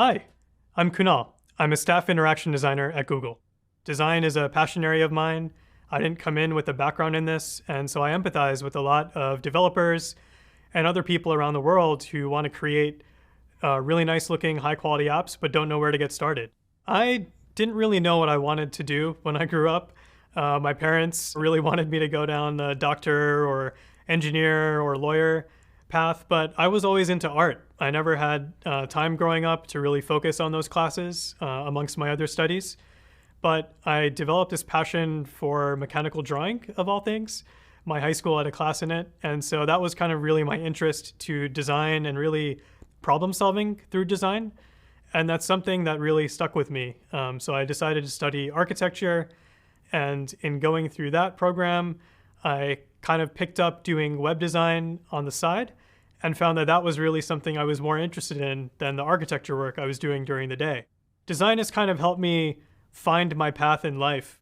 Hi, I'm Kunal. I'm a staff interaction designer at Google. Design is a passion area of mine. I didn't come in with a background in this, and so I empathize with a lot of developers and other people around the world who want to create really nice looking, high quality apps, but don't know where to get started. I didn't really know what I wanted to do when I grew up. My parents really wanted me to go down the doctor or engineer or lawyer path, but I was always into art. I never had time growing up to really focus on those classes amongst my other studies. But I developed this passion for mechanical drawing, of all things. My high school had a class in it, and so that was kind of really my interest to design and really problem solving through design. And that's something that really stuck with me. So I decided to study architecture, and in going through that program, I kind of picked up doing web design on the side and found that that was really something I was more interested in than the architecture work I was doing during the day. Design has kind of helped me find my path in life.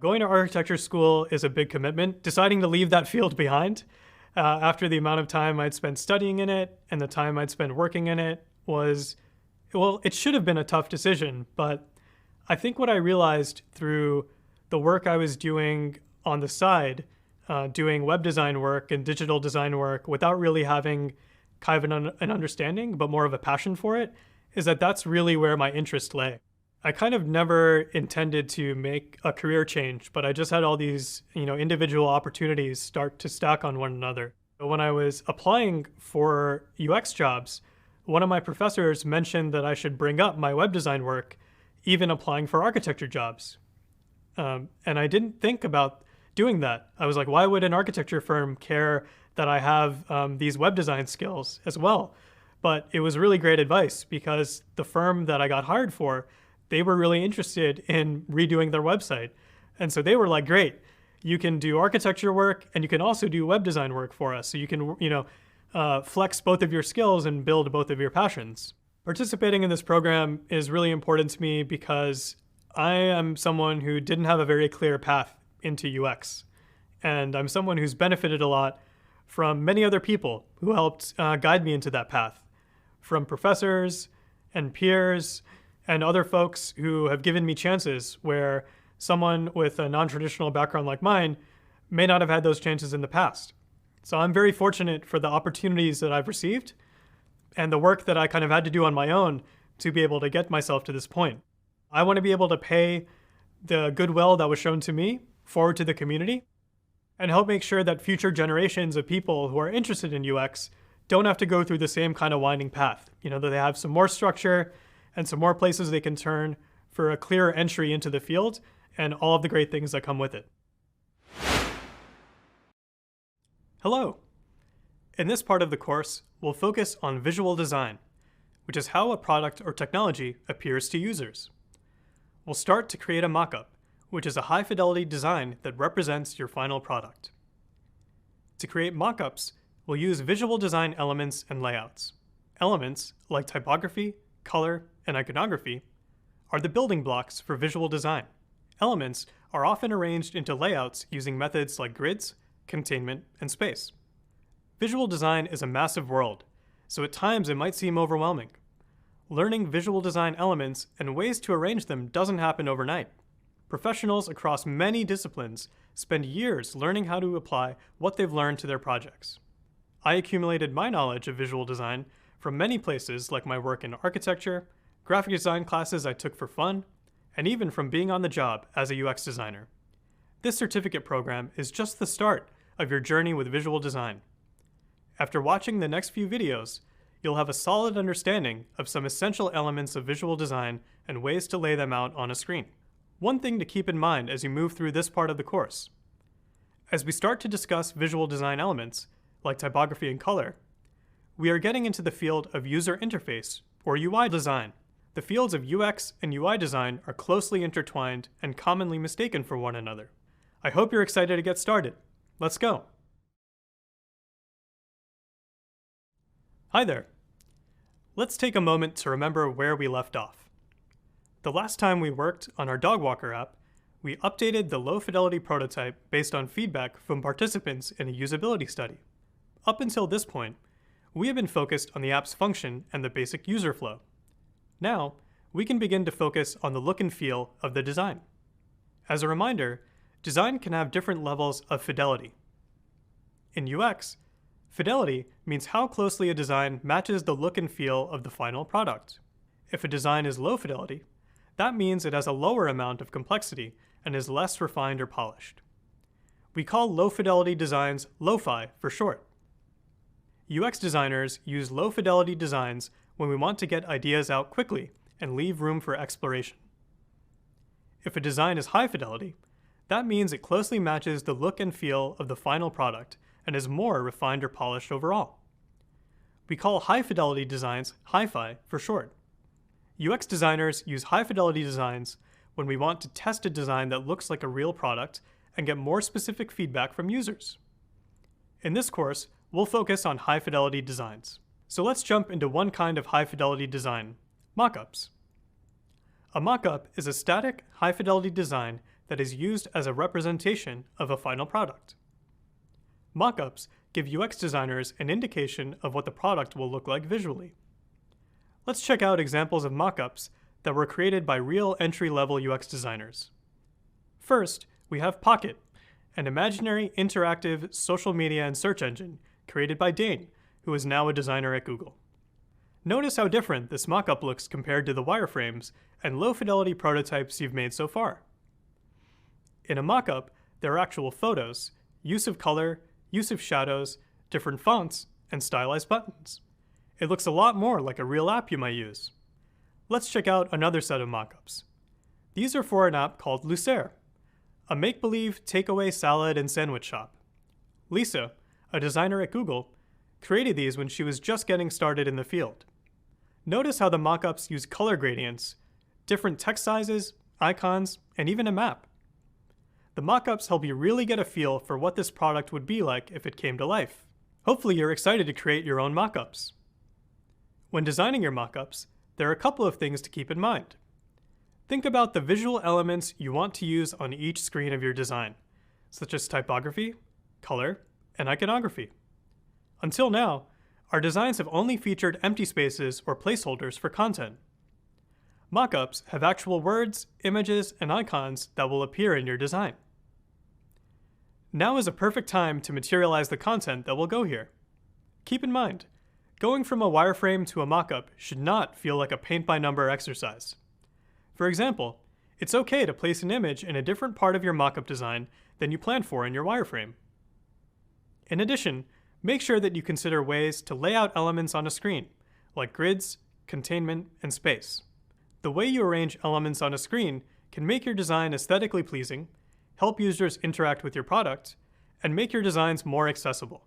Going to architecture school is a big commitment. Deciding to leave that field behind after the amount of time I'd spent studying in it and the time I'd spent working in it was, well, it should have been a tough decision, but I think what I realized through the work I was doing on the side, doing web design work and digital design work without really having kind of an understanding, but more of a passion for it, is that that's really where my interest lay. I kind of never intended to make a career change, but I just had all these, individual opportunities start to stack on one another. When I was applying for UX jobs, one of my professors mentioned that I should bring up my web design work, even applying for architecture jobs. And I didn't think about doing that. I was like, why would an architecture firm care that I have these web design skills as well? But it was really great advice because the firm that I got hired for, they were really interested in redoing their website. And so they were like, great, you can do architecture work and you can also do web design work for us. So you can, flex both of your skills and build both of your passions. Participating in this program is really important to me because I am someone who didn't have a very clear path into UX. And I'm someone who's benefited a lot from many other people who helped guide me into that path, from professors and peers and other folks who have given me chances where someone with a non-traditional background like mine may not have had those chances in the past. So I'm very fortunate for the opportunities that I've received and the work that I kind of had to do on my own to be able to get myself to this point. I want to be able to pay the goodwill that was shown to me forward to the community and help make sure that future generations of people who are interested in UX don't have to go through the same kind of winding path. That they have some more structure and some more places they can turn for a clearer entry into the field and all of the great things that come with it. Hello. In this part of the course, we'll focus on visual design, which is how a product or technology appears to users. We'll start to create a mockup, which is a high-fidelity design that represents your final product. To create mockups, we'll use visual design elements and layouts. Elements, like typography, color, and iconography, are the building blocks for visual design. Elements are often arranged into layouts using methods like grids, containment, and space. Visual design is a massive world, so at times it might seem overwhelming. Learning visual design elements and ways to arrange them doesn't happen overnight. Professionals across many disciplines spend years learning how to apply what they've learned to their projects. I accumulated my knowledge of visual design from many places like my work in architecture, graphic design classes I took for fun, and even from being on the job as a UX designer. This certificate program is just the start of your journey with visual design. After watching the next few videos, you'll have a solid understanding of some essential elements of visual design and ways to lay them out on a screen. One thing to keep in mind as you move through this part of the course. As we start to discuss visual design elements, like typography and color, we are getting into the field of user interface, or UI design. The fields of UX and UI design are closely intertwined and commonly mistaken for one another. I hope you're excited to get started. Let's go. Hi there. Let's take a moment to remember where we left off. The last time we worked on our dog walker app, we updated the low-fidelity prototype based on feedback from participants in a usability study. Up until this point, we have been focused on the app's function and the basic user flow. Now, we can begin to focus on the look and feel of the design. As a reminder, design can have different levels of fidelity. In UX, fidelity means how closely a design matches the look and feel of the final product. If a design is low fidelity, that means it has a lower amount of complexity and is less refined or polished. We call low-fidelity designs lo-fi for short. UX designers use low-fidelity designs when we want to get ideas out quickly and leave room for exploration. If a design is high fidelity, that means it closely matches the look and feel of the final product and is more refined or polished overall. We call high-fidelity designs hi-fi for short. UX designers use high-fidelity designs when we want to test a design that looks like a real product and get more specific feedback from users. In this course, we'll focus on high-fidelity designs. So let's jump into one kind of high-fidelity design, mockups. A mockup is a static, high-fidelity design that is used as a representation of a final product. Mockups give UX designers an indication of what the product will look like visually. Let's check out examples of mockups that were created by real entry-level UX designers. First, we have Pocket, an imaginary interactive social media and search engine created by Dane, who is now a designer at Google. Notice how different this mockup looks compared to the wireframes and low-fidelity prototypes you've made so far. In a mockup, there are actual photos, use of color, use of shadows, different fonts, and stylized buttons. It looks a lot more like a real app you might use. Let's check out another set of mockups. These are for an app called Lucere, a make-believe takeaway salad and sandwich shop. Lisa, a designer at Google, created these when she was just getting started in the field. Notice how the mockups use color gradients, different text sizes, icons, and even a map. The mockups help you really get a feel for what this product would be like if it came to life. Hopefully you're excited to create your own mockups. When designing your mockups, there are a couple of things to keep in mind. Think about the visual elements you want to use on each screen of your design, such as typography, color, and iconography. Until now, our designs have only featured empty spaces or placeholders for content. Mockups have actual words, images, and icons that will appear in your design. Now is a perfect time to materialize the content that will go here. Keep in mind, going from a wireframe to a mockup should not feel like a paint-by-number exercise. For example, it's okay to place an image in a different part of your mockup design than you planned for in your wireframe. In addition, make sure that you consider ways to lay out elements on a screen, like grids, containment, and space. The way you arrange elements on a screen can make your design aesthetically pleasing, help users interact with your product, and make your designs more accessible.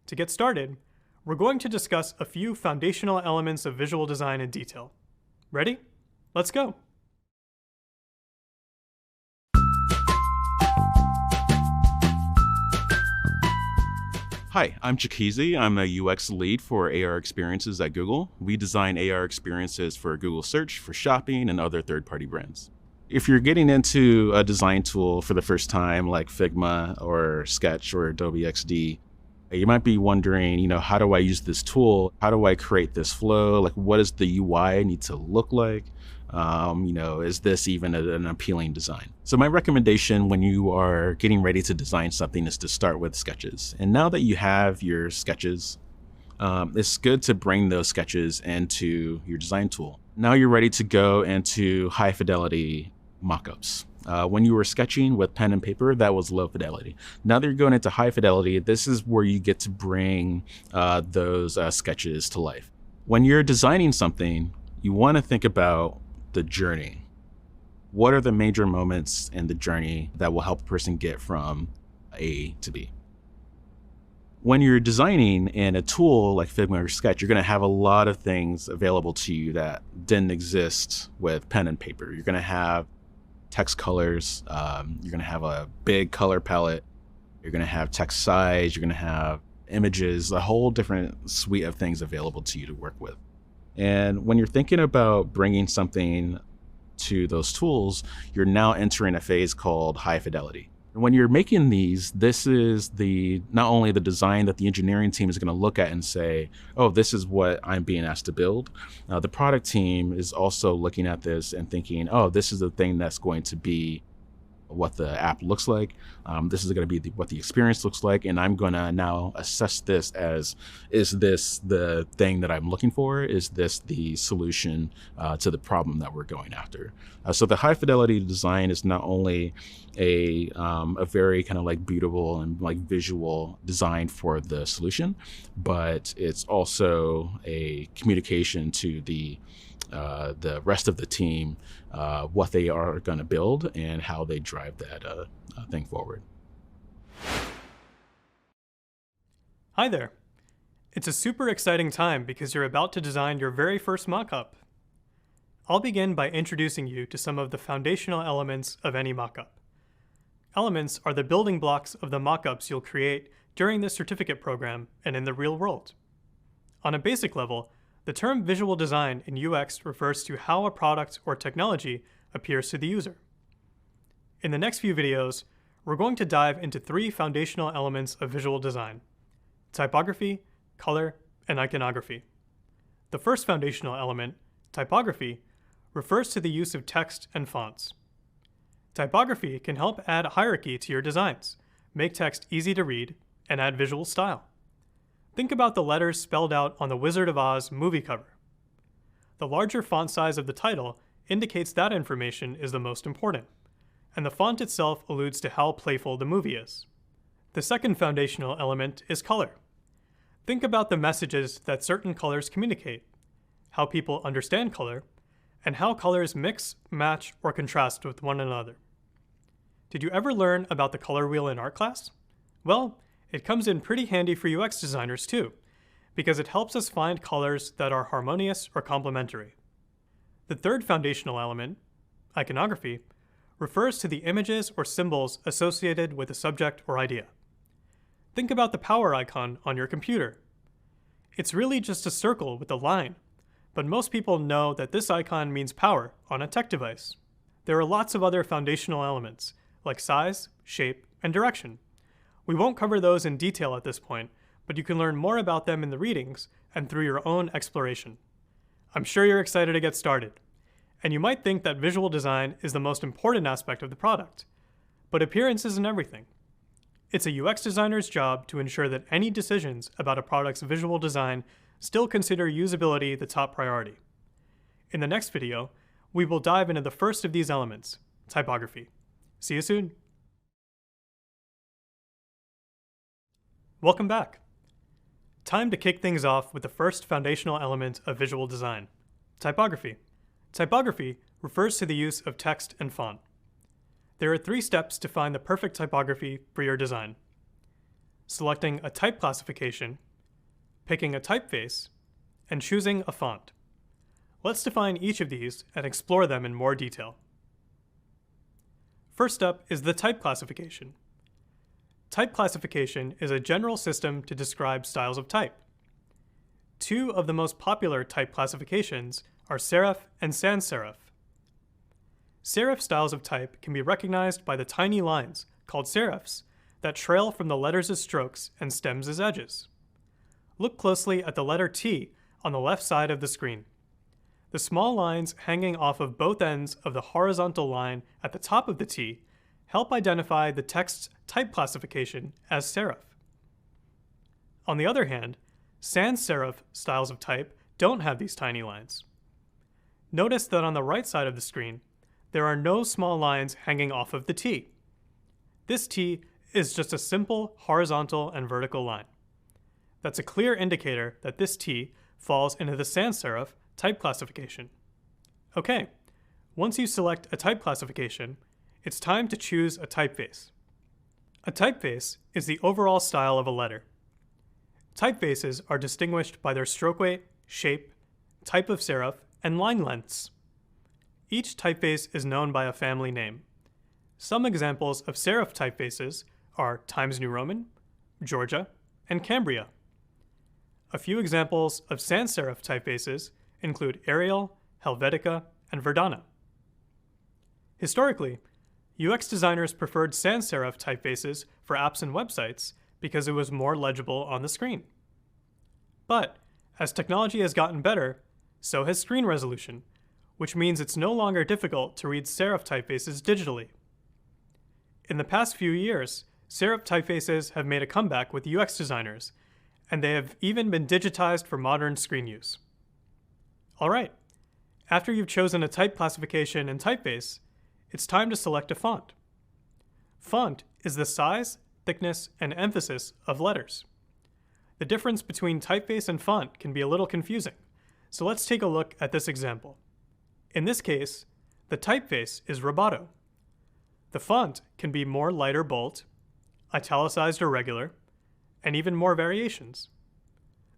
To get started, we're going to discuss a few foundational elements of visual design in detail. Ready? Let's go. Hi, I'm Chikezie. I'm a UX lead for AR experiences at Google. We design AR experiences for Google Search, for shopping, and other third-party brands. If you're getting into a design tool for the first time, like Figma or Sketch or Adobe XD, you might be wondering, how do I use this tool? How do I create this flow? Like, what does the UI need to look like? Is this even an appealing design? So my recommendation when you are getting ready to design something is to start with sketches. And now that you have your sketches, it's good to bring those sketches into your design tool. Now you're ready to go into high fidelity mockups. When you were sketching with pen and paper, that was low fidelity. Now that you're going into high fidelity, this is where you get to bring those sketches to life. When you're designing something, you want to think about the journey. What are the major moments in the journey that will help a person get from A to B? When you're designing in a tool like Figma or Sketch, you're going to have a lot of things available to you that didn't exist with pen and paper. You're going to have text colors, you're going to have a big color palette, you're going to have text size, you're going to have images, a whole different suite of things available to you to work with. And when you're thinking about bringing something to those tools, you're now entering a phase called high fidelity. When you're making these, this is not only the design that the engineering team is going to look at and say, oh, this is what I'm being asked to build. The product team is also looking at this and thinking, oh, this is the thing that's going to be what the app looks like. This is going to be what the experience looks like. And I'm going to now assess this as, is this the thing that I'm looking for? Is this the solution to the problem that we're going after? So the high fidelity design is not only a very kind of like beautiful and like visual design for the solution, but it's also a communication to the rest of the team, what they are going to build and how they drive that thing forward. Hi there. It's a super exciting time because you're about to design your very first mockup. I'll begin by introducing you to some of the foundational elements of any mockup. Elements are the building blocks of the mockups you'll create during this certificate program and in the real world. On a basic level, the term visual design in UX refers to how a product or technology appears to the user. In the next few videos, we're going to dive into 3 foundational elements of visual design: typography, color, and iconography. The first foundational element, typography, refers to the use of text and fonts. Typography can help add hierarchy to your designs, make text easy to read, and add visual style. Think about the letters spelled out on the Wizard of Oz movie cover. The larger font size of the title indicates that information is the most important, and the font itself alludes to how playful the movie is. The second foundational element is color. Think about the messages that certain colors communicate, how people understand color, and how colors mix, match, or contrast with one another. Did you ever learn about the color wheel in art class? Well, it comes in pretty handy for UX designers too, because it helps us find colors that are harmonious or complementary. The third foundational element, iconography, refers to the images or symbols associated with a subject or idea. Think about the power icon on your computer. It's really just a circle with a line, but most people know that this icon means power on a tech device. There are lots of other foundational elements, like size, shape, and direction. We won't cover those in detail at this point, but you can learn more about them in the readings and through your own exploration. I'm sure you're excited to get started, and you might think that visual design is the most important aspect of the product, but appearance isn't everything. It's a UX designer's job to ensure that any decisions about a product's visual design still consider usability the top priority. In the next video, we will dive into the first of these elements, typography. See you soon. Welcome back. Time to kick things off with the first foundational element of visual design, typography. Typography refers to the use of text and font. There are 3 steps to find the perfect typography for your design: selecting a type classification, picking a typeface, and choosing a font. Let's define each of these and explore them in more detail. First up is the type classification. Type classification is a general system to describe styles of type. 2 of the most popular type classifications are serif and sans serif. Serif styles of type can be recognized by the tiny lines, called serifs, that trail from the letters as strokes and stems as edges. Look closely at the letter T on the left side of the screen. The small lines hanging off of both ends of the horizontal line at the top of the T help identify the text's type classification as serif. On the other hand, sans serif styles of type don't have these tiny lines. Notice that on the right side of the screen, there are no small lines hanging off of the T. This T is just a simple horizontal and vertical line. That's a clear indicator that this T falls into the sans serif type classification. Okay, once you select a type classification, it's time to choose a typeface. A typeface is the overall style of a letter. Typefaces are distinguished by their stroke weight, shape, type of serif, and line lengths. Each typeface is known by a family name. Some examples of serif typefaces are Times New Roman, Georgia, and Cambria. A few examples of sans serif typefaces include Arial, Helvetica, and Verdana. Historically, UX designers preferred sans serif typefaces for apps and websites because it was more legible on the screen. But as technology has gotten better, so has screen resolution, which means it's no longer difficult to read serif typefaces digitally. In the past few years, serif typefaces have made a comeback with UX designers, and they have even been digitized for modern screen use. All right, after you've chosen a type classification and typeface, it's time to select a font. Font is the size, thickness, and emphasis of letters. The difference between typeface and font can be a little confusing, so let's take a look at this example. In this case, the typeface is Roboto. The font can be more light or bold, italicized or regular, and even more variations.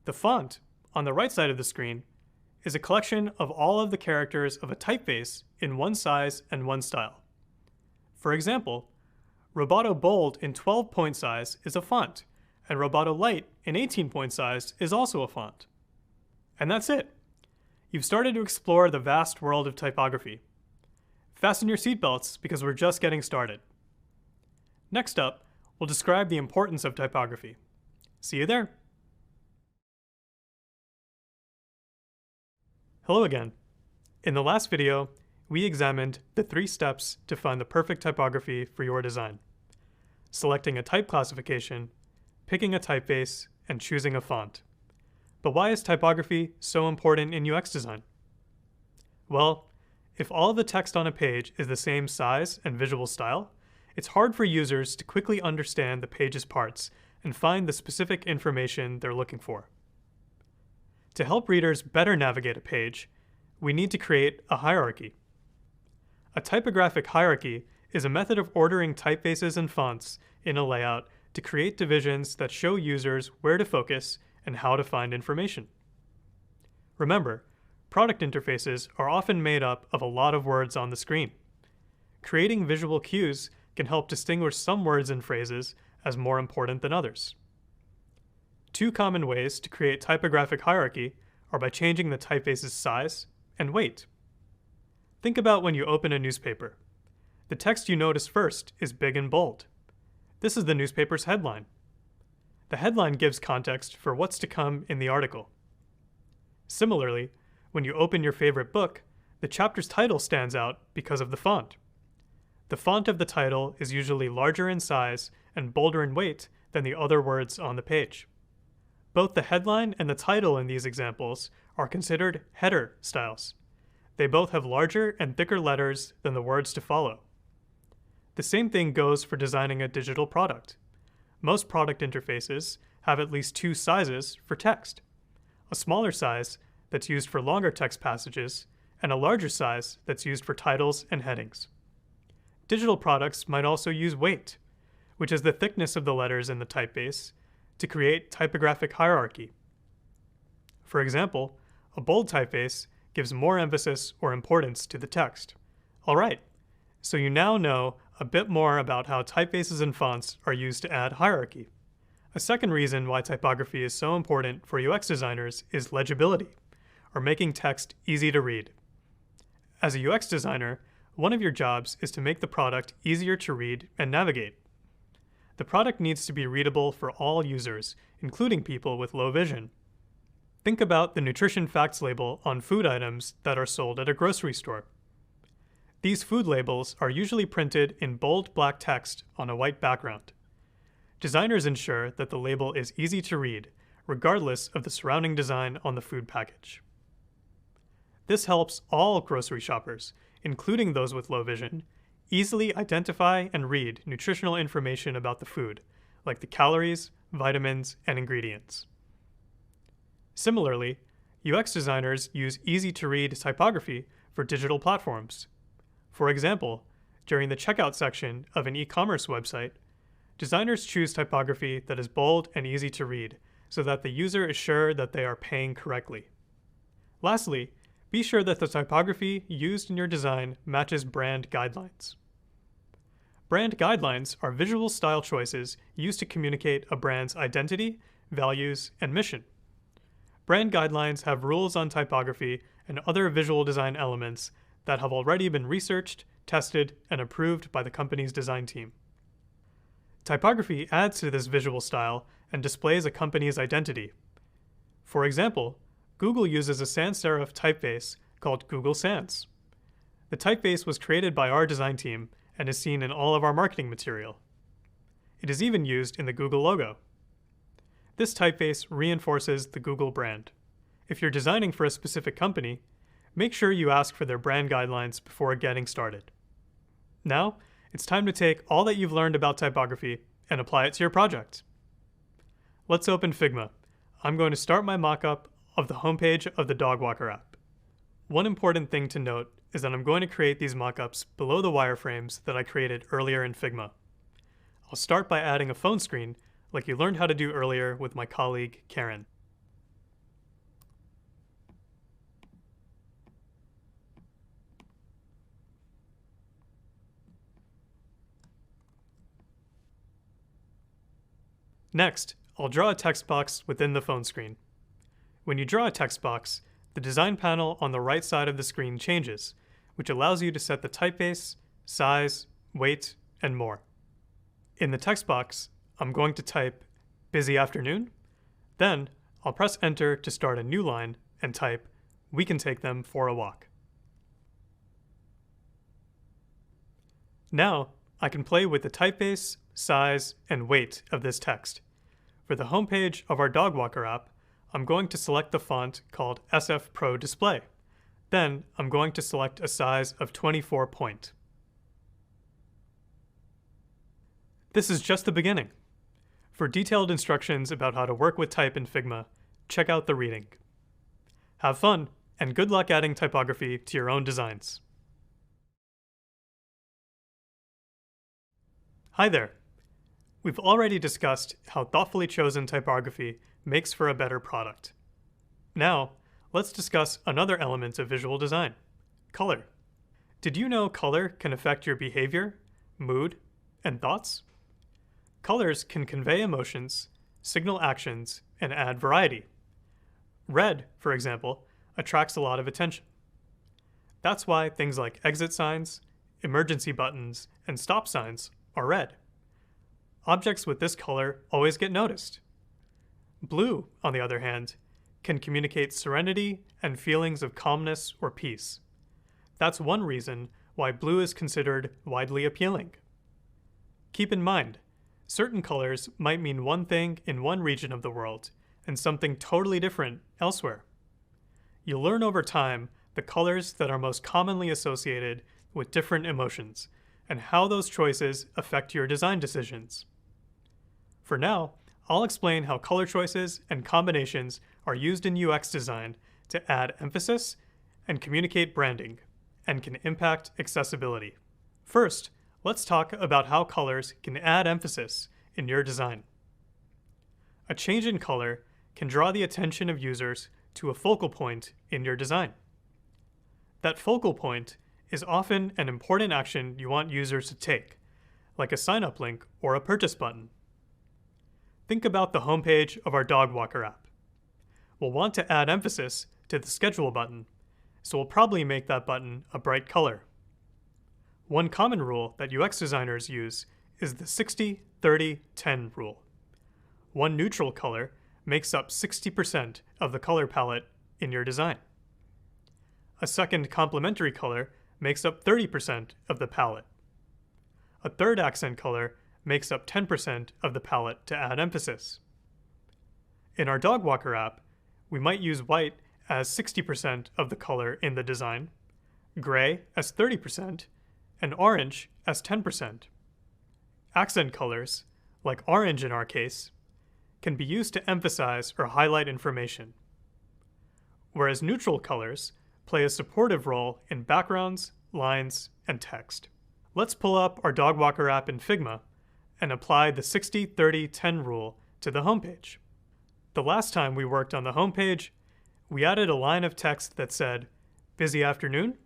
The font, on the right side of the screen, is a collection of all of the characters of a typeface in one size and one style. For example, Roboto Bold in 12-point size is a font, and Roboto Light in 18-point size is also a font. And that's it. You've started to explore the vast world of typography. Fasten your seatbelts because we're just getting started. Next up, we'll describe the importance of typography. See you there. Hello again. In the last video, we examined the 3 steps to find the perfect typography for your design: selecting a type classification, picking a typeface, and choosing a font. But why is typography so important in UX design? Well, if all of the text on a page is the same size and visual style, it's hard for users to quickly understand the page's parts and find the specific information they're looking for. To help readers better navigate a page, we need to create a hierarchy. A typographic hierarchy is a method of ordering typefaces and fonts in a layout to create divisions that show users where to focus and how to find information. Remember, product interfaces are often made up of a lot of words on the screen. Creating visual cues can help distinguish some words and phrases as more important than others. 2 common ways to create typographic hierarchy are by changing the typeface's size and weight. Think about when you open a newspaper. The text you notice first is big and bold. This is the newspaper's headline. The headline gives context for what's to come in the article. Similarly, when you open your favorite book, the chapter's title stands out because of the font. The font of the title is usually larger in size and bolder in weight than the other words on the page. Both the headline and the title in these examples are considered header styles. They both have larger and thicker letters than the words to follow. The same thing goes for designing a digital product. Most product interfaces have at least 2 sizes for text: a smaller size that's used for longer text passages, and a larger size that's used for titles and headings. Digital products might also use weight, which is the thickness of the letters in the typeface, to create typographic hierarchy. For example, a bold typeface gives more emphasis or importance to the text. All right, so you now know a bit more about how typefaces and fonts are used to add hierarchy. A second reason why typography is so important for UX designers is legibility, or making text easy to read. As a UX designer, one of your jobs is to make the product easier to read and navigate. The product needs to be readable for all users, including people with low vision. Think about the nutrition facts label on food items that are sold at a grocery store. These food labels are usually printed in bold black text on a white background. Designers ensure that the label is easy to read, regardless of the surrounding design on the food package. This helps all grocery shoppers, including those with low vision, easily identify and read nutritional information about the food, like the calories, vitamins, and ingredients. Similarly, UX designers use easy-to-read typography for digital platforms. For example, during the checkout section of an e-commerce website, designers choose typography that is bold and easy to read so that the user is sure that they are paying correctly. Lastly, be sure that the typography used in your design matches brand guidelines. Brand guidelines are visual style choices used to communicate a brand's identity, values, and mission. Brand guidelines have rules on typography and other visual design elements that have already been researched, tested, and approved by the company's design team. Typography adds to this visual style and displays a company's identity. For example, Google uses a sans serif typeface called Google Sans. The typeface was created by our design team and is seen in all of our marketing material. It is even used in the Google logo. This typeface reinforces the Google brand. If you're designing for a specific company, make sure you ask for their brand guidelines before getting started. Now, it's time to take all that you've learned about typography and apply it to your project. Let's open Figma. I'm going to start my mockup of the homepage of the dog walker app. One important thing to note is that I'm going to create these mockups below the wireframes that I created earlier in Figma. I'll start by adding a phone screen like you learned how to do earlier with my colleague, Karen. Next, I'll draw a text box within the phone screen. When you draw a text box, the design panel on the right side of the screen changes, which allows you to set the typeface, size, weight, and more. In the text box, I'm going to type "busy afternoon." Then, I'll press Enter to start a new line and type "we can take them for a walk." Now, I can play with the typeface, size, and weight of this text. For the homepage of our dog walker app, I'm going to select the font called SF Pro Display. Then, I'm going to select a size of 24 point. This is just the beginning. For detailed instructions about how to work with type in Figma, check out the reading. Have fun, and good luck adding typography to your own designs. Hi there. We've already discussed how thoughtfully chosen typography makes for a better product. Now, let's discuss another element of visual design: color. Did you know color can affect your behavior, mood, and thoughts? Colors can convey emotions, signal actions, and add variety. Red, for example, attracts a lot of attention. That's why things like exit signs, emergency buttons, and stop signs are red. Objects with this color always get noticed. Blue, on the other hand, can communicate serenity and feelings of calmness or peace. That's one reason why blue is considered widely appealing. Keep in mind, certain colors might mean one thing in one region of the world and something totally different elsewhere. You'll learn over time the colors that are most commonly associated with different emotions and how those choices affect your design decisions. For now, I'll explain how color choices and combinations are used in UX design to add emphasis and communicate branding, and can impact accessibility. First, let's talk about how colors can add emphasis in your design. A change in color can draw the attention of users to a focal point in your design. That focal point is often an important action you want users to take, like a sign-up link or a purchase button. Think about the homepage of our dog walker app. We'll want to add emphasis to the schedule button, so we'll probably make that button a bright color. One common rule that UX designers use is the 60-30-10 rule. One neutral color makes up 60% of the color palette in your design. A second complementary color makes up 30% of the palette. A third accent color makes up 10% of the palette to add emphasis. In our dog walker app, we might use white as 60% of the color in the design, gray as 30%, and orange as 10%. Accent colors, like orange in our case, can be used to emphasize or highlight information, whereas neutral colors play a supportive role in backgrounds, lines, and text. Let's pull up our dog walker app in Figma and apply the 60-30-10 rule to the homepage. The last time we worked on the homepage, we added a line of text that said, "Busy afternoon?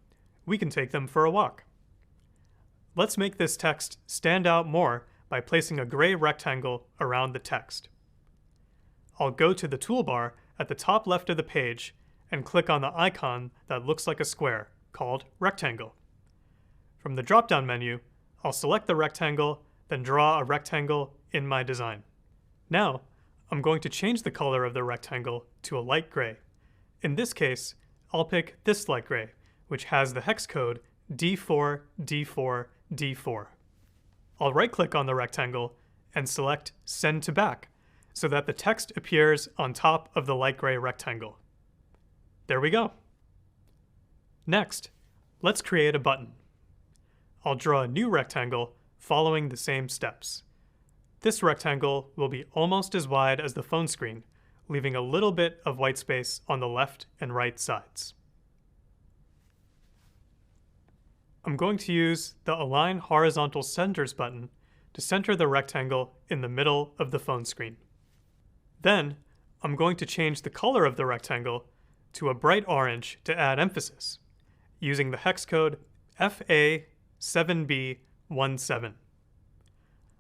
We can take them for a walk." Let's make this text stand out more by placing a gray rectangle around the text. I'll go to the toolbar at the top left of the page and click on the icon that looks like a square, called Rectangle. From the drop-down menu, I'll select the rectangle, then draw a rectangle in my design. Now, I'm going to change the color of the rectangle to a light gray. In this case, I'll pick this light gray, which has the hex code D4, D4, D4. I'll right-click on the rectangle and select Send to Back so that the text appears on top of the light gray rectangle. There we go. Next, let's create a button. I'll draw a new rectangle following the same steps. This rectangle will be almost as wide as the phone screen, leaving a little bit of white space on the left and right sides. I'm going to use the Align Horizontal Centers button to center the rectangle in the middle of the phone screen. Then, I'm going to change the color of the rectangle to a bright orange to add emphasis, using the hex code FA7B17.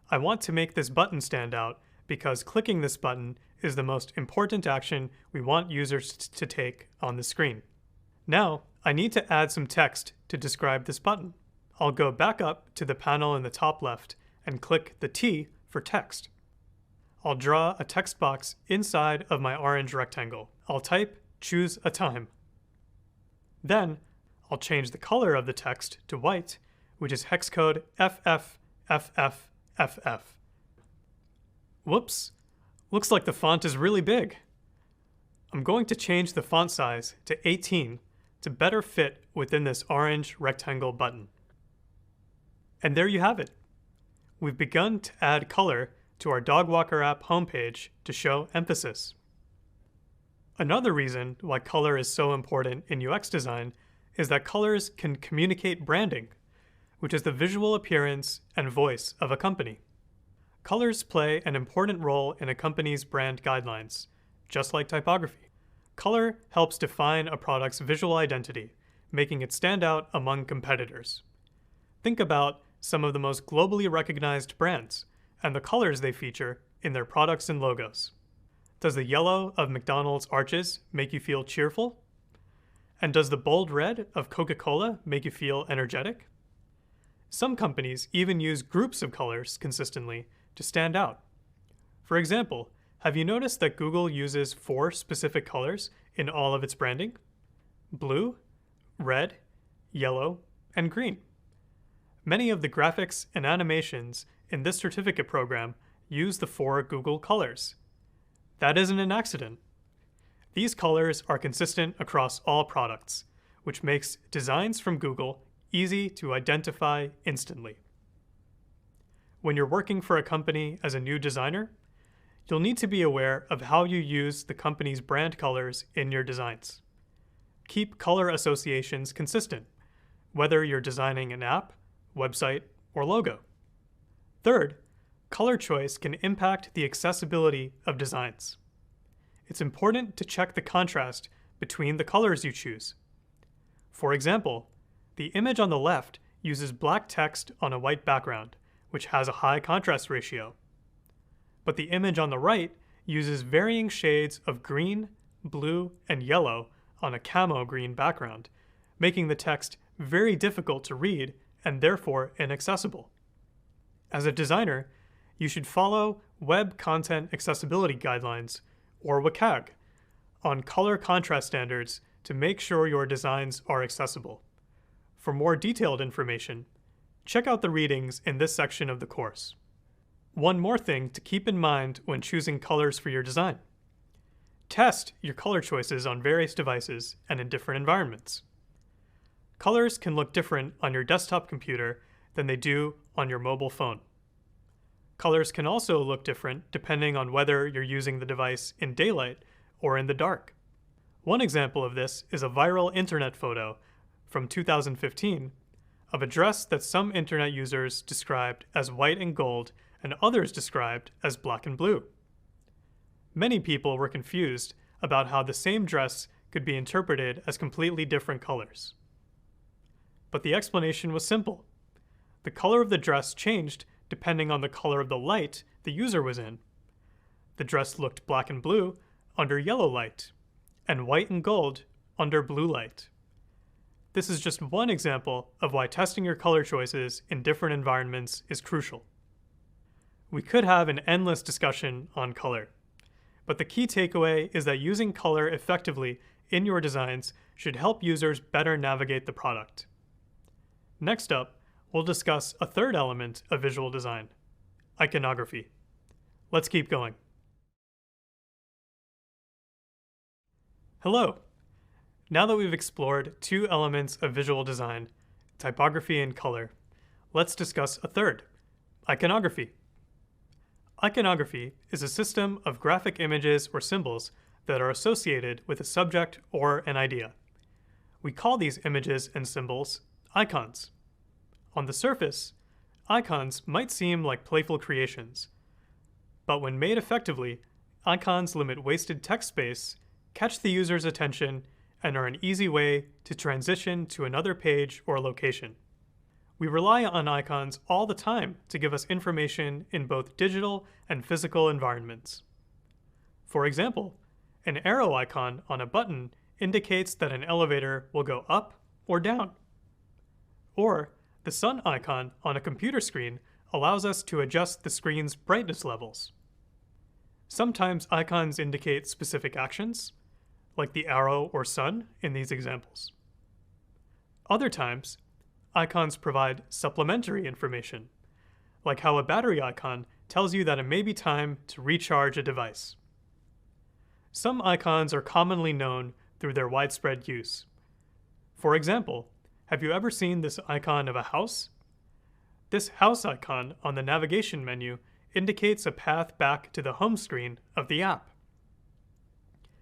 I want to make this button stand out because clicking this button is the most important action we want users to take on the screen. Now, I need to add some text to describe this button. I'll go back up to the panel in the top left and click the T for text. I'll draw a text box inside of my orange rectangle. I'll type "choose a time." Then, I'll change the color of the text to white, which is hex code FFFFFF. Whoops, looks like the font is really big. I'm going to change the font size to 18 to better fit within this orange rectangle button. And there you have it. We've begun to add color to our Dog Walker app homepage to show emphasis. Another reason why color is so important in UX design is that colors can communicate branding, which is the visual appearance and voice of a company. Colors play an important role in a company's brand guidelines, just like typography. Color helps define a product's visual identity, making it stand out among competitors. Think about some of the most globally recognized brands and the colors they feature in their products and logos. Does the yellow of McDonald's arches make you feel cheerful? And does the bold red of Coca-Cola make you feel energetic? Some companies even use groups of colors consistently to stand out. For example, have you noticed that Google uses 4 specific colors in all of its branding? Blue, red, yellow, and green. Many of the graphics and animations in this certificate program use the 4 Google colors. That isn't an accident. These colors are consistent across all products, which makes designs from Google easy to identify instantly. When you're working for a company as a new designer, you'll need to be aware of how you use the company's brand colors in your designs. Keep color associations consistent, whether you're designing an app, website, or logo. Third, color choice can impact the accessibility of designs. It's important to check the contrast between the colors you choose. For example, the image on the left uses black text on a white background, which has a high contrast ratio. But the image on the right uses varying shades of green, blue, and yellow on a camo green background, making the text very difficult to read and therefore inaccessible. As a designer, you should follow Web Content Accessibility Guidelines, or WCAG, on color contrast standards to make sure your designs are accessible. For more detailed information, check out the readings in this section of the course. One more thing to keep in mind when choosing colors for your design. Test your color choices on various devices and in different environments. Colors can look different on your desktop computer than they do on your mobile phone. Colors can also look different depending on whether you're using the device in daylight or in the dark. One example of this is a viral internet photo from 2015 of a dress that some internet users described as white and gold and others described as black and blue. Many people were confused about how the same dress could be interpreted as completely different colors. But the explanation was simple. The color of the dress changed depending on the color of the light the user was in. The dress looked black and blue under yellow light, and white and gold under blue light. This is just one example of why testing your color choices in different environments is crucial. We could have an endless discussion on color, but the key takeaway is that using color effectively in your designs should help users better navigate the product. Next up, we'll discuss a third element of visual design, iconography. Let's keep going. Hello. Now that we've explored two elements of visual design, typography and color, let's discuss a third, iconography. Iconography is a system of graphic images or symbols that are associated with a subject or an idea. We call these images and symbols icons. On the surface, icons might seem like playful creations, but when made effectively, icons limit wasted text space, catch the user's attention, and are an easy way to transition to another page or location. We rely on icons all the time to give us information in both digital and physical environments. For example, an arrow icon on a button indicates that an elevator will go up or down. Or the sun icon on a computer screen allows us to adjust the screen's brightness levels. Sometimes icons indicate specific actions, like the arrow or sun in these examples. Other times, icons provide supplementary information, like how a battery icon tells you that it may be time to recharge a device. Some icons are commonly known through their widespread use. For example, have you ever seen this icon of a house? This house icon on the navigation menu indicates a path back to the home screen of the app.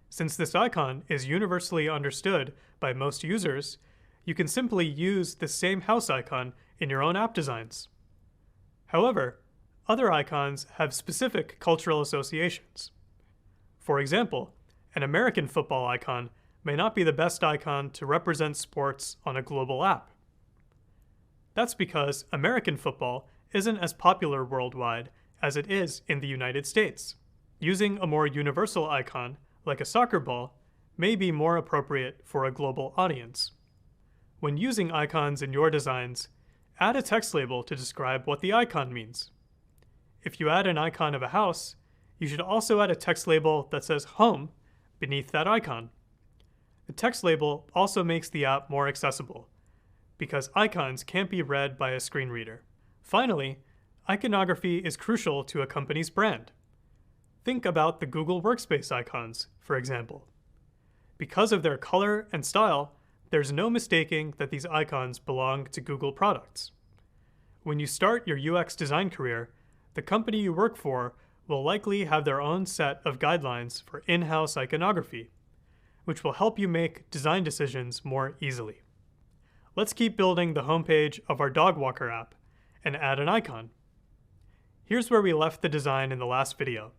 Since this icon is universally understood by most users, you can simply use the same house icon in your own app designs. However, other icons have specific cultural associations. For example, an American football icon may not be the best icon to represent sports on a global app. That's because American football isn't as popular worldwide as it is in the United States. Using a more universal icon, like a soccer ball, may be more appropriate for a global audience. When using icons in your designs, add a text label to describe what the icon means. If you add an icon of a house, you should also add a text label that says home beneath that icon. The text label also makes the app more accessible, because icons can't be read by a screen reader. Finally, iconography is crucial to a company's brand. Think about the Google Workspace icons, for example. Because of their color and style, there's no mistaking that these icons belong to Google products. When you start your UX design career, the company you work for will likely have their own set of guidelines for in-house iconography, which will help you make design decisions more easily. Let's keep building the homepage of our dog walker app and add an icon. Here's where we left the design in the last video.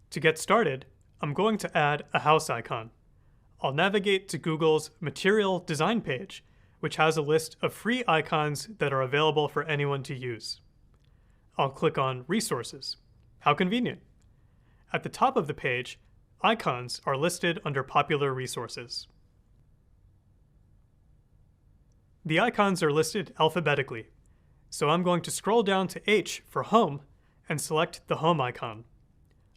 To get started, I'm going to add a house icon. I'll navigate to Google's Material Design page, which has a list of free icons that are available for anyone to use. I'll click on Resources. How convenient. At the top of the page, icons are listed under popular resources. The icons are listed alphabetically, so I'm going to scroll down to H for Home and select the Home icon.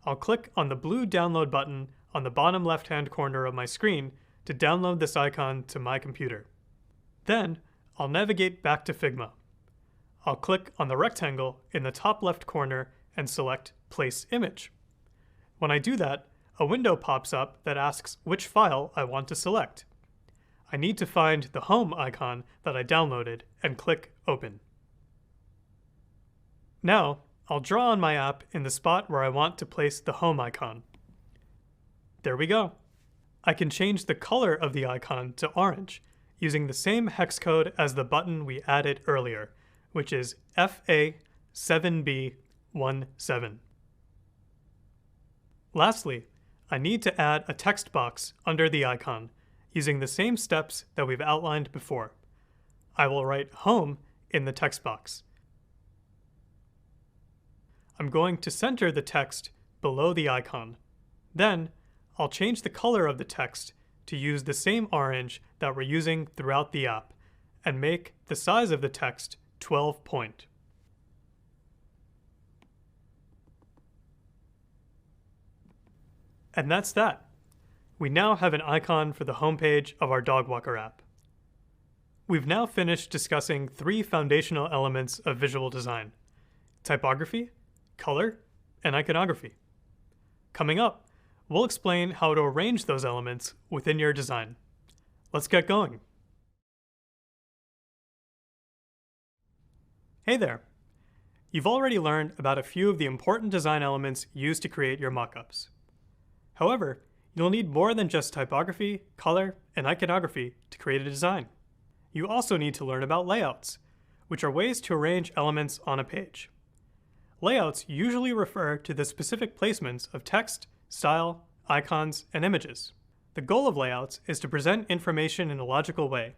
I'll click on the blue download button on the bottom left-hand corner of my screen to download this icon to my computer. Then, I'll navigate back to Figma. I'll click on the rectangle in the top left corner and select Place Image. When I do that, a window pops up that asks which file I want to select. I need to find the Home icon that I downloaded and click Open. Now, I'll draw on my app in the spot where I want to place the Home icon. There we go. I can change the color of the icon to orange using the same hex code as the button we added earlier, which is FA7B17. Lastly, I need to add a text box under the icon using the same steps that we've outlined before. I will write Home in the text box. I'm going to center the text below the icon. Then, I'll change the color of the text to use the same orange that we're using throughout the app and make the size of the text 12 point. And that's that. We now have an icon for the homepage of our dog walker app. We've now finished discussing 3 foundational elements of visual design: typography, color, and iconography. Coming up, we'll explain how to arrange those elements within your design. Let's get going. Hey there! You've already learned about a few of the important design elements used to create your mockups. However, you'll need more than just typography, color, and iconography to create a design. You also need to learn about layouts, which are ways to arrange elements on a page. Layouts usually refer to the specific placements of text, style, icons, and images. The goal of layouts is to present information in a logical way,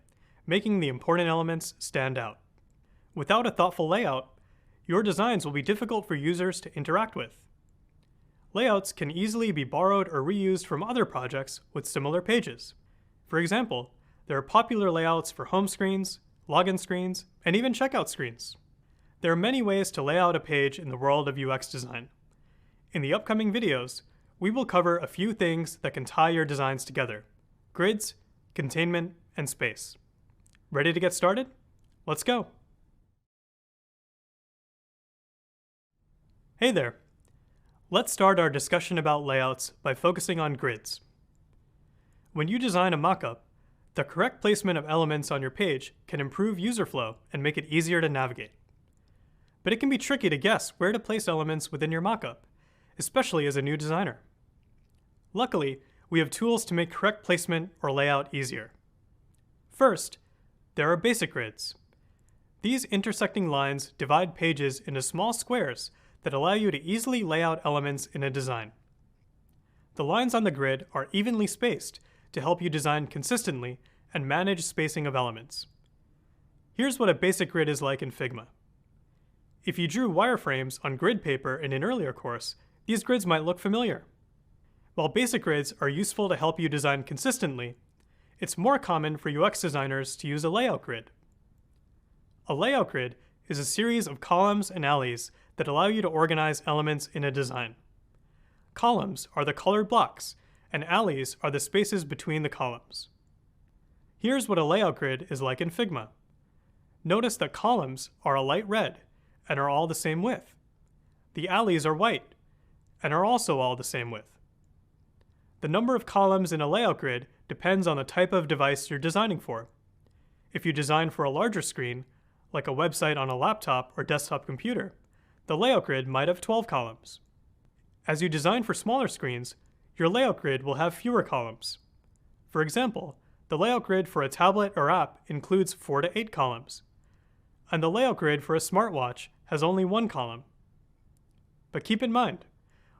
making the important elements stand out. Without a thoughtful layout, your designs will be difficult for users to interact with. Layouts can easily be borrowed or reused from other projects with similar pages. For example, there are popular layouts for home screens, login screens, and even checkout screens. There are many ways to lay out a page in the world of UX design. In the upcoming videos, we will cover a few things that can tie your designs together: grids, containment, and space. Ready to get started? Let's go! Hey there! Let's start our discussion about layouts by focusing on grids. When you design a mockup, the correct placement of elements on your page can improve user flow and make it easier to navigate. But it can be tricky to guess where to place elements within your mockup, especially as a new designer. Luckily, we have tools to make correct placement or layout easier. First, there are basic grids. These intersecting lines divide pages into small squares that allow you to easily lay out elements in a design. The lines on the grid are evenly spaced to help you design consistently and manage spacing of elements. Here's what a basic grid is like in Figma. If you drew wireframes on grid paper in an earlier course, these grids might look familiar. While basic grids are useful to help you design consistently, it's more common for UX designers to use a layout grid. A layout grid is a series of columns and alleys that allow you to organize elements in a design. Columns are the colored blocks, and alleys are the spaces between the columns. Here's what a layout grid is like in Figma. Notice that columns are a light red and are all the same width. The alleys are white and are also all the same width. The number of columns in a layout grid depends on the type of device you're designing for. If you design for a larger screen, like a website on a laptop or desktop computer, the layout grid might have 12 columns. As you design for smaller screens, your layout grid will have fewer columns. For example, the layout grid for a tablet or app includes 4 to 8 columns, and the layout grid for a smartwatch has only 1 column. But keep in mind,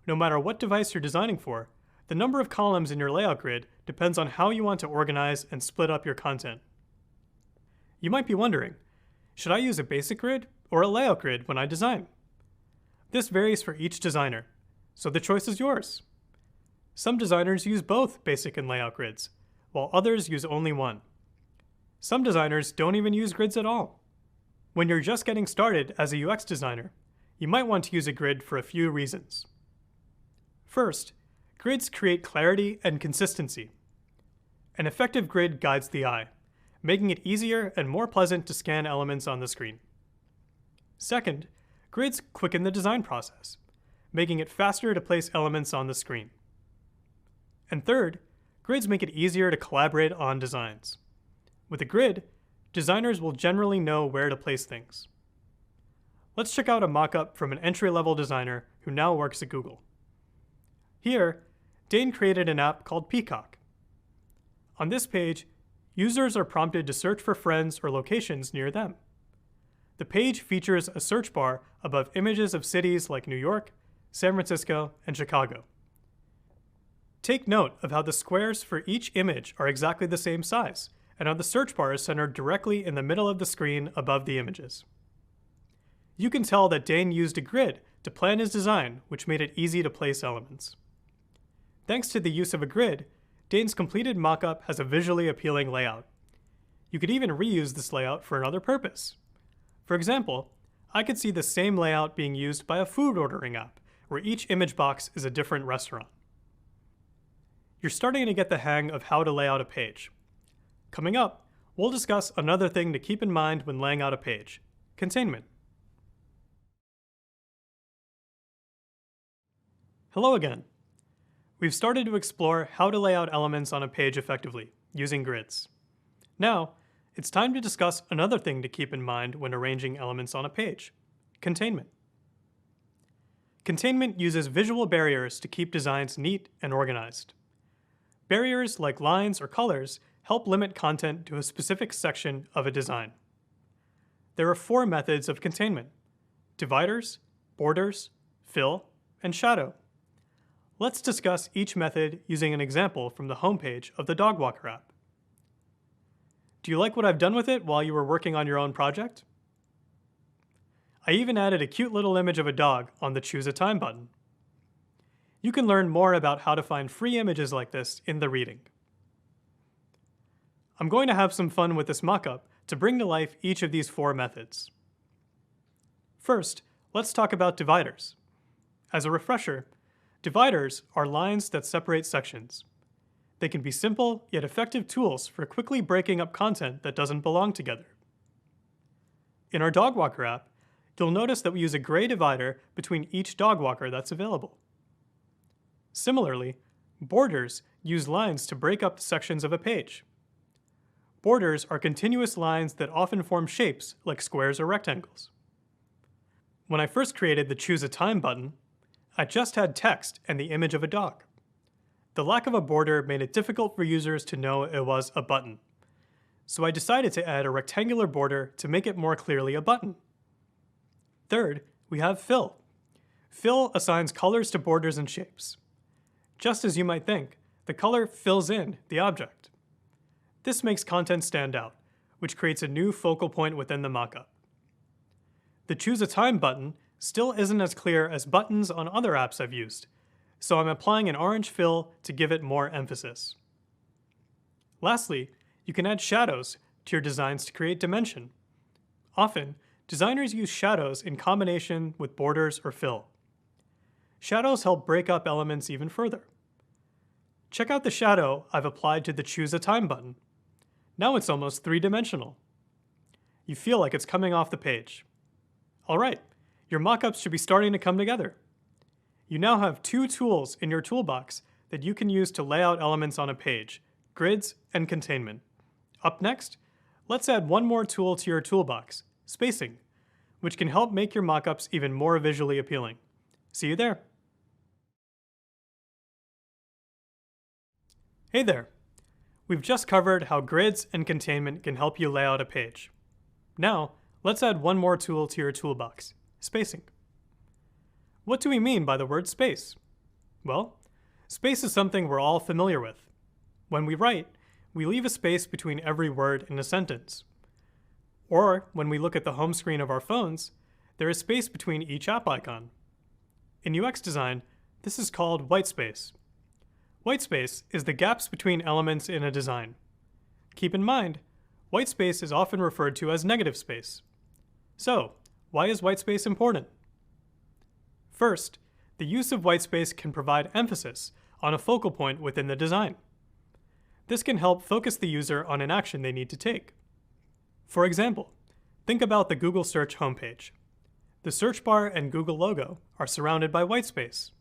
no matter what device you're designing for, the number of columns in your layout grid depends on how you want to organize and split up your content. You might be wondering, should I use a basic grid or a layout grid when I design? This varies for each designer, so the choice is yours. Some designers use both basic and layout grids, while others use only one. Some designers don't even use grids at all. When you're just getting started as a UX designer, you might want to use a grid for a few reasons. First, grids create clarity and consistency. An effective grid guides the eye, making it easier and more pleasant to scan elements on the screen. Second, grids quicken the design process, making it faster to place elements on the screen. And third, grids make it easier to collaborate on designs. With a grid, designers will generally know where to place things. Let's check out a mockup from an entry-level designer who now works at Google. Here, Dane created an app called Peacock. On this page, users are prompted to search for friends or locations near them. The page features a search bar above images of cities like New York, San Francisco, and Chicago. Take note of how the squares for each image are exactly the same size, and how the search bar is centered directly in the middle of the screen above the images. You can tell that Dane used a grid to plan his design, which made it easy to place elements. Thanks to the use of a grid, Dane's completed mockup has a visually appealing layout. You could even reuse this layout for another purpose. For example, I could see the same layout being used by a food ordering app, where each image box is a different restaurant. You're starting to get the hang of how to lay out a page. Coming up, we'll discuss another thing to keep in mind when laying out a page: containment. Hello again. We've started to explore how to lay out elements on a page effectively, using grids. Now, it's time to discuss another thing to keep in mind when arranging elements on a page: containment. Containment uses visual barriers to keep designs neat and organized. Barriers like lines or colors help limit content to a specific section of a design. There are 4 methods of containment: dividers, borders, fill, and shadow. Let's discuss each method using an example from the homepage of the Dog Walker app. Do you like what I've done with it while you were working on your own project? I even added a cute little image of a dog on the Choose a Time button. You can learn more about how to find free images like this in the reading. I'm going to have some fun with this mockup to bring to life each of these 4 methods. First, let's talk about dividers. As a refresher, dividers are lines that separate sections. They can be simple yet effective tools for quickly breaking up content that doesn't belong together. In our Dog Walker app, you'll notice that we use a gray divider between each dog walker that's available. Similarly, borders use lines to break up sections of a page. Borders are continuous lines that often form shapes like squares or rectangles. When I first created the Choose a Time button, I just had text and the image of a dog. The lack of a border made it difficult for users to know it was a button. So I decided to add a rectangular border to make it more clearly a button. Third, we have fill. Fill assigns colors to borders and shapes. Just as you might think, the color fills in the object. This makes content stand out, which creates a new focal point within the mockup. The Choose a Time button still isn't as clear as buttons on other apps I've used, so I'm applying an orange fill to give it more emphasis. Lastly, you can add shadows to your designs to create dimension. Often, designers use shadows in combination with borders or fill. Shadows help break up elements even further. Check out the shadow I've applied to the Choose a Time button. Now it's almost 3-dimensional. You feel like it's coming off the page. All right, your mockups should be starting to come together. You now have 2 tools in your toolbox that you can use to lay out elements on a page: grids and containment. Up next, let's add one more tool to your toolbox: spacing, which can help make your mockups even more visually appealing. See you there. Hey there. We've just covered how grids and containment can help you lay out a page. Now, let's add one more tool to your toolbox: spacing. What do we mean by the word space? Well, space is something we're all familiar with. When we write, we leave a space between every word in a sentence. Or, when we look at the home screen of our phones, there is space between each app icon. In UX design, this is called white space. White space is the gaps between elements in a design. Keep in mind, white space is often referred to as negative space. So, why is white space important? First, the use of white space can provide emphasis on a focal point within the design. This can help focus the user on an action they need to take. For example, think about the Google search homepage. The search bar and Google logo are surrounded by white space.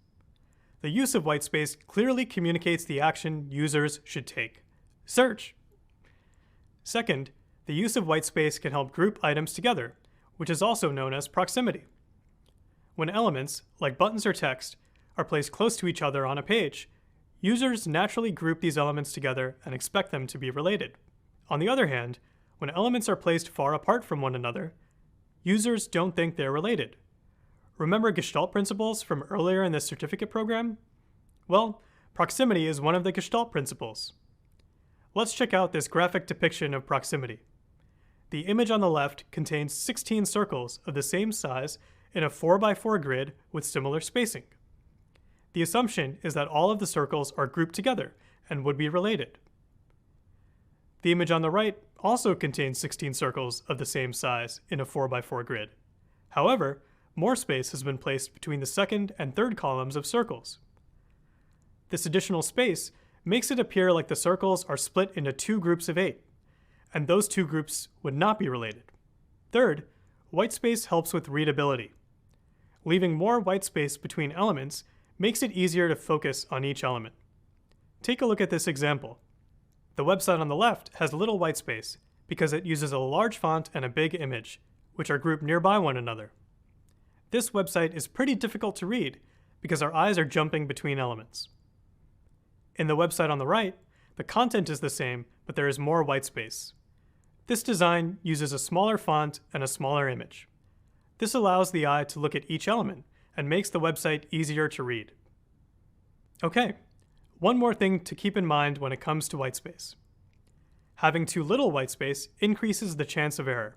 The use of white space clearly communicates the action users should take: search. Second, the use of white space can help group items together, which is also known as proximity. When elements, like buttons or text, are placed close to each other on a page, users naturally group these elements together and expect them to be related. On the other hand, when elements are placed far apart from one another, users don't think they're related. Remember Gestalt Principles from earlier in this certificate program? Well, proximity is one of the Gestalt Principles. Let's check out this graphic depiction of proximity. The image on the left contains 16 circles of the same size in a 4x4 grid with similar spacing. The assumption is that all of the circles are grouped together and would be related. The image on the right also contains 16 circles of the same size in a 4x4 grid. However, more space has been placed between the second and third columns of circles. This additional space makes it appear like the circles are split into 2 groups of 8, and those 2 groups would not be related. Third, white space helps with readability. Leaving more white space between elements makes it easier to focus on each element. Take a look at this example. The website on the left has little white space because it uses a large font and a big image, which are grouped nearby one another. This website is pretty difficult to read because our eyes are jumping between elements. In the website on the right, the content is the same, but there is more white space. This design uses a smaller font and a smaller image. This allows the eye to look at each element and makes the website easier to read. Okay, one more thing to keep in mind when it comes to white space. Having too little white space increases the chance of error.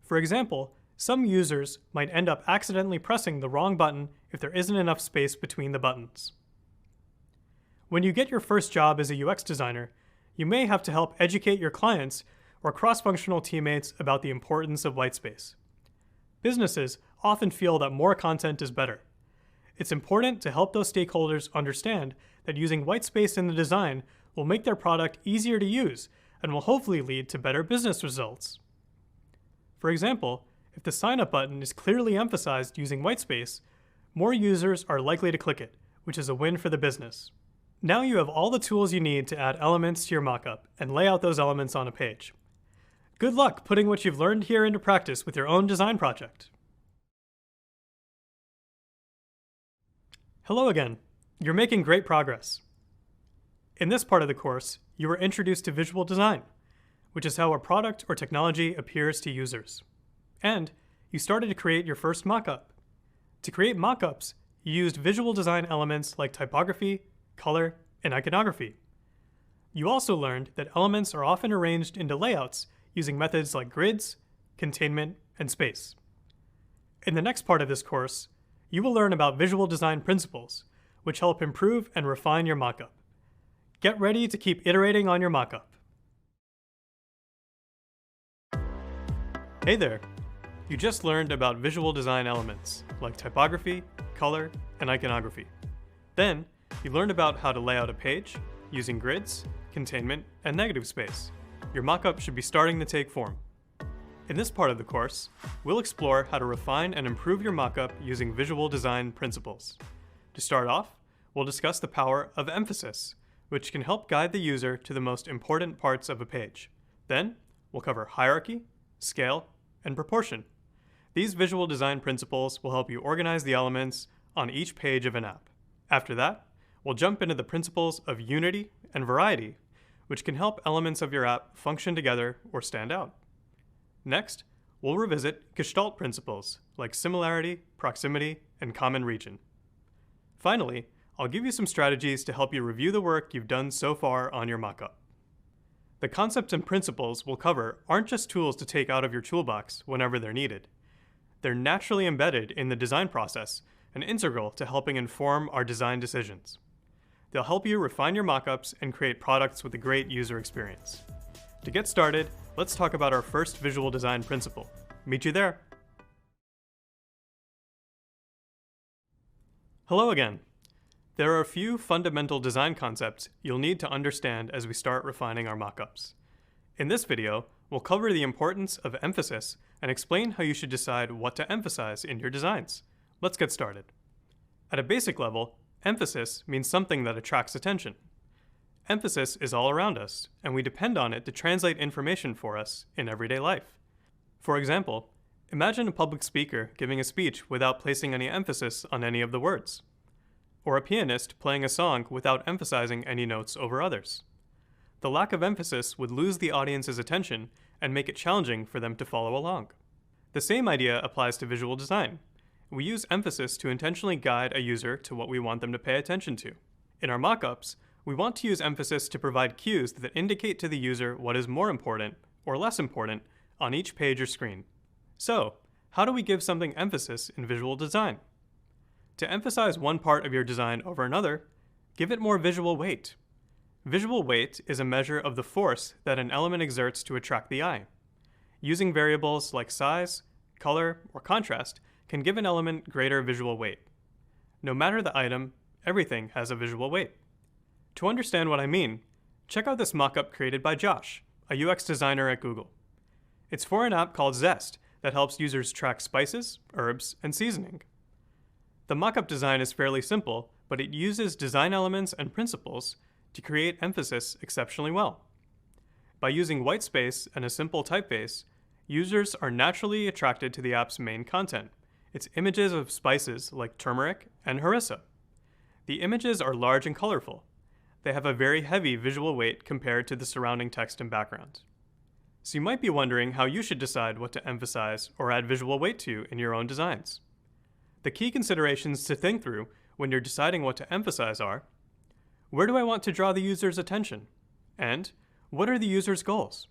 For example, some users might end up accidentally pressing the wrong button if there isn't enough space between the buttons. When you get your first job as a UX designer, you may have to help educate your clients or cross-functional teammates about the importance of white space. Businesses often feel that more content is better. It's important to help those stakeholders understand that using white space in the design will make their product easier to use and will hopefully lead to better business results. For example, if the sign-up button is clearly emphasized using white space, more users are likely to click it, which is a win for the business. Now you have all the tools you need to add elements to your mockup and lay out those elements on a page. Good luck putting what you've learned here into practice with your own design project. Hello again. You're making great progress. In this part of the course, you were introduced to visual design, which is how a product or technology appears to users. And you started to create your first mockup. To create mockups, you used visual design elements like typography, color, and iconography. You also learned that elements are often arranged into layouts using methods like grids, containment, and space. In the next part of this course, you will learn about visual design principles, which help improve and refine your mockup. Get ready to keep iterating on your mockup. Hey there! You just learned about visual design elements like typography, color, and iconography. Then, you learned about how to lay out a page using grids, containment, and negative space. Your mockup should be starting to take form. In this part of the course, we'll explore how to refine and improve your mockup using visual design principles. To start off, we'll discuss the power of emphasis, which can help guide the user to the most important parts of a page. Then, we'll cover hierarchy, scale, and proportion. These visual design principles will help you organize the elements on each page of an app. After that, we'll jump into the principles of unity and variety, which can help elements of your app function together or stand out. Next, we'll revisit Gestalt principles like similarity, proximity, and common region. Finally, I'll give you some strategies to help you review the work you've done so far on your mockup. The concepts and principles we'll cover aren't just tools to take out of your toolbox whenever they're needed. They're naturally embedded in the design process and integral to helping inform our design decisions. They'll help you refine your mockups and create products with a great user experience. To get started, let's talk about our first visual design principle. Meet you there. Hello again. There are a few fundamental design concepts you'll need to understand as we start refining our mockups. In this video, we'll cover the importance of emphasis and explain how you should decide what to emphasize in your designs. Let's get started. At a basic level, emphasis means something that attracts attention. Emphasis is all around us, and we depend on it to translate information for us in everyday life. For example, imagine a public speaker giving a speech without placing any emphasis on any of the words, or a pianist playing a song without emphasizing any notes over others. The lack of emphasis would lose the audience's attention and make it challenging for them to follow along. The same idea applies to visual design. We use emphasis to intentionally guide a user to what we want them to pay attention to. In our mockups, we want to use emphasis to provide cues that indicate to the user what is more important or less important on each page or screen. So, how do we give something emphasis in visual design? To emphasize one part of your design over another, give it more visual weight. Visual weight is a measure of the force that an element exerts to attract the eye. Using variables like size, color, or contrast can give an element greater visual weight. No matter the item, everything has a visual weight. To understand what I mean, check out this mockup created by Josh, a UX designer at Google. It's for an app called Zest that helps users track spices, herbs, and seasoning. The mockup design is fairly simple, but it uses design elements and principles to create emphasis exceptionally well. By using white space and a simple typeface, users are naturally attracted to the app's main content, its images of spices like turmeric and harissa. The images are large and colorful. They have a very heavy visual weight compared to the surrounding text and background. So you might be wondering how you should decide what to emphasize or add visual weight to in your own designs. The key considerations to think through when you're deciding what to emphasize are: where do I want to draw the user's attention? And what are the user's goals?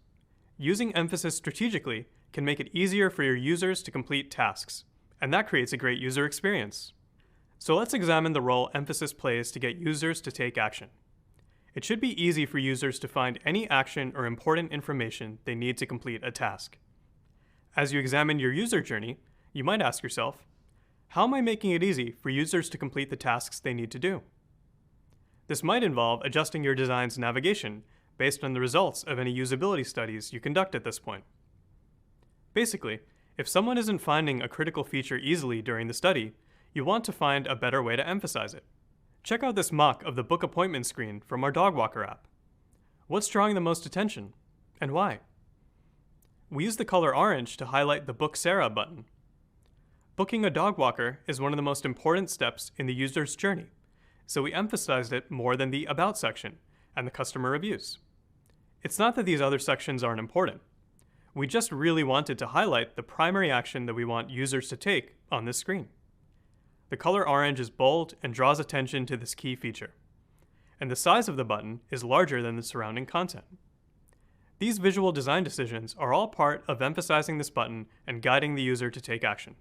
Using emphasis strategically can make it easier for your users to complete tasks, and that creates a great user experience. So let's examine the role emphasis plays to get users to take action. It should be easy for users to find any action or important information they need to complete a task. As you examine your user journey, you might ask yourself, how am I making it easy for users to complete the tasks they need to do? This might involve adjusting your design's navigation based on the results of any usability studies you conduct at this point. Basically, if someone isn't finding a critical feature easily during the study, you want to find a better way to emphasize it. Check out this mock of the book appointment screen from our dog walker app. What's drawing the most attention, and why? We use the color orange to highlight the Book Sarah button. Booking a dog walker is one of the most important steps in the user's journey, so we emphasized it more than the About section and the customer reviews. It's not that these other sections aren't important. We just really wanted to highlight the primary action that we want users to take on this screen. The color orange is bold and draws attention to this key feature, and the size of the button is larger than the surrounding content. These visual design decisions are all part of emphasizing this button and guiding the user to take action.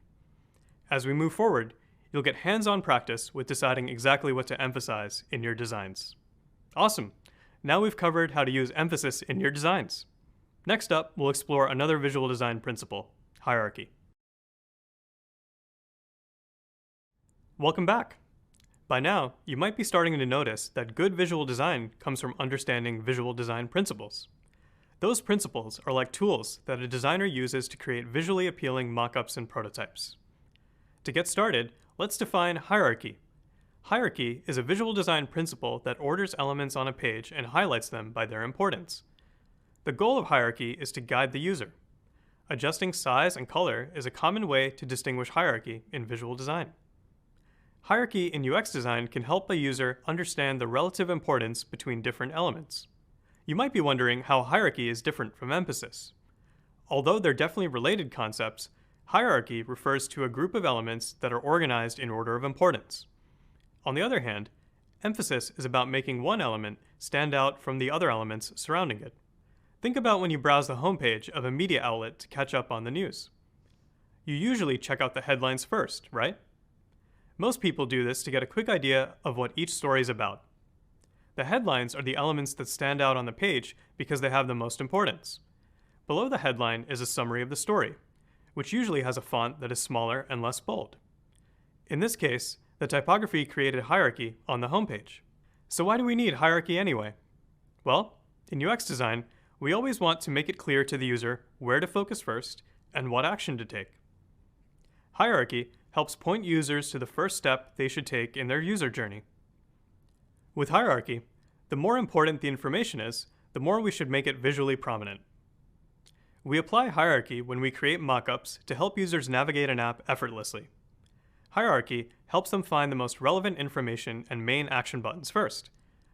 As we move forward, you'll get hands-on practice with deciding exactly what to emphasize in your designs. Awesome! Now we've covered how to use emphasis in your designs. Next up, we'll explore another visual design principle, hierarchy. Welcome back. By now, you might be starting to notice that good visual design comes from understanding visual design principles. Those principles are like tools that a designer uses to create visually appealing mockups and prototypes. To get started, let's define hierarchy. Hierarchy is a visual design principle that orders elements on a page and highlights them by their importance. The goal of hierarchy is to guide the user. Adjusting size and color is a common way to distinguish hierarchy in visual design. Hierarchy in UX design can help a user understand the relative importance between different elements. You might be wondering how hierarchy is different from emphasis. Although they're definitely related concepts, hierarchy refers to a group of elements that are organized in order of importance. On the other hand, emphasis is about making one element stand out from the other elements surrounding it. Think about when you browse the homepage of a media outlet to catch up on the news. You usually check out the headlines first, right? Most people do this to get a quick idea of what each story is about. The headlines are the elements that stand out on the page because they have the most importance. Below the headline is a summary of the story, which usually has a font that is smaller and less bold. In this case, the typography created hierarchy on the homepage. So why do we need hierarchy anyway? Well, in UX design, we always want to make it clear to the user where to focus first and what action to take. Hierarchy helps point users to the first step they should take in their user journey. With hierarchy, the more important the information is, the more we should make it visually prominent. We apply hierarchy when we create mockups to help users navigate an app effortlessly. Hierarchy helps them find the most relevant information and main action buttons first.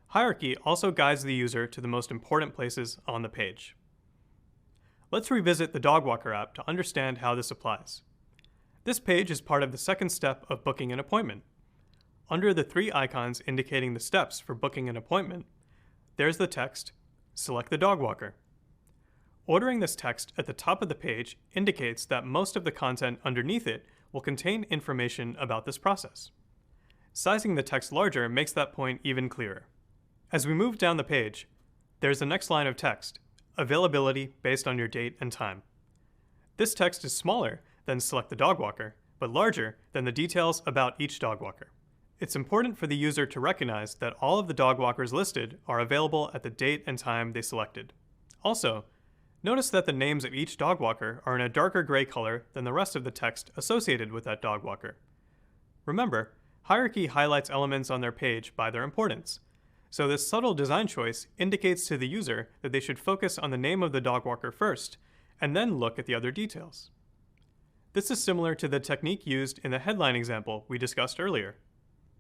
Hierarchy also guides the user to the most important places on the page. Let's revisit the dog walker app to understand how this applies. This page is part of the second step of booking an appointment. Under the three icons indicating the steps for booking an appointment, there's the text, "Select the dog walker." Ordering this text at the top of the page indicates that most of the content underneath it will contain information about this process. Sizing the text larger makes that point even clearer. As we move down the page, there's the next line of text, availability based on your date and time. This text is smaller than select the dog walker, but larger than the details about each dog walker. It's important for the user to recognize that all of the dog walkers listed are available at the date and time they selected. Also, notice that the names of each dog walker are in a darker gray color than the rest of the text associated with that dog walker. Remember, hierarchy highlights elements on their page by their importance, so this subtle design choice indicates to the user that they should focus on the name of the dog walker first, and then look at the other details. This is similar to the technique used in the headline example we discussed earlier.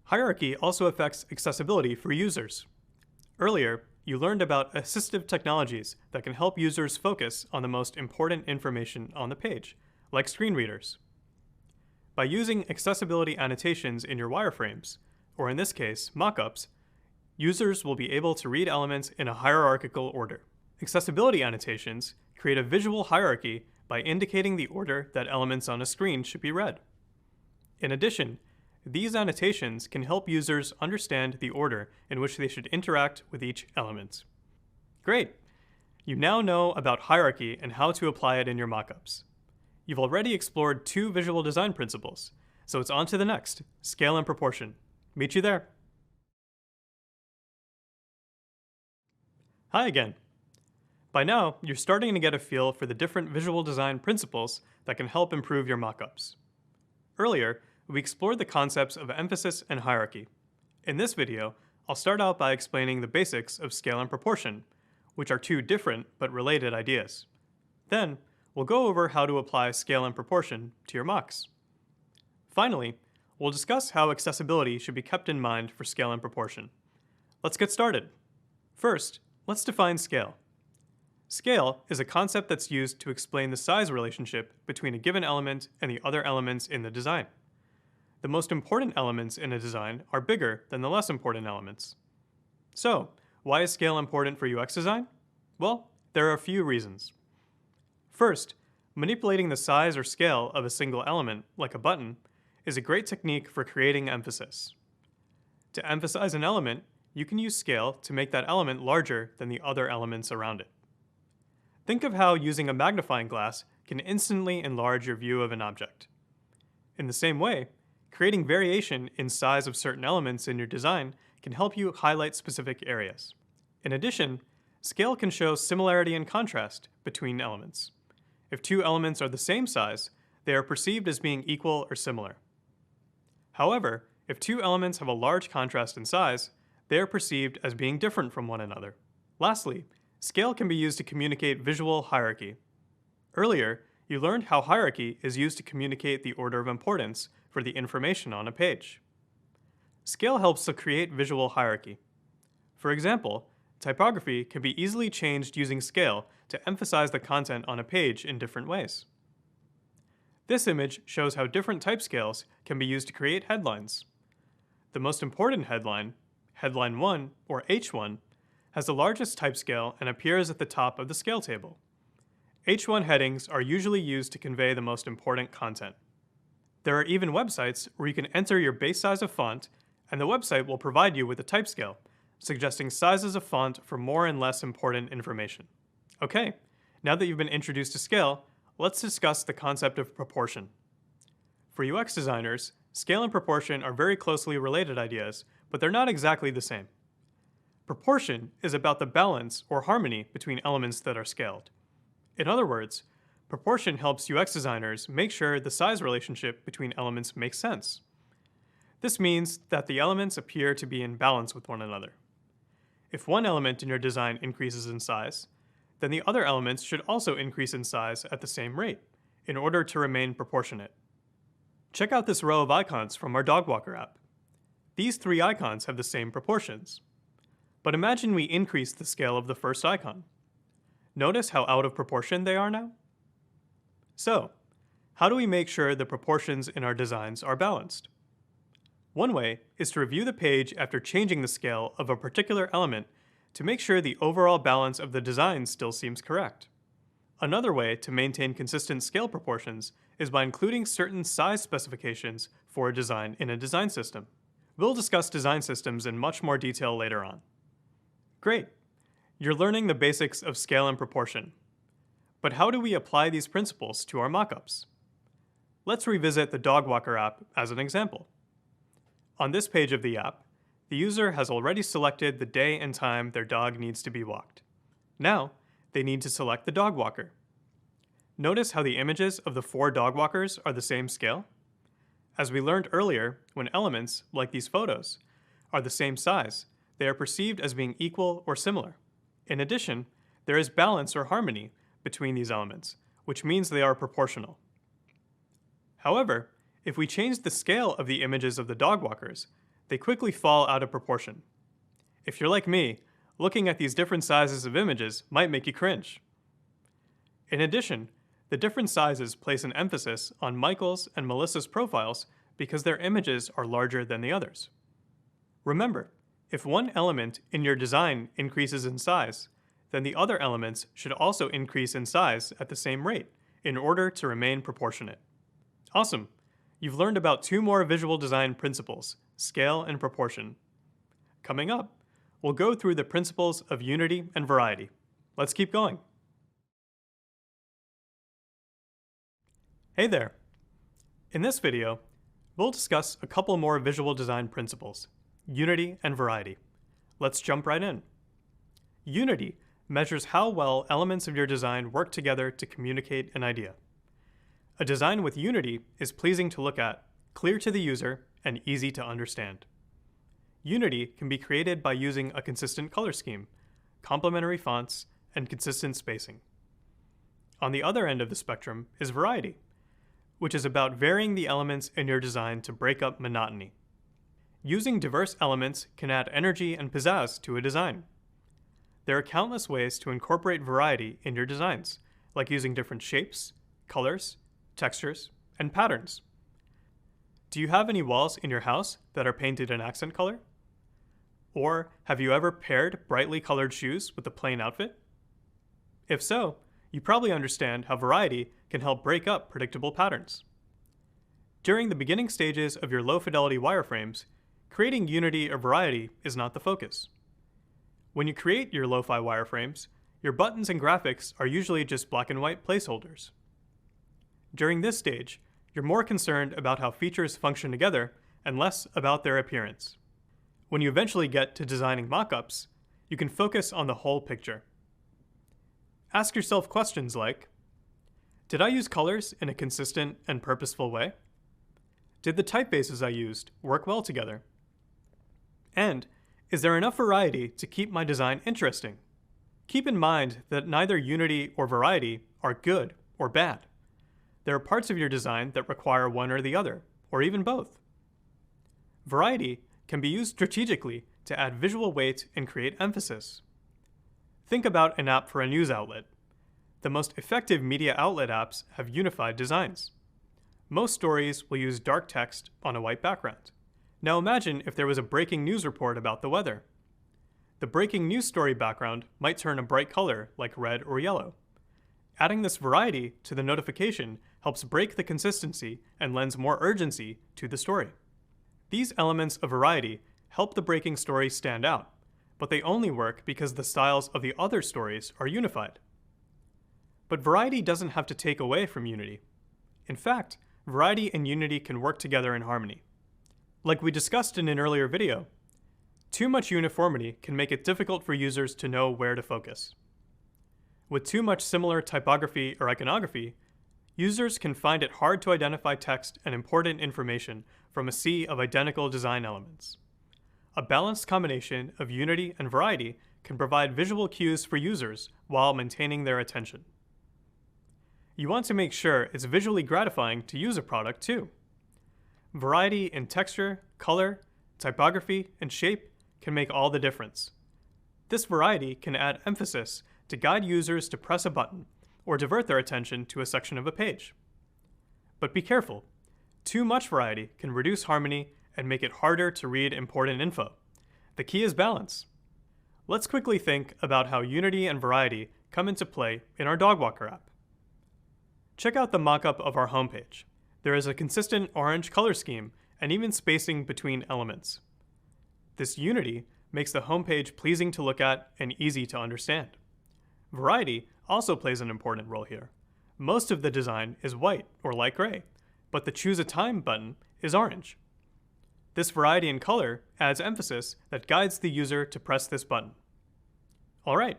Hierarchy also affects accessibility for users. Earlier, you learned about assistive technologies that can help users focus on the most important information on the page, like screen readers. By using accessibility annotations in your wireframes, or in this case, mockups, users will be able to read elements in a hierarchical order. Accessibility annotations create a visual hierarchy by indicating the order that elements on a screen should be read. In addition, these annotations can help users understand the order in which they should interact with each element. Great! You now know about hierarchy and how to apply it in your mockups. You've already explored 2 visual design principles, so it's on to the next, scale and proportion. Meet you there. Hi again. By now, you're starting to get a feel for the different visual design principles that can help improve your mockups. Earlier, we explored the concepts of emphasis and hierarchy. In this video, I'll start out by explaining the basics of scale and proportion, which are 2 different but related ideas. Then, we'll go over how to apply scale and proportion to your mocks. Finally, we'll discuss how accessibility should be kept in mind for scale and proportion. Let's get started. First, let's define scale. Scale is a concept that's used to explain the size relationship between a given element and the other elements in the design. The most important elements in a design are bigger than the less important elements. So, why is scale important for UX design? Well, there are a few reasons. First, manipulating the size or scale of a single element, like a button, is a great technique for creating emphasis. To emphasize an element, you can use scale to make that element larger than the other elements around it. Think of how using a magnifying glass can instantly enlarge your view of an object. In the same way, creating variation in size of certain elements in your design can help you highlight specific areas. In addition, scale can show similarity and contrast between elements. If 2 elements are the same size, they are perceived as being equal or similar. However, if 2 elements have a large contrast in size, they are perceived as being different from one another. Lastly, scale can be used to communicate visual hierarchy. Earlier, you learned how hierarchy is used to communicate the order of importance for the information on a page. Scale helps to create visual hierarchy. For example, typography can be easily changed using scale to emphasize the content on a page in different ways. This image shows how different type scales can be used to create headlines. The most important headline, Headline 1, or H1, has the largest type scale and appears at the top of the scale table. H1 headings are usually used to convey the most important content. There are even websites where you can enter your base size of font, and the website will provide you with a type scale, suggesting sizes of font for more and less important information. Okay, now that you've been introduced to scale, let's discuss the concept of proportion. For UX designers, scale and proportion are very closely related ideas, but they're not exactly the same. Proportion is about the balance or harmony between elements that are scaled. In other words, proportion helps UX designers make sure the size relationship between elements makes sense. This means that the elements appear to be in balance with one another. If one element in your design increases in size, then the other elements should also increase in size at the same rate, in order to remain proportionate. Check out this row of icons from our dog walker app. These 3 icons have the same proportions. But imagine we increase the scale of the first icon. Notice how out of proportion they are now? So, how do we make sure the proportions in our designs are balanced? One way is to review the page after changing the scale of a particular element to make sure the overall balance of the design still seems correct. Another way to maintain consistent scale proportions is by including certain size specifications for a design in a design system. We'll discuss design systems in much more detail later on. Great! You're learning the basics of scale and proportion. But how do we apply these principles to our mockups? Let's revisit the Dog Walker app as an example. On this page of the app, the user has already selected the day and time their dog needs to be walked. Now, they need to select the dog walker. Notice how the images of the 4 dog walkers are the same scale? As we learned earlier, when elements, like these photos, are the same size, they are perceived as being equal or similar. In addition, there is balance or harmony between these elements, which means they are proportional. However, if we change the scale of the images of the dog walkers, they quickly fall out of proportion. If you're like me, looking at these different sizes of images might make you cringe. In addition, the different sizes place an emphasis on Michael's and Melissa's profiles because their images are larger than the others. Remember, if one element in your design increases in size, then the other elements should also increase in size at the same rate in order to remain proportionate. Awesome! You've learned about 2 more visual design principles, scale and proportion. Coming up, we'll go through the principles of unity and variety. Let's keep going. Hey there! In this video, we'll discuss a couple more visual design principles, unity and variety. Let's jump right in. Unity measures how well elements of your design work together to communicate an idea. A design with unity is pleasing to look at, clear to the user, and easy to understand. Unity can be created by using a consistent color scheme, complementary fonts, and consistent spacing. On the other end of the spectrum is variety, which is about varying the elements in your design to break up monotony. Using diverse elements can add energy and pizzazz to a design. There are countless ways to incorporate variety in your designs, like using different shapes, colors, textures, and patterns. Do you have any walls in your house that are painted an accent color? Or have you ever paired brightly colored shoes with a plain outfit? If so, you probably understand how variety can help break up predictable patterns. During the beginning stages of your low-fidelity wireframes, creating unity or variety is not the focus. When you create your lo-fi wireframes, your buttons and graphics are usually just black and white placeholders. During this stage, you're more concerned about how features function together and less about their appearance. When you eventually get to designing mockups, you can focus on the whole picture. Ask yourself questions like, did I use colors in a consistent and purposeful way? Did the typefaces I used work well together? And is there enough variety to keep my design interesting? Keep in mind that neither unity or variety are good or bad. There are parts of your design that require one or the other, or even both. Variety can be used strategically to add visual weight and create emphasis. Think about an app for a news outlet. The most effective media outlet apps have unified designs. Most stories will use dark text on a white background. Now imagine if there was a breaking news report about the weather. The breaking news story background might turn a bright color like red or yellow. Adding this variety to the notification helps break the consistency and lends more urgency to the story. These elements of variety help the breaking story stand out, but they only work because the styles of the other stories are unified. But variety doesn't have to take away from unity. In fact, variety and unity can work together in harmony. Like we discussed in an earlier video, too much uniformity can make it difficult for users to know where to focus. With too much similar typography or iconography, users can find it hard to identify text and important information from a sea of identical design elements. A balanced combination of unity and variety can provide visual cues for users while maintaining their attention. You want to make sure it's visually gratifying to use a product too. Variety in texture, color, typography, and shape can make all the difference. This variety can add emphasis to guide users to press a button or divert their attention to a section of a page. But be careful. Too much variety can reduce harmony and make it harder to read important info. The key is balance. Let's quickly think about how unity and variety come into play in our Dog Walker app. Check out the mockup of our homepage. There is a consistent orange color scheme and even spacing between elements. This unity makes the homepage pleasing to look at and easy to understand. Variety also plays an important role here. Most of the design is white or light gray, but the Choose a Time button is orange. This variety in color adds emphasis that guides the user to press this button. Alright,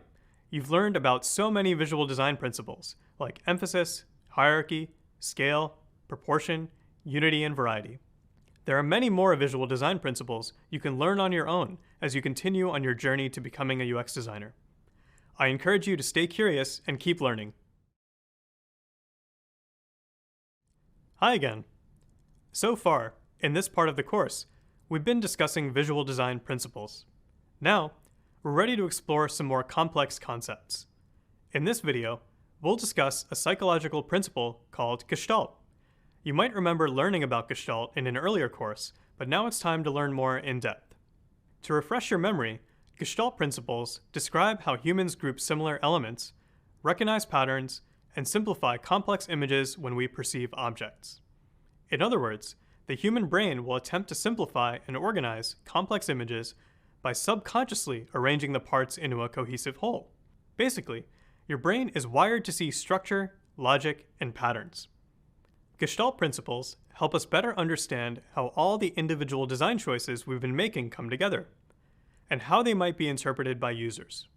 you've learned about so many visual design principles like emphasis, hierarchy, scale, proportion, unity, and variety. There are many more visual design principles you can learn on your own as you continue on your journey to becoming a UX designer. I encourage you to stay curious and keep learning. Hi again. So far, in this part of the course, we've been discussing visual design principles. Now, we're ready to explore some more complex concepts. In this video, we'll discuss a psychological principle called Gestalt. You might remember learning about Gestalt in an earlier course, but now it's time to learn more in depth. To refresh your memory, Gestalt principles describe how humans group similar elements, recognize patterns, and simplify complex images when we perceive objects. In other words, the human brain will attempt to simplify and organize complex images by subconsciously arranging the parts into a cohesive whole. Basically, your brain is wired to see structure, logic, and patterns. Gestalt principles help us better understand how all the individual design choices we've been making come together, and how they might be interpreted by users.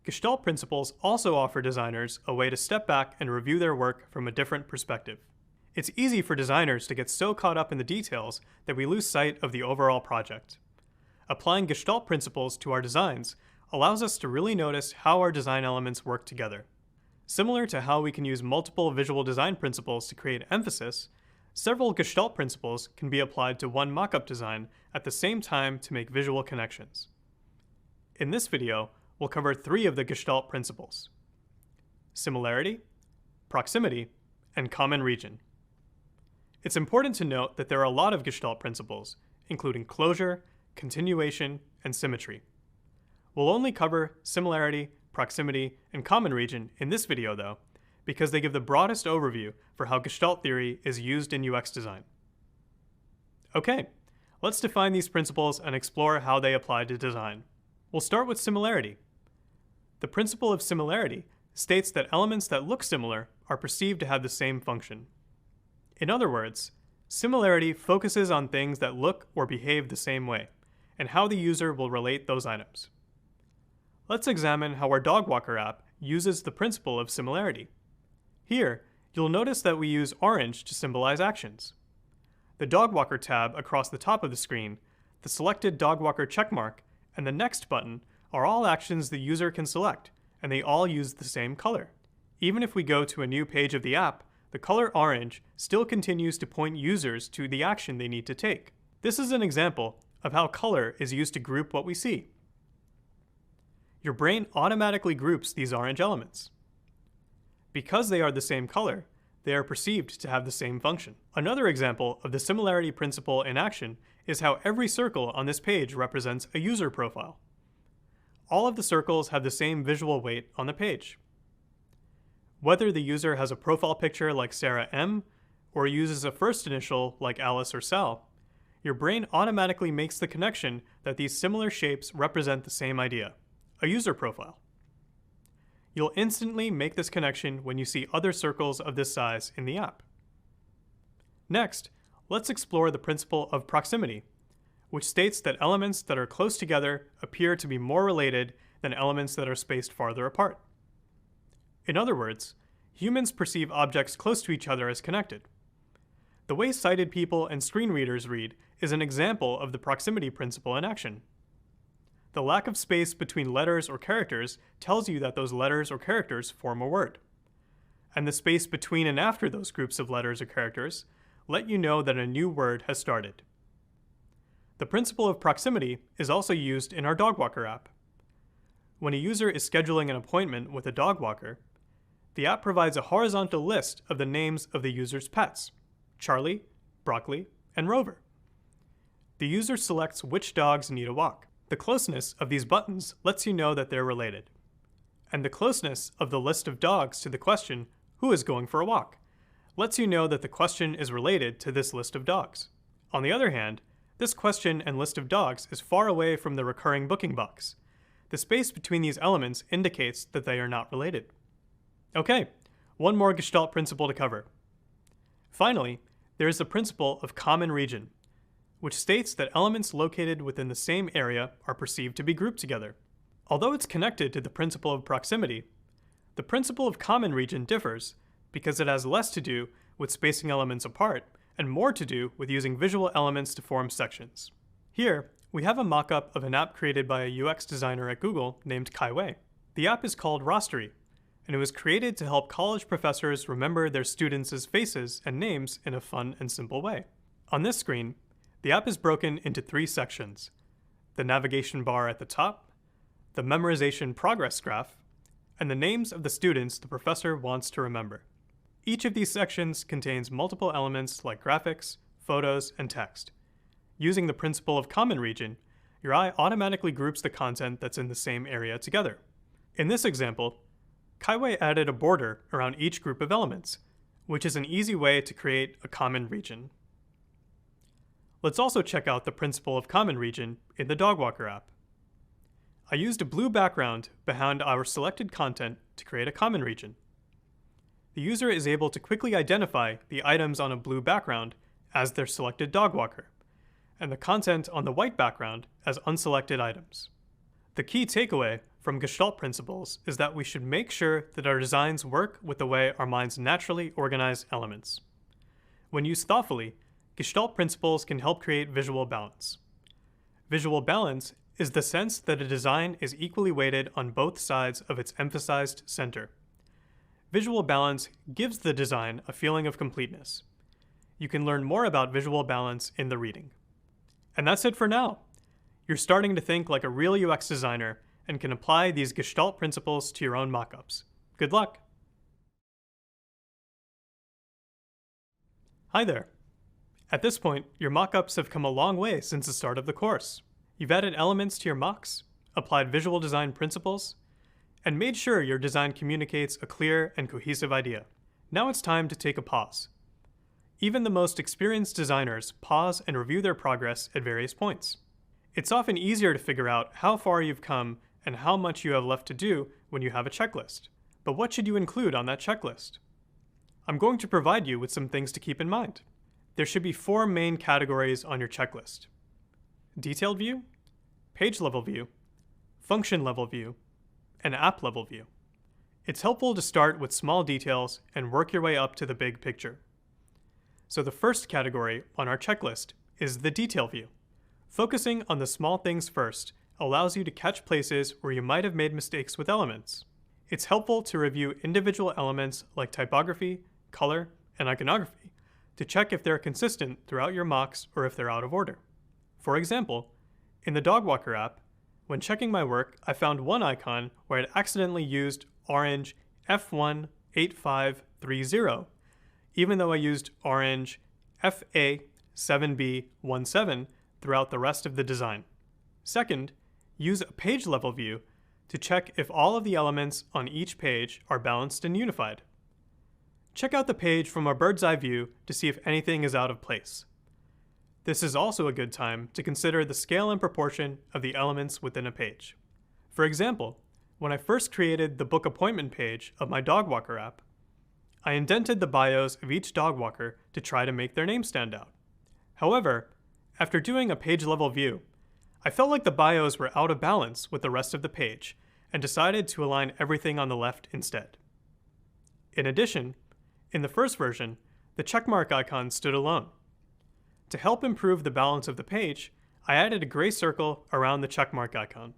Gestalt principles also offer designers a way to step back and review their work from a different perspective. It's easy for designers to get so caught up in the details that we lose sight of the overall project. Applying Gestalt principles to our designs allows us to really notice how our design elements work together. Similar to how we can use multiple visual design principles to create emphasis, several Gestalt principles can be applied to one mockup design at the same time to make visual connections. In this video, we'll cover 3 of the Gestalt principles: similarity, proximity, and common region. It's important to note that there are a lot of Gestalt principles, including closure, continuation, and symmetry. We'll only cover similarity, proximity, and common region in this video though, because they give the broadest overview for how Gestalt theory is used in UX design. Okay, let's define these principles and explore how they apply to design. We'll start with similarity. The principle of similarity states that elements that look similar are perceived to have the same function. In other words, similarity focuses on things that look or behave the same way, and how the user will relate those items. Let's examine how our dog walker app uses the principle of similarity. Here, you'll notice that we use orange to symbolize actions. The dog walker tab across the top of the screen, the selected dog walker checkmark, and the next button are all actions the user can select, and they all use the same color. Even if we go to a new page of the app, the color orange still continues to point users to the action they need to take. This is an example of how color is used to group what we see. Your brain automatically groups these orange elements. Because they are the same color, they are perceived to have the same function. Another example of the similarity principle in action is how every circle on this page represents a user profile. All of the circles have the same visual weight on the page. Whether the user has a profile picture like Sarah M, or uses a first initial like Alice or Sal, your brain automatically makes the connection that these similar shapes represent the same idea, a user profile. You'll instantly make this connection when you see other circles of this size in the app. Next, let's explore the principle of proximity, which states that elements that are close together appear to be more related than elements that are spaced farther apart. In other words, humans perceive objects close to each other as connected. The way sighted people and screen readers read is an example of the proximity principle in action. The lack of space between letters or characters tells you that those letters or characters form a word. And the space between and after those groups of letters or characters let you know that a new word has started. The principle of proximity is also used in our dog walker app. When a user is scheduling an appointment with a dog walker, the app provides a horizontal list of the names of the user's pets: Charlie, Broccoli, and Rover. The user selects which dogs need a walk. The closeness of these buttons lets you know that they're related. And the closeness of the list of dogs to the question, "Who is going for a walk?" lets you know that the question is related to this list of dogs. On the other hand, This question and list of dogs is far away from the recurring booking box. The space between these elements indicates that they are not related. Okay, one more Gestalt principle to cover. Finally, there is the principle of common region, which states that elements located within the same area are perceived to be grouped together. Although it's connected to the principle of proximity, the principle of common region differs because it has less to do with spacing elements apart and more to do with using visual elements to form sections. Here, we have a mock-up of an app created by a UX designer at Google named Chikezie. The app is called Rostery, and it was created to help college professors remember their students' faces and names in a fun and simple way. On this screen, the app is broken into 3 sections: the navigation bar at the top, the memorization progress graph, and the names of the students the professor wants to remember. Each of these sections contains multiple elements like graphics, photos, and text. Using the principle of common region, your eye automatically groups the content that's in the same area together. In this example, Chikezie added a border around each group of elements, which is an easy way to create a common region. Let's also check out the principle of common region in the Dogwalker app. I used a blue background behind our selected content to create a common region. The user is able to quickly identify the items on a blue background as their selected Dogwalker, and the content on the white background as unselected items. The key takeaway from Gestalt Principles is that we should make sure that our designs work with the way our minds naturally organize elements. When used thoughtfully, Gestalt Principles can help create visual balance. Visual balance is the sense that a design is equally weighted on both sides of its emphasized center. Visual balance gives the design a feeling of completeness. You can learn more about visual balance in the reading. And that's it for now. You're starting to think like a real UX designer and can apply these Gestalt principles to your own mockups. Good luck! Hi there. At this point, your mockups have come a long way since the start of the course. You've added elements to your mocks, applied visual design principles, and made sure your design communicates a clear and cohesive idea. Now it's time to take a pause. Even the most experienced designers pause and review their progress at various points. It's often easier to figure out how far you've come and how much you have left to do when you have a checklist. But what should you include on that checklist? I'm going to provide you with some things to keep in mind. There should be 4 main categories on your checklist: detailed view, page level view, function level view, and app level view. It's helpful to start with small details and work your way up to the big picture. So the first category on our checklist is the detail view. Focusing on the small things first allows you to catch places where you might have made mistakes with elements. It's helpful to review individual elements like typography, color, and iconography to check if they're consistent throughout your mocks or if they're out of order. For example, in the Dogwalker app, when checking my work, I found one icon where I'd accidentally used orange F18530, even though I used orange FA7B17 throughout the rest of the design. Second, use a page level view to check if all of the elements on each page are balanced and unified. Check out the page from a bird's eye view to see if anything is out of place. This is also a good time to consider the scale and proportion of the elements within a page. For example, when I first created the book appointment page of my Dogwalker app, I indented the bios of each Dogwalker to try to make their name stand out. However, after doing a page level view, I felt like the bios were out of balance with the rest of the page and decided to align everything on the left instead. In addition, in the first version, the checkmark icon stood alone. To help improve the balance of the page, I added a gray circle around the checkmark icon.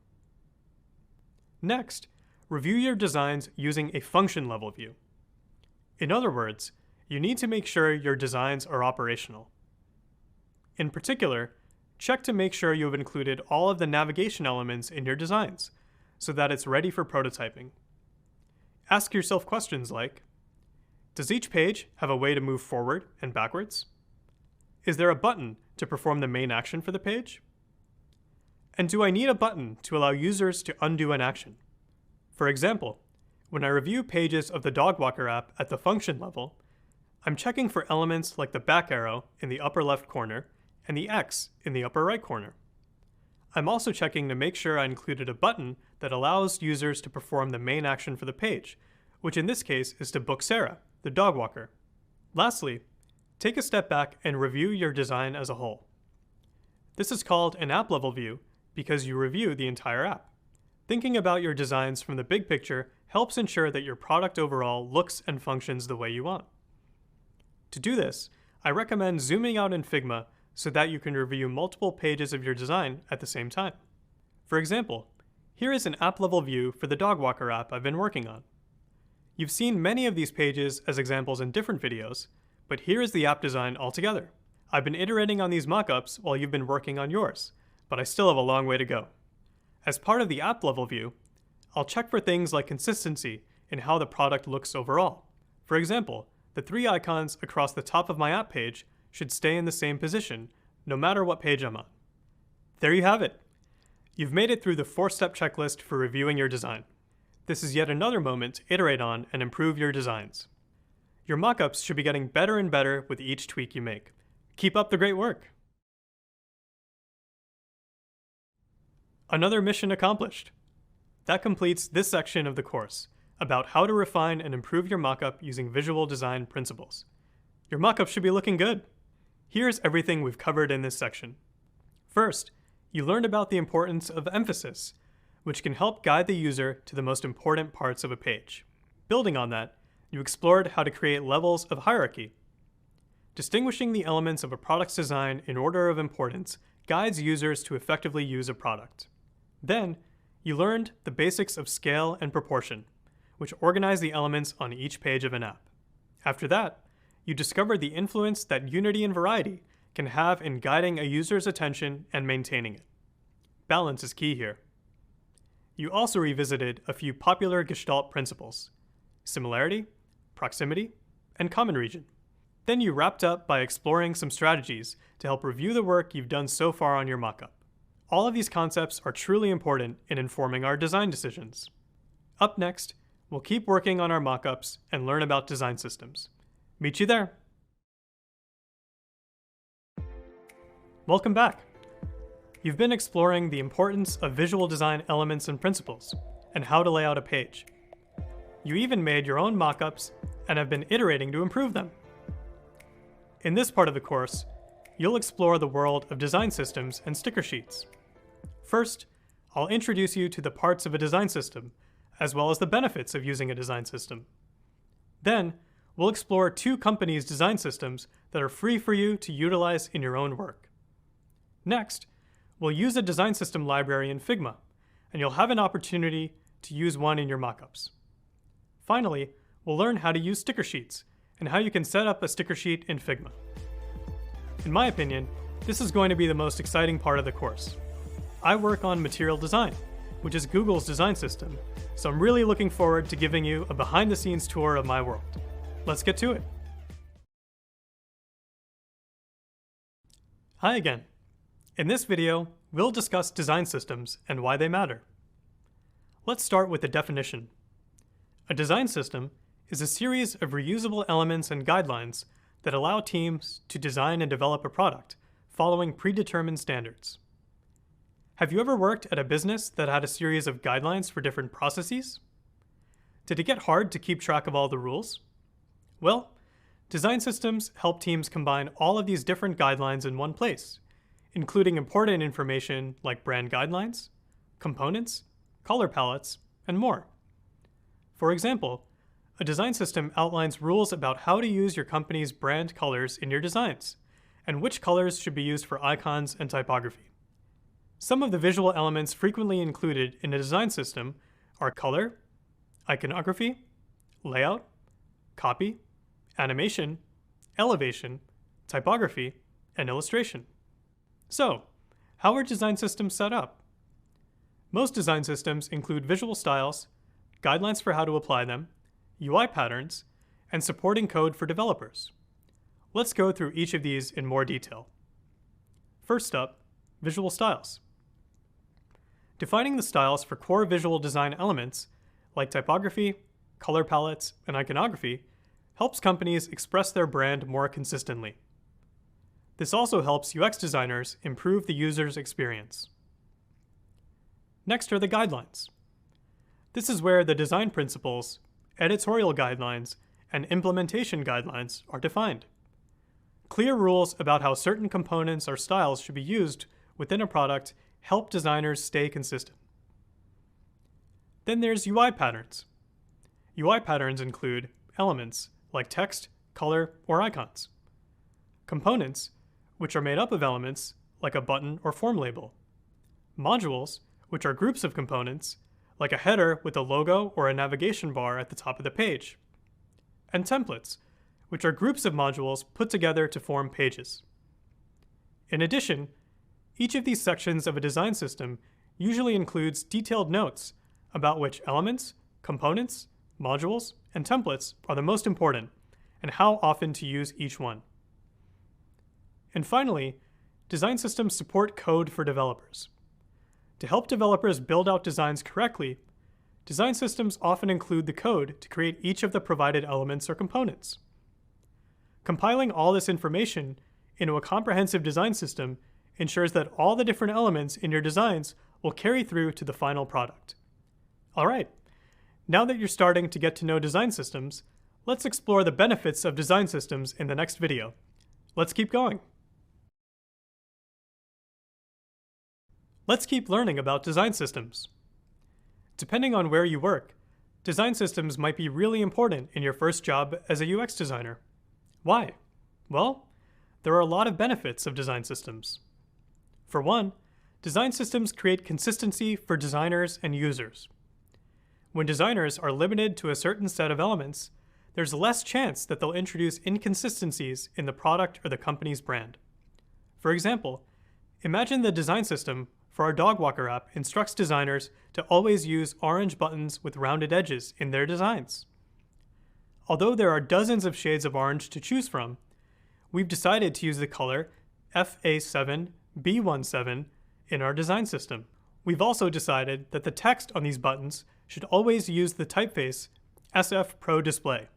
Next, review your designs using a function level view. In other words, you need to make sure your designs are operational. In particular, check to make sure you have included all of the navigation elements in your designs so that it's ready for prototyping. Ask yourself questions like, does each page have a way to move forward and backwards? Is there a button to perform the main action for the page? And do I need a button to allow users to undo an action? For example, when I review pages of the Dogwalker app at the function level, I'm checking for elements like the back arrow in the upper left corner and the X in the upper right corner. I'm also checking to make sure I included a button that allows users to perform the main action for the page, which in this case is to book Sarah, the dog walker. Lastly, take a step back and review your design as a whole. This is called an app level view because you review the entire app. Thinking about your designs from the big picture helps ensure that your product overall looks and functions the way you want. To do this, I recommend zooming out in Figma so that you can review multiple pages of your design at the same time. For example, here is an app level view for the dog walker app I've been working on. You've seen many of these pages as examples in different videos, but here is the app design altogether. I've been iterating on these mockups while you've been working on yours, but I still have a long way to go. As part of the app level view, I'll check for things like consistency in how the product looks overall. For example, the 3 icons across the top of my app page should stay in the same position, no matter what page I'm on. There you have it. You've made it through the 4-step checklist for reviewing your design. This is yet another moment to iterate on and improve your designs. Your mockups should be getting better and better with each tweak you make. Keep up the great work. Another mission accomplished. That completes this section of the course about how to refine and improve your mockup using visual design principles. Your mockup should be looking good. Here's everything we've covered in this section. First, you learned about the importance of emphasis, which can help guide the user to the most important parts of a page. Building on that, you explored how to create levels of hierarchy. Distinguishing the elements of a product's design in order of importance guides users to effectively use a product. Then, you learned the basics of scale and proportion, which organize the elements on each page of an app. After that, you discovered the influence that unity and variety can have in guiding a user's attention and maintaining it. Balance is key here. You also revisited a few popular Gestalt principles: similarity, proximity, and common region. Then you wrapped up by exploring some strategies to help review the work you've done so far on your mockup. All of these concepts are truly important in informing our design decisions. Up next, we'll keep working on our mockups and learn about design systems. Meet you there. Welcome back. You've been exploring the importance of visual design elements and principles, and how to lay out a page. You even made your own mockups and have been iterating to improve them. In this part of the course, you'll explore the world of design systems and sticker sheets. First, I'll introduce you to the parts of a design system, as well as the benefits of using a design system. Then, we'll explore 2 companies' design systems that are free for you to utilize in your own work. Next, we'll use a design system library in Figma, and you'll have an opportunity to use one in your mockups. Finally, we'll learn how to use sticker sheets and how you can set up a sticker sheet in Figma. In my opinion, this is going to be the most exciting part of the course. I work on material design, which is Google's design system, so I'm really looking forward to giving you a behind-the-scenes tour of my world. Let's get to it. Hi again. In this video, we'll discuss design systems and why they matter. Let's start with the definition. A design system is a series of reusable elements and guidelines that allow teams to design and develop a product following predetermined standards. Have you ever worked at a business that had a series of guidelines for different processes? Did it get hard to keep track of all the rules? Well, design systems help teams combine all of these different guidelines in one place, including important information like brand guidelines, components, color palettes, and more. For example, a design system outlines rules about how to use your company's brand colors in your designs, and which colors should be used for icons and typography. Some of the visual elements frequently included in a design system are color, iconography, layout, copy, animation, elevation, typography, and illustration. So, how are design systems set up? Most design systems include visual styles, guidelines for how to apply them, UI patterns, and supporting code for developers. Let's go through each of these in more detail. First up, visual styles. Defining the styles for core visual design elements, like typography, color palettes, and iconography, helps companies express their brand more consistently. This also helps UX designers improve the user's experience. Next are the guidelines. This is where the design principles, editorial guidelines, and implementation guidelines are defined. Clear rules about how certain components or styles should be used within a product help designers stay consistent. Then there's UI patterns. UI patterns include elements like text, color, or icons. Components, which are made up of elements like a button or form label. Modules, which are groups of components, like a header with a logo or a navigation bar at the top of the page. And templates, which are groups of modules put together to form pages. In addition, each of these sections of a design system usually includes detailed notes about which elements, components, modules, and templates are the most important, and how often to use each one. And finally, design systems support code for developers. To help developers build out designs correctly, design systems often include the code to create each of the provided elements or components. Compiling all this information into a comprehensive design system ensures that all the different elements in your designs will carry through to the final product. All right, now that you're starting to get to know design systems, let's explore the benefits of design systems in the next video. Let's keep going. Let's keep learning about design systems. Depending on where you work, design systems might be really important in your first job as a UX designer. Why? Well, there are a lot of benefits of design systems. For one, design systems create consistency for designers and users. When designers are limited to a certain set of elements, there's less chance that they'll introduce inconsistencies in the product or the company's brand. For example, imagine the design system for our dog walker app instructs designers to always use orange buttons with rounded edges in their designs. Although there are dozens of shades of orange to choose from, we've decided to use the color FA7B17 in our design system. We've also decided that the text on these buttons should always use the typeface SF Pro Display.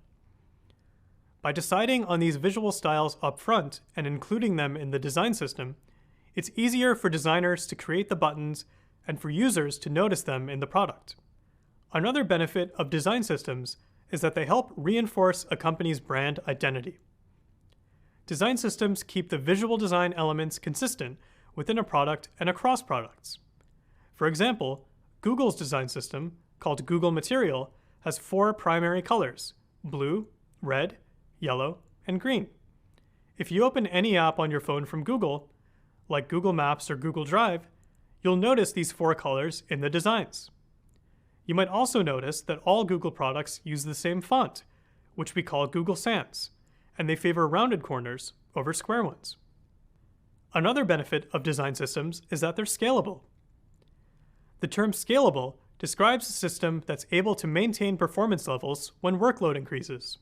By deciding on these visual styles up front and including them in the design system, it's easier for designers to create the buttons and for users to notice them in the product. Another benefit of design systems is that they help reinforce a company's brand identity. Design systems keep the visual design elements consistent within a product and across products. For example, Google's design system, called Google Material, has 4 primary colors: blue, red, yellow, and green. If you open any app on your phone from Google, like Google Maps or Google Drive, you'll notice these 4 colors in the designs. You might also notice that all Google products use the same font, which we call Google Sans, and they favor rounded corners over square ones. Another benefit of design systems is that they're scalable. The term scalable describes a system that's able to maintain performance levels when workload increases.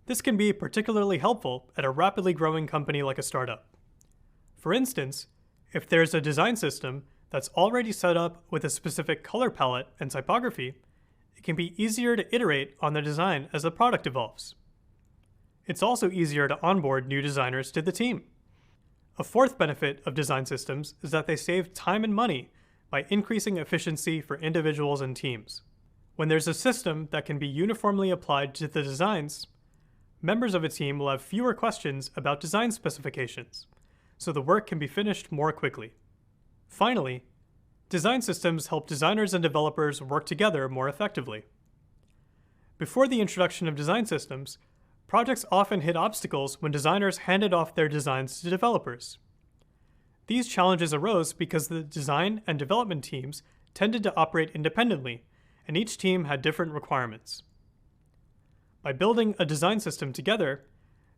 This can be particularly helpful at a rapidly growing company like a startup. For instance, if there's a design system that's already set up with a specific color palette and typography, it can be easier to iterate on the design as the product evolves. It's also easier to onboard new designers to the team. A fourth benefit of design systems is that they save time and money by increasing efficiency for individuals and teams. When there's a system that can be uniformly applied to the designs, members of a team will have fewer questions about design specifications, so the work can be finished more quickly. Finally, design systems help designers and developers work together more effectively. Before the introduction of design systems, projects often hit obstacles when designers handed off their designs to developers. These challenges arose because the design and development teams tended to operate independently, and each team had different requirements. By building a design system together,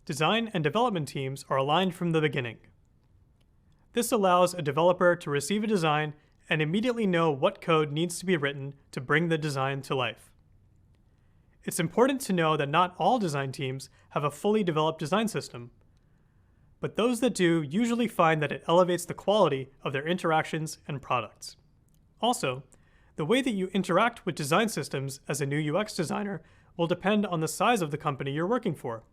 design and development teams are aligned from the beginning. This allows a developer to receive a design and immediately know what code needs to be written to bring the design to life. It's important to know that not all design teams have a fully developed design system, but those that do usually find that it elevates the quality of their interactions and products. Also, the way that you interact with design systems as a new UX designer will depend on the size of the company you're working for.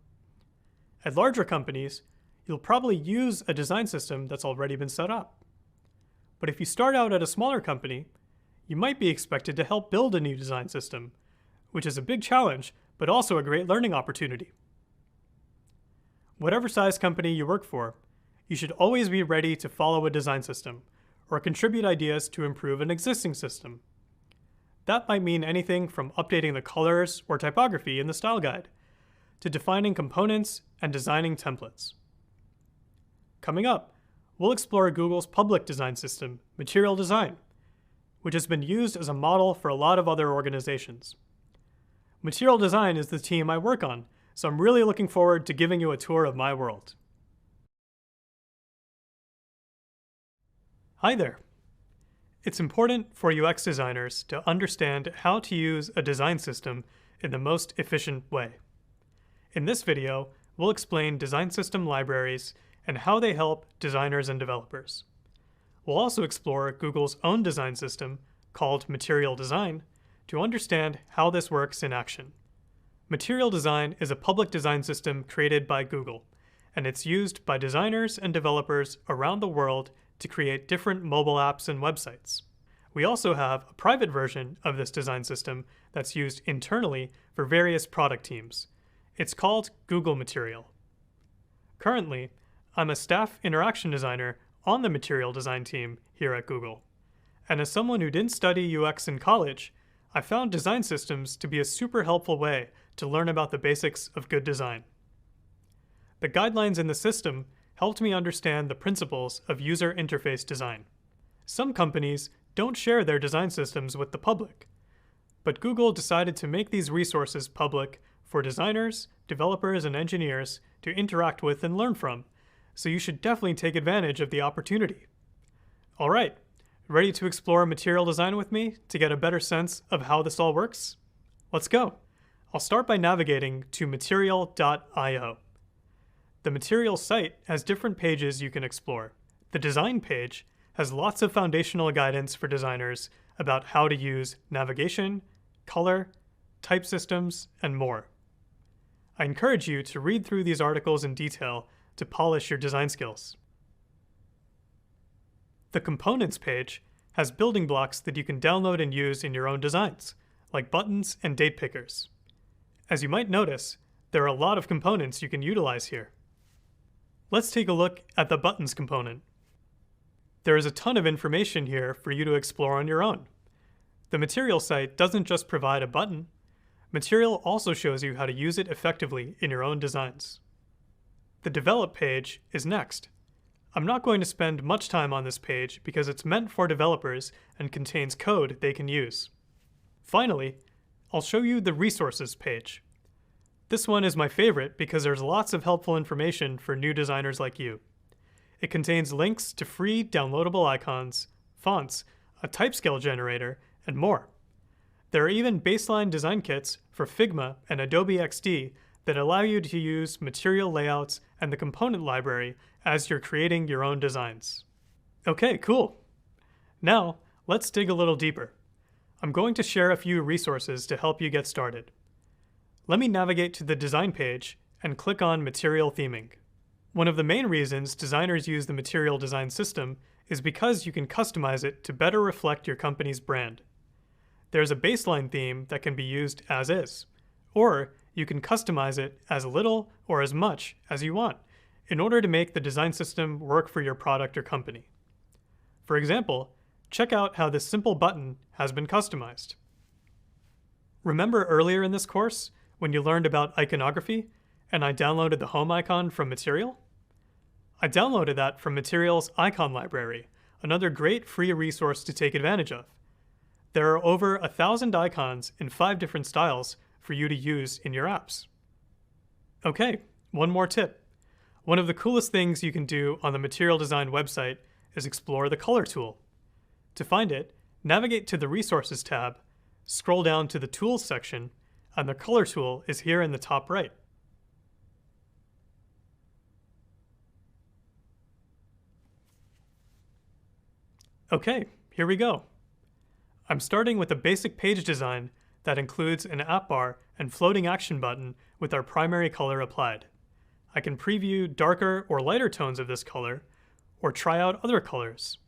At larger companies, you'll probably use a design system that's already been set up. But if you start out at a smaller company, you might be expected to help build a new design system, which is a big challenge, but also a great learning opportunity. Whatever size company you work for, you should always be ready to follow a design system or contribute ideas to improve an existing system. That might mean anything from updating the colors or typography in the style guide to defining components and designing templates. Coming up, we'll explore Google's public design system, Material Design, which has been used as a model for a lot of other organizations. Material Design is the team I work on, so I'm really looking forward to giving you a tour of my world. Hi there. It's important for UX designers to understand how to use a design system in the most efficient way. In this video, we'll explain design system libraries and how they help designers and developers. We'll also explore Google's own design system, called Material Design, to understand how this works in action. Material Design is a public design system created by Google, and it's used by designers and developers around the world to create different mobile apps and websites. We also have a private version of this design system that's used internally for various product teams. It's called Google Material. Currently, I'm a staff interaction designer on the Material Design team here at Google. And as someone who didn't study UX in college, I found design systems to be a super helpful way to learn about the basics of good design. The guidelines in the system helped me understand the principles of user interface design. Some companies don't share their design systems with the public, but Google decided to make these resources public for designers, developers, and engineers to interact with and learn from, so you should definitely take advantage of the opportunity. All right, ready to explore material design with me to get a better sense of how this all works? Let's go. I'll start by navigating to material.io. The Material site has different pages you can explore. The Design page has lots of foundational guidance for designers about how to use navigation, color, type systems, and more. I encourage you to read through these articles in detail to polish your design skills. The Components page has building blocks that you can download and use in your own designs, like buttons and date pickers. As you might notice, there are a lot of components you can utilize here. Let's take a look at the Buttons component. There is a ton of information here for you to explore on your own. The Material site doesn't just provide a button. Material also shows you how to use it effectively in your own designs. The Develop page is next. I'm not going to spend much time on this page because it's meant for developers and contains code they can use. Finally, I'll show you the Resources page. This one is my favorite because there's lots of helpful information for new designers like you. It contains links to free downloadable icons, fonts, a typescale generator, and more. There are even baseline design kits for Figma and Adobe XD that allow you to use material layouts and the component library as you're creating your own designs. Okay, cool. Now, let's dig a little deeper. I'm going to share a few resources to help you get started. Let me navigate to the Design page and click on Material Theming. One of the main reasons designers use the Material Design system is because you can customize it to better reflect your company's brand. There's a baseline theme that can be used as is, or you can customize it as little or as much as you want in order to make the design system work for your product or company. For example, check out how this simple button has been customized. Remember earlier in this course when you learned about iconography and I downloaded the home icon from Material? I downloaded that from Material's icon library, another great free resource to take advantage of. There are over 1,000 icons in 5 different styles for you to use in your apps. Okay, one more tip. One of the coolest things you can do on the Material Design website is explore the Color tool. To find it, navigate to the Resources tab, scroll down to the Tools section, and the Color tool is here in the top right. Okay, here we go. I'm starting with a basic page design that includes an app bar and floating action button with our primary color applied. I can preview darker or lighter tones of this color, or try out other colors.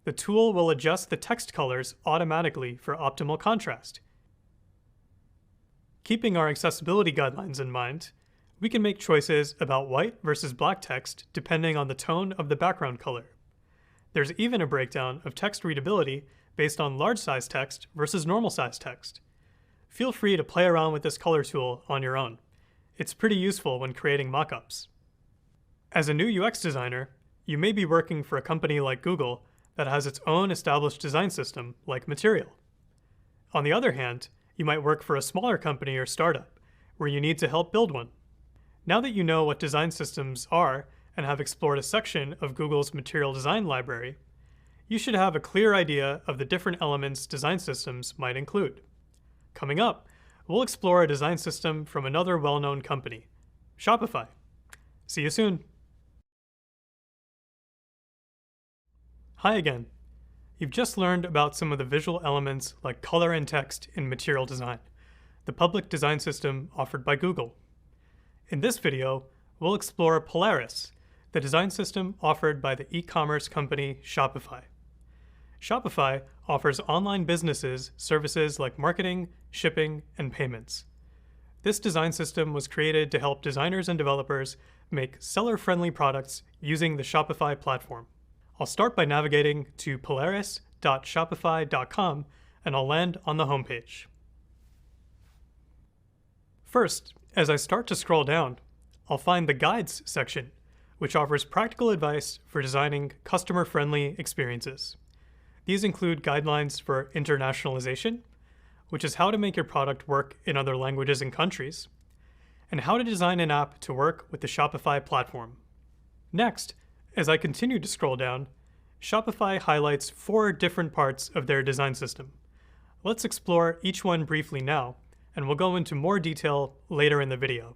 The tool will adjust the text colors automatically for optimal contrast. Keeping our accessibility guidelines in mind, we can make choices about white versus black text depending on the tone of the background color. There's even a breakdown of text readability based on large size text versus normal size text. Feel free to play around with this color tool on your own. It's pretty useful when creating mockups. As a new UX designer, you may be working for a company like Google that has its own established design system, like Material. On the other hand, you might work for a smaller company or startup, where you need to help build one. Now that you know what design systems are and have explored a section of Google's material design library, you should have a clear idea of the different elements design systems might include. Coming up, we'll explore a design system from another well-known company, Shopify. See you soon. Hi again. You've just learned about some of the visual elements like color and text in material design, the public design system offered by Google. In this video, we'll explore Polaris, the design system offered by the e-commerce company Shopify. Shopify offers online businesses services like marketing, shipping, and payments. This design system was created to help designers and developers make seller-friendly products using the Shopify platform. I'll start by navigating to polaris.shopify.com and I'll land on the homepage. First, as I start to scroll down, I'll find the Guides section, which offers practical advice for designing customer-friendly experiences. These include guidelines for internationalization, which is how to make your product work in other languages and countries, and how to design an app to work with the Shopify platform. Next, as I continue to scroll down, Shopify highlights 4 different parts of their design system. Let's explore each one briefly now, and we'll go into more detail later in the video.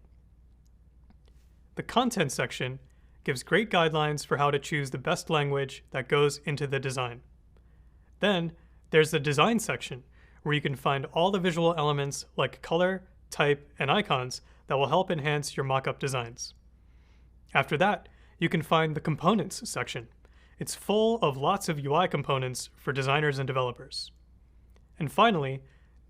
The Content section gives great guidelines for how to choose the best language that goes into the design. Then, there's the Design section, where you can find all the visual elements like color, type, and icons that will help enhance your mockup designs. After that, you can find the Components section. It's full of lots of UI components for designers and developers. And finally,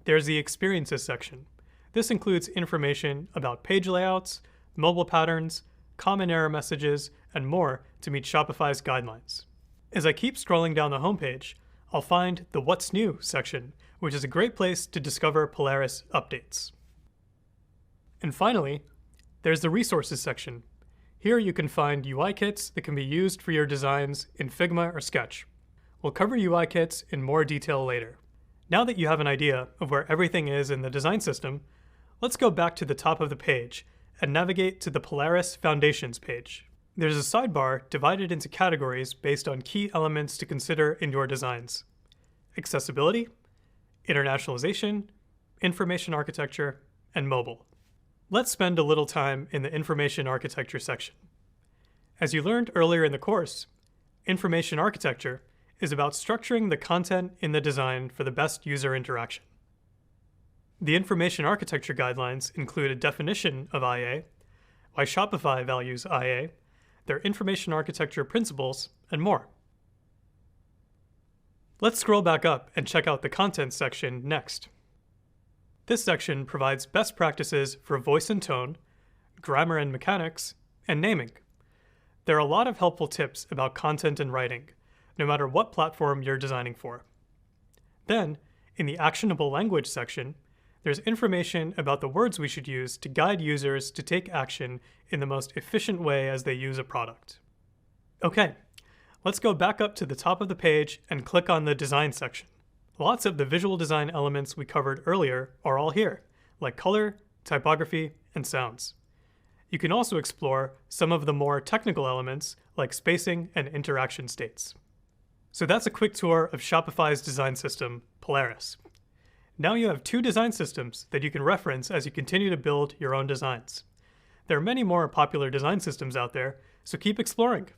there's the Experiences section. This includes information about page layouts, mobile patterns, common error messages, and more to meet Shopify's guidelines. As I keep scrolling down the homepage, I'll find the What's New section, which is a great place to discover Polaris updates. And finally, there's the Resources section. Here you can find UI kits that can be used for your designs in Figma or Sketch. We'll cover UI kits in more detail later. Now that you have an idea of where everything is in the design system, let's go back to the top of the page and navigate to the Polaris Foundations page. There's a sidebar divided into categories based on key elements to consider in your designs: accessibility, internationalization, information architecture, and mobile. Let's spend a little time in the information architecture section. As you learned earlier in the course, information architecture is about structuring the content in the design for the best user interaction. The information architecture guidelines include a definition of IA, why Shopify values IA, their information architecture principles, and more. Let's scroll back up and check out the Content section next. This section provides best practices for voice and tone, grammar and mechanics, and naming. There are a lot of helpful tips about content and writing, no matter what platform you're designing for. Then, in the Actionable Language section, there's information about the words we should use to guide users to take action in the most efficient way as they use a product. Okay, let's go back up to the top of the page and click on the Design section. Lots of the visual design elements we covered earlier are all here, like color, typography, and sounds. You can also explore some of the more technical elements like spacing and interaction states. So that's a quick tour of Shopify's design system, Polaris. Now you have 2 design systems that you can reference as you continue to build your own designs. There are many more popular design systems out there, so keep exploring.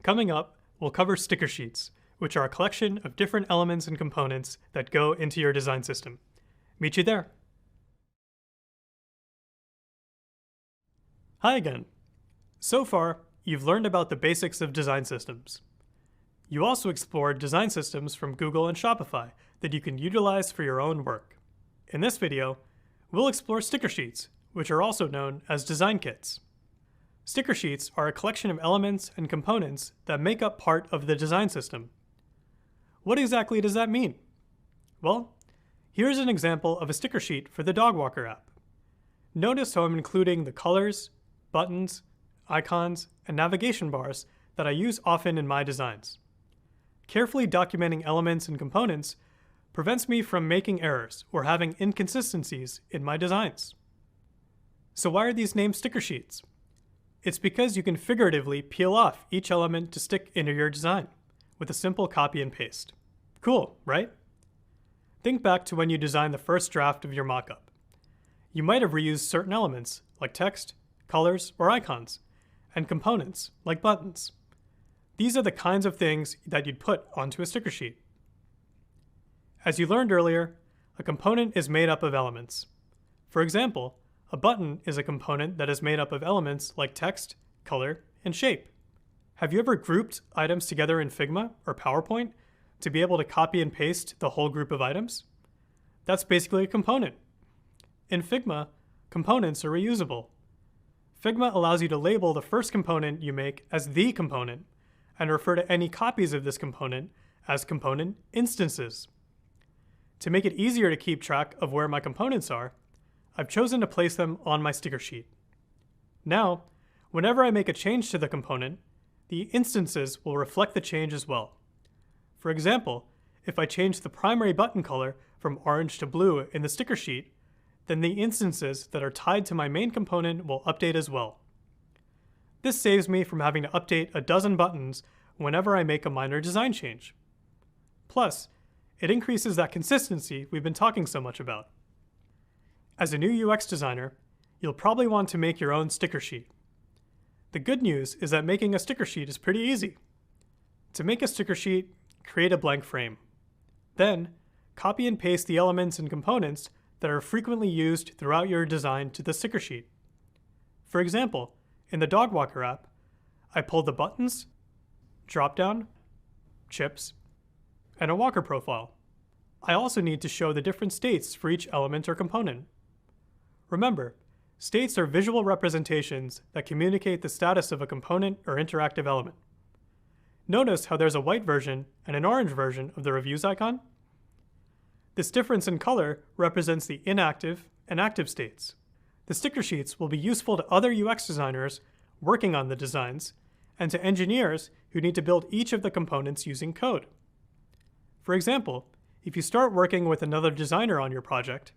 Coming up, we'll cover sticker sheets, which are a collection of different elements and components that go into your design system. Meet you there. Hi again. So far, you've learned about the basics of design systems. You also explored design systems from Google and Shopify that you can utilize for your own work. In this video, we'll explore sticker sheets, which are also known as design kits. Sticker sheets are a collection of elements and components that make up part of the design system. What exactly does that mean? Well, here's an example of a sticker sheet for the Dog Walker app. Notice how I'm including the colors, buttons, icons, and navigation bars that I use often in my designs. Carefully documenting elements and components prevents me from making errors or having inconsistencies in my designs. So why are these named sticker sheets? It's because you can figuratively peel off each element to stick into your design with a simple copy and paste. Cool, right? Think back to when you designed the first draft of your mockup. You might have reused certain elements like text, colors, or icons, and components like buttons. These are the kinds of things that you'd put onto a sticker sheet. As you learned earlier, a component is made up of elements. For example, a button is a component that is made up of elements like text, color, and shape. Have you ever grouped items together in Figma or PowerPoint to be able to copy and paste the whole group of items? That's basically a component. In Figma, components are reusable. Figma allows you to label the first component you make as the component and refer to any copies of this component as component instances. To make it easier to keep track of where my components are, I've chosen to place them on my sticker sheet. Now, whenever I make a change to the component, the instances will reflect the change as well. For example, if I change the primary button color from orange to blue in the sticker sheet, then the instances that are tied to my main component will update as well. This saves me from having to update a dozen buttons whenever I make a minor design change. Plus, it increases that consistency we've been talking so much about. As a new UX designer, you'll probably want to make your own sticker sheet. The good news is that making a sticker sheet is pretty easy. To make a sticker sheet, create a blank frame. Then, copy and paste the elements and components that are frequently used throughout your design to the sticker sheet. For example, in the Dog Walker app, I pulled the buttons, drop-down, chips, and a walker profile. I also need to show the different states for each element or component. Remember, states are visual representations that communicate the status of a component or interactive element. Notice how there's a white version and an orange version of the reviews icon? This difference in color represents the inactive and active states. The sticker sheets will be useful to other UX designers working on the designs and to engineers who need to build each of the components using code. For example, if you start working with another designer on your project,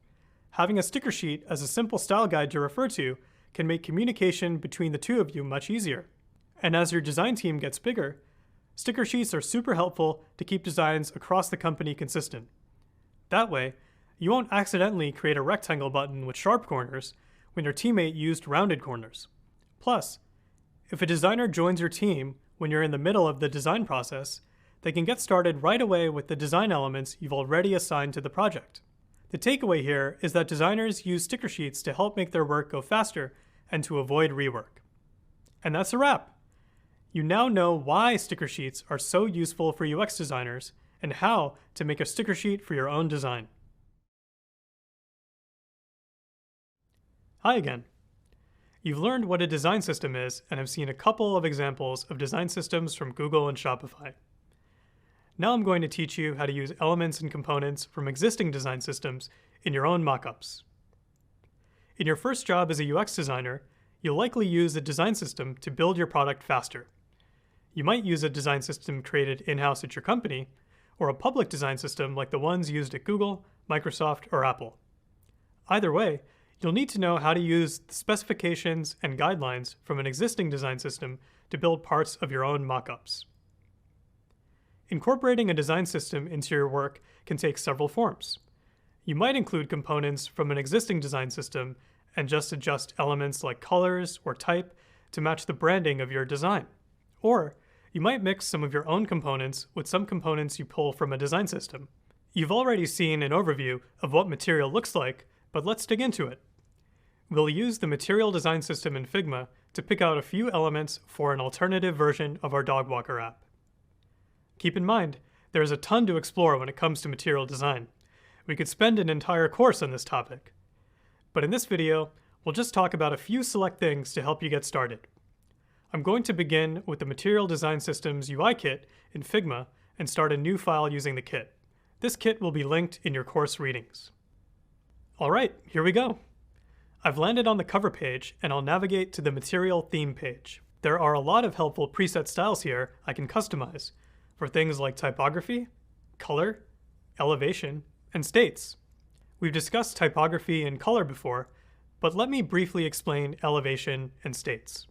having a sticker sheet as a simple style guide to refer to can make communication between the two of you much easier. And as your design team gets bigger, sticker sheets are super helpful to keep designs across the company consistent. That way, you won't accidentally create a rectangle button with sharp corners when your teammate used rounded corners. Plus, if a designer joins your team when you're in the middle of the design process, they can get started right away with the design elements you've already assigned to the project. The takeaway here is that designers use sticker sheets to help make their work go faster and to avoid rework. And that's a wrap. You now know why sticker sheets are so useful for UX designers and how to make a sticker sheet for your own design. Hi again. You've learned what a design system is and have seen a couple of examples of design systems from Google and Shopify. Now I'm going to teach you how to use elements and components from existing design systems in your own mockups. In your first job as a UX designer, you'll likely use a design system to build your product faster. You might use a design system created in-house at your company, or a public design system like the ones used at Google, Microsoft, or Apple. Either way, you'll need to know how to use the specifications and guidelines from an existing design system to build parts of your own mockups. Incorporating a design system into your work can take several forms. You might include components from an existing design system and just adjust elements like colors or type to match the branding of your design. Or you might mix some of your own components with some components you pull from a design system. You've already seen an overview of what material looks like, but let's dig into it. We'll use the material design system in Figma to pick out a few elements for an alternative version of our dog walker app. Keep in mind, there is a ton to explore when it comes to material design. We could spend an entire course on this topic. But in this video, we'll just talk about a few select things to help you get started. I'm going to begin with the Material Design System's UI kit in Figma and start a new file using the kit. This kit will be linked in your course readings. All right, here we go. I've landed on the cover page and I'll navigate to the Material Theme page. There are a lot of helpful preset styles here I can customize for things like typography, color, elevation, and states. We've discussed typography and color before, but let me briefly explain elevation and states.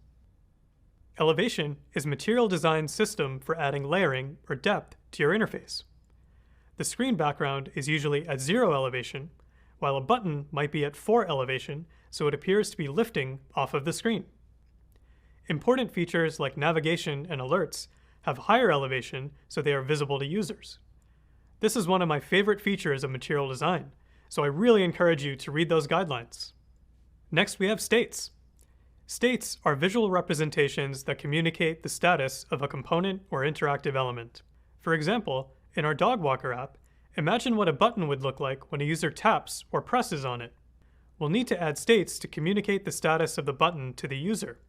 Elevation is material design's system for adding layering or depth to your interface. The screen background is usually at 0 elevation, while a button might be at 4 elevation, so it appears to be lifting off of the screen. Important features like navigation and alerts have higher elevation, so they are visible to users. This is one of my favorite features of material design, so I really encourage you to read those guidelines. Next, we have states. States are visual representations that communicate the status of a component or interactive element. For example, in our dog walker app, imagine what a button would look like when a user taps or presses on it. We'll need to add states to communicate the status of the button to the user.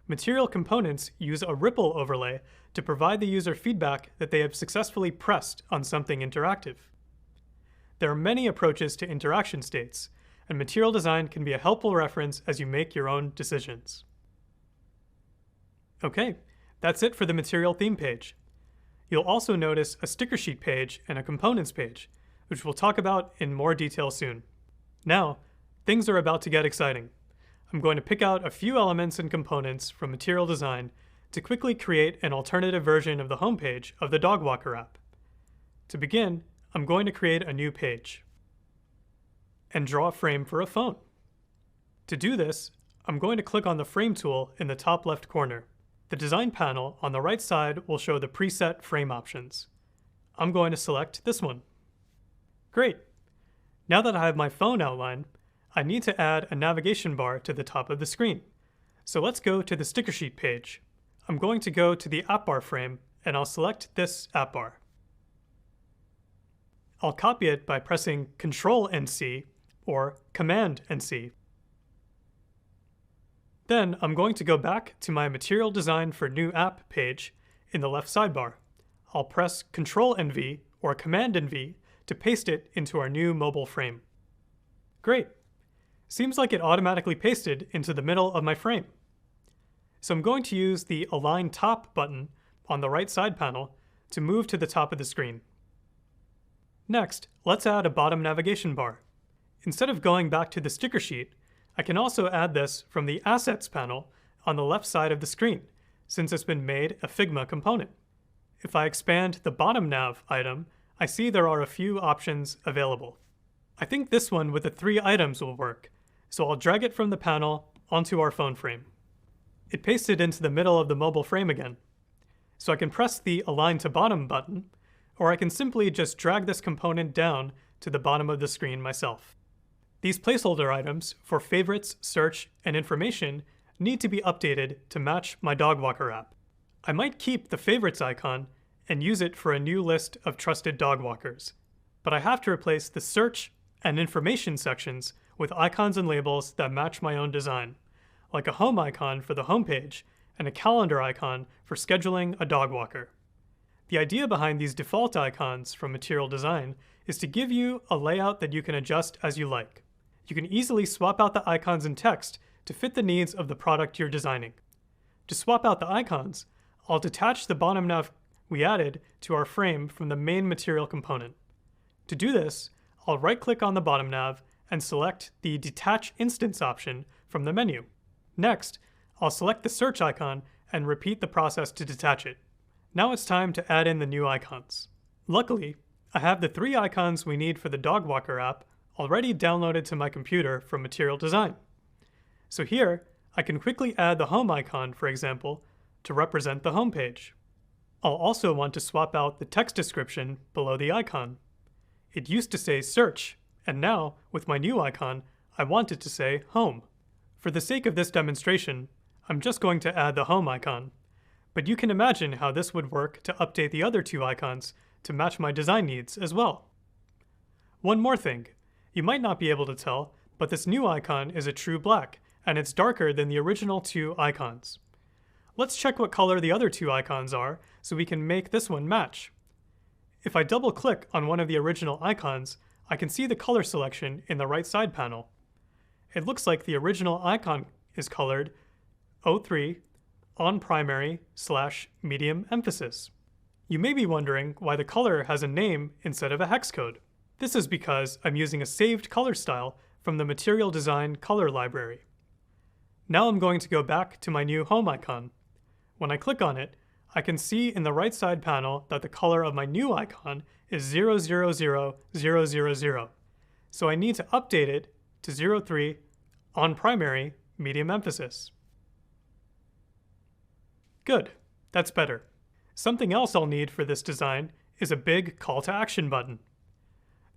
Material components use a ripple overlay to provide the user feedback that they have successfully pressed on something interactive. There are many approaches to interaction states, and material design can be a helpful reference as you make your own decisions. Okay, that's it for the material theme page. You'll also notice a sticker sheet page and a components page, which we'll talk about in more detail soon. Now, things are about to get exciting. I'm going to pick out a few elements and components from material design to quickly create an alternative version of the homepage of the dog walker app. To begin, I'm going to create a new page and draw a frame for a phone. To do this, I'm going to click on the Frame tool in the top left corner. The design panel on the right side will show the preset frame options. I'm going to select this one. Great! Now that I have my phone outline, I need to add a navigation bar to the top of the screen. So let's go to the sticker sheet page. I'm going to go to the app bar frame and I'll select this app bar. I'll copy it by pressing Ctrl and C or Command and C. Then I'm going to go back to my Material Design for New App page in the left sidebar. I'll press Ctrl and V or Command and V to paste it into our new mobile frame. Great! Seems like it automatically pasted into the middle of my frame. So I'm going to use the Align Top button on the right side panel to move to the top of the screen. Next, let's add a bottom navigation bar. Instead of going back to the sticker sheet, I can also add this from the Assets panel on the left side of the screen, since it's been made a Figma component. If I expand the bottom nav item, I see there are a few options available. I think this one with the 3 items will work, so I'll drag it from the panel onto our phone frame. It pasted into the middle of the mobile frame again. So I can press the Align to Bottom button, or I can simply just drag this component down to the bottom of the screen myself. These placeholder items for favorites, search, and information need to be updated to match my dog walker app. I might keep the favorites icon and use it for a new list of trusted dog walkers, but I have to replace the search and information sections with icons and labels that match my own design, like a home icon for the homepage and a calendar icon for scheduling a dog walker. The idea behind these default icons from material design is to give you a layout that you can adjust as you like. You can easily swap out the icons and text to fit the needs of the product you're designing. To swap out the icons, I'll detach the bottom nav we added to our frame from the main material component. To do this, I'll right-click on the bottom nav and select the Detach Instance option from the menu. Next, I'll select the search icon and repeat the process to detach it. Now it's time to add in the new icons. Luckily, I have the 3 icons we need for the dog walker app already downloaded to my computer from Material Design. So here, I can quickly add the home icon, for example, to represent the home page. I'll also want to swap out the text description below the icon. It used to say search, and now, with my new icon, I want it to say home. For the sake of this demonstration, I'm just going to add the home icon, but you can imagine how this would work to update the other two icons to match my design needs as well. One more thing, you might not be able to tell, but this new icon is a true black, and it's darker than the original two icons. Let's check what color the other two icons are so we can make this one match. If I double-click on one of the original icons, I can see the color selection in the right side panel. It looks like the original icon is colored 03 on primary / medium emphasis. You may be wondering why the color has a name instead of a hex code. This is because I'm using a saved color style from the Material Design color library. Now I'm going to go back to my new home icon. When I click on it, I can see in the right side panel that the color of my new icon is 000000. So I need to update it to 03 on primary medium emphasis. Good, that's better. Something else I'll need for this design is a big call to action button.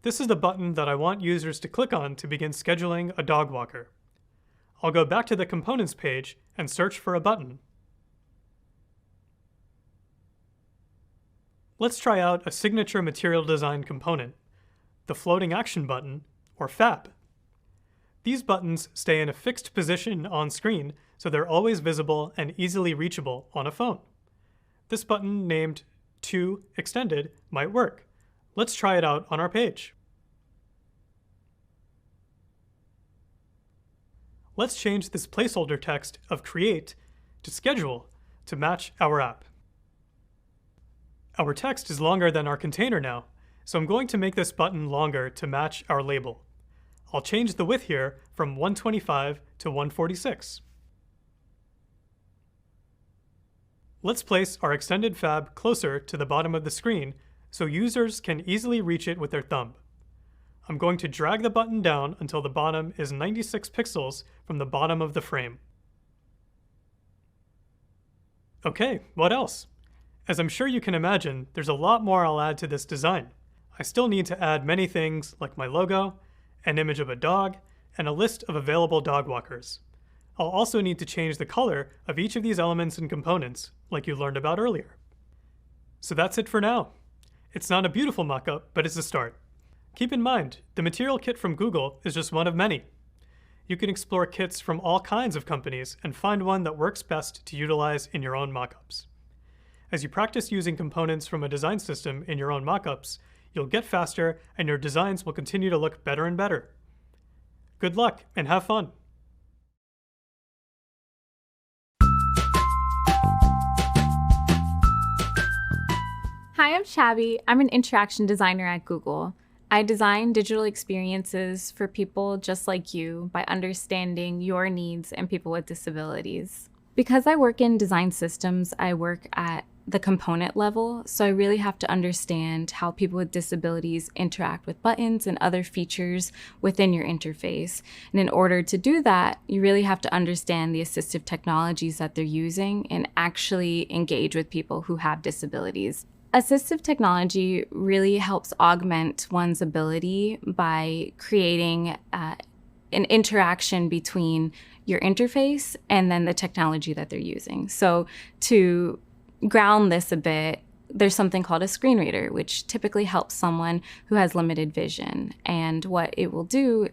This is the button that I want users to click on to begin scheduling a dog walker. I'll go back to the components page and search for a button. Let's try out a signature material design component, the floating action button, or FAB. These buttons stay in a fixed position on screen, so they're always visible and easily reachable on a phone. This button named To Extended might work. Let's try it out on our page. Let's change this placeholder text of Create to Schedule to match our app. Our text is longer than our container now, so I'm going to make this button longer to match our label. I'll change the width here from 125 to 146. Let's place our extended FAB closer to the bottom of the screen so users can easily reach it with their thumb. I'm going to drag the button down until the bottom is 96 pixels from the bottom of the frame. Okay, what else? As I'm sure you can imagine, there's a lot more I'll add to this design. I still need to add many things like my logo, an image of a dog, and a list of available dog walkers. I'll also need to change the color of each of these elements and components, like you learned about earlier. So that's it for now. It's not a beautiful mockup, but it's a start. Keep in mind, the material kit from Google is just one of many. You can explore kits from all kinds of companies and find one that works best to utilize in your own mockups. As you practice using components from a design system in your own mockups, you'll get faster and your designs will continue to look better and better. Good luck and have fun! Hi, I'm Shabi. I'm an interaction designer at Google. I design digital experiences for people just like you by understanding your needs and people with disabilities. Because I work in design systems, I work at the component level, so I really have to understand how people with disabilities interact with buttons and other features within your interface. And in order to do that, you really have to understand the assistive technologies that they're using and actually engage with people who have disabilities. Assistive technology really helps augment one's ability by creating an interaction between your interface and then the technology that they're using. So to ground this a bit, there's something called a screen reader, which typically helps someone who has limited vision. And what it will do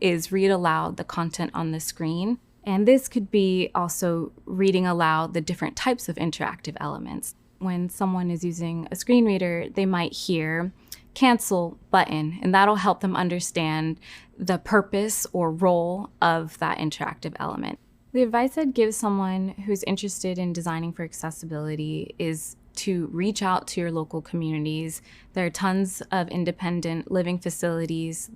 is read aloud the content on the screen. And this could be also reading aloud the different types of interactive elements. When someone is using a screen reader, they might hear cancel button, and that'll help them understand the purpose or role of that interactive element. The advice I'd give someone who's interested in designing for accessibility is to reach out to your local communities. There are tons of independent living facilities.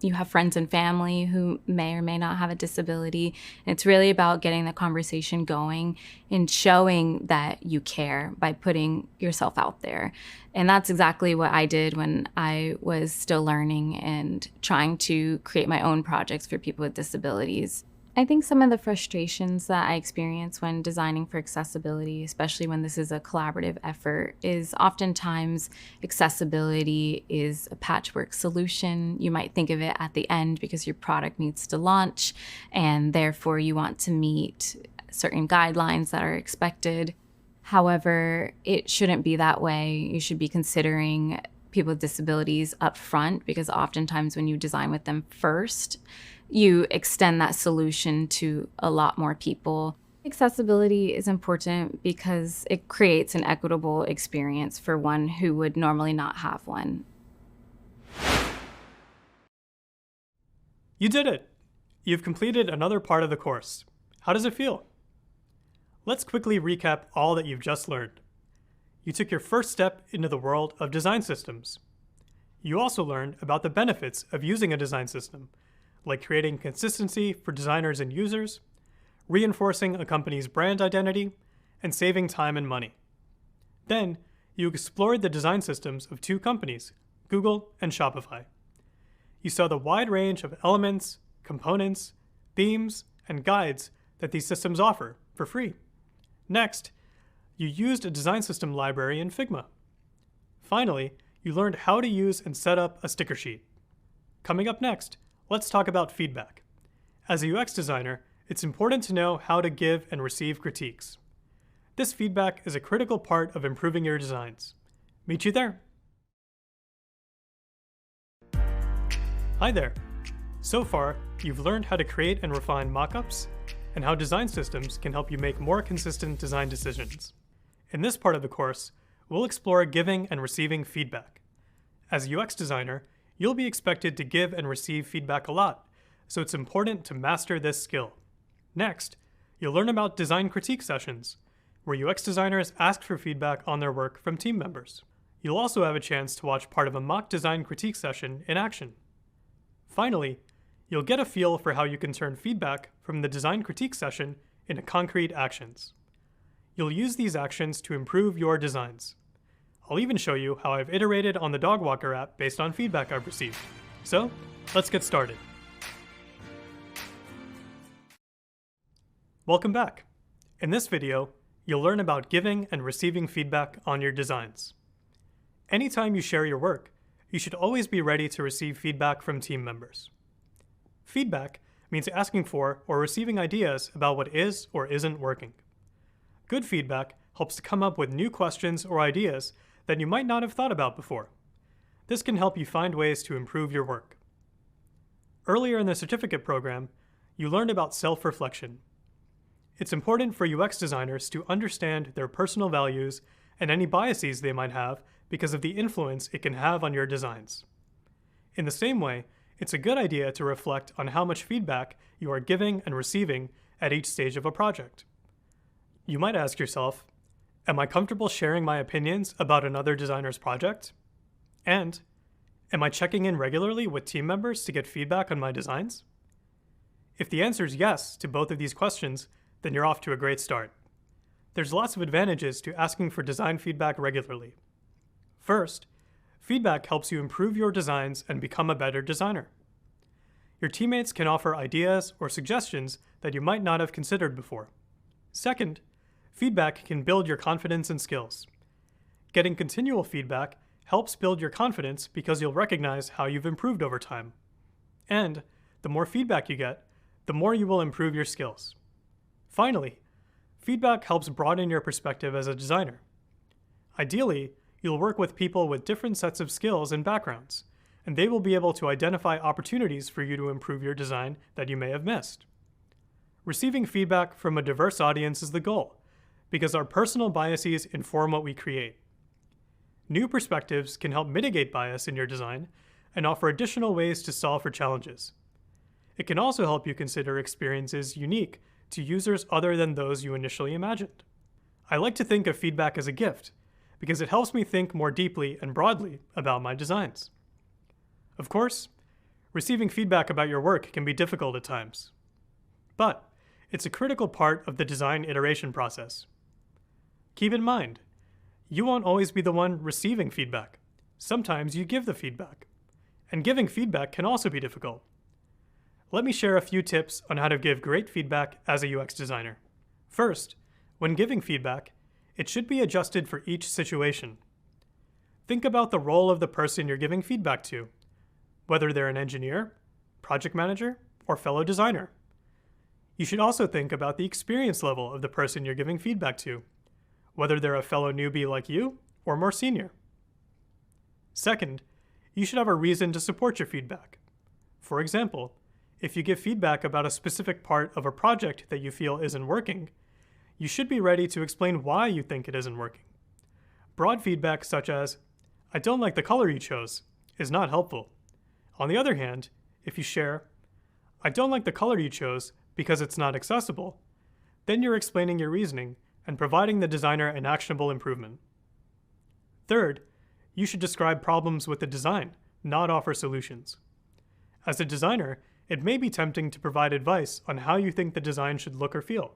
You have friends and family who may or may not have a disability. And it's really about getting the conversation going and showing that you care by putting yourself out there. And that's exactly what I did when I was still learning and trying to create my own projects for people with disabilities. I think some of the frustrations that I experience when designing for accessibility, especially when this is a collaborative effort, is oftentimes accessibility is a patchwork solution. You might think of it at the end because your product needs to launch, and therefore you want to meet certain guidelines that are expected. However, it shouldn't be that way. You should be considering people with disabilities up front, because oftentimes when you design with them first, you extend that solution to a lot more people. Accessibility is important because it creates an equitable experience for one who would normally not have one. You did it! You've completed another part of the course. How does it feel? Let's quickly recap all that you've just learned. You took your first step into the world of design systems. You also learned about the benefits of using a design system, like creating consistency for designers and users, reinforcing a company's brand identity, and saving time and money. Then, you explored the design systems of two companies, Google and Shopify. You saw the wide range of elements, components, themes, and guides that these systems offer for free. Next, you used a design system library in Figma. Finally, you learned how to use and set up a sticker sheet. Coming up next, let's talk about feedback. As a UX designer, it's important to know how to give and receive critiques. This feedback is a critical part of improving your designs. Meet you there. Hi there. So far, you've learned how to create and refine mockups, and how design systems can help you make more consistent design decisions. In this part of the course, we'll explore giving and receiving feedback. As a UX designer, you'll be expected to give and receive feedback a lot, so it's important to master this skill. Next, you'll learn about design critique sessions, where UX designers ask for feedback on their work from team members. You'll also have a chance to watch part of a mock design critique session in action. Finally, you'll get a feel for how you can turn feedback from the design critique session into concrete actions. You'll use these actions to improve your designs. I'll even show you how I've iterated on the dog walker app based on feedback I've received. So, let's get started. Welcome back. In this video, you'll learn about giving and receiving feedback on your designs. Anytime you share your work, you should always be ready to receive feedback from team members. Feedback means asking for or receiving ideas about what is or isn't working. Good feedback helps to come up with new questions or ideas that you might not have thought about before. This can help you find ways to improve your work. Earlier in the certificate program, you learned about self-reflection. It's important for UX designers to understand their personal values and any biases they might have because of the influence it can have on your designs. In the same way, it's a good idea to reflect on how much feedback you are giving and receiving at each stage of a project. You might ask yourself, am I comfortable sharing my opinions about another designer's project? And, am I checking in regularly with team members to get feedback on my designs? If the answer is yes to both of these questions, then you're off to a great start. There's lots of advantages to asking for design feedback regularly. First, feedback helps you improve your designs and become a better designer. Your teammates can offer ideas or suggestions that you might not have considered before. Second, feedback can build your confidence and skills. Getting continual feedback helps build your confidence because you'll recognize how you've improved over time. And the more feedback you get, the more you will improve your skills. Finally, feedback helps broaden your perspective as a designer. Ideally, you'll work with people with different sets of skills and backgrounds, and they will be able to identify opportunities for you to improve your design that you may have missed. Receiving feedback from a diverse audience is the goal, because our personal biases inform what we create. New perspectives can help mitigate bias in your design and offer additional ways to solve for challenges. It can also help you consider experiences unique to users other than those you initially imagined. I like to think of feedback as a gift, because it helps me think more deeply and broadly about my designs. Of course, receiving feedback about your work can be difficult at times. But it's a critical part of the design iteration process. Keep in mind, you won't always be the one receiving feedback. Sometimes you give the feedback. And giving feedback can also be difficult. Let me share a few tips on how to give great feedback as a UX designer. First, when giving feedback, it should be adjusted for each situation. Think about the role of the person you're giving feedback to, whether they're an engineer, project manager, or fellow designer. You should also think about the experience level of the person you're giving feedback to, whether they're a fellow newbie like you or more senior. Second, you should have a reason to support your feedback. For example, if you give feedback about a specific part of a project that you feel isn't working, you should be ready to explain why you think it isn't working. Broad feedback such as, "I don't like the color you chose," is not helpful. On the other hand, if you share, "I don't like the color you chose because it's not accessible," then you're explaining your reasoning and providing the designer an actionable improvement. Third, you should describe problems with the design, not offer solutions. As a designer, it may be tempting to provide advice on how you think the design should look or feel.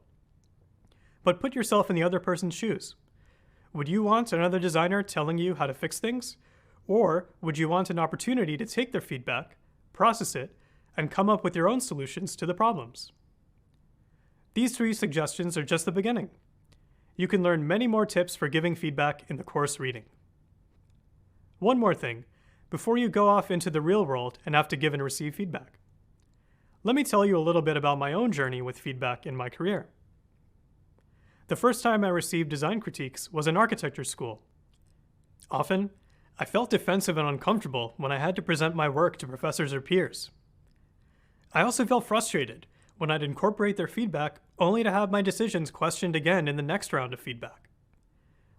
But put yourself in the other person's shoes. Would you want another designer telling you how to fix things? Or would you want an opportunity to take their feedback, process it, and come up with your own solutions to the problems? These 3 suggestions are just the beginning. You can learn many more tips for giving feedback in the course reading. One more thing, before you go off into the real world and have to give and receive feedback. Let me tell you a little bit about my own journey with feedback in my career. The first time I received design critiques was in architecture school. Often, I felt defensive and uncomfortable when I had to present my work to professors or peers. I also felt frustrated when I'd incorporate their feedback only to have my decisions questioned again in the next round of feedback.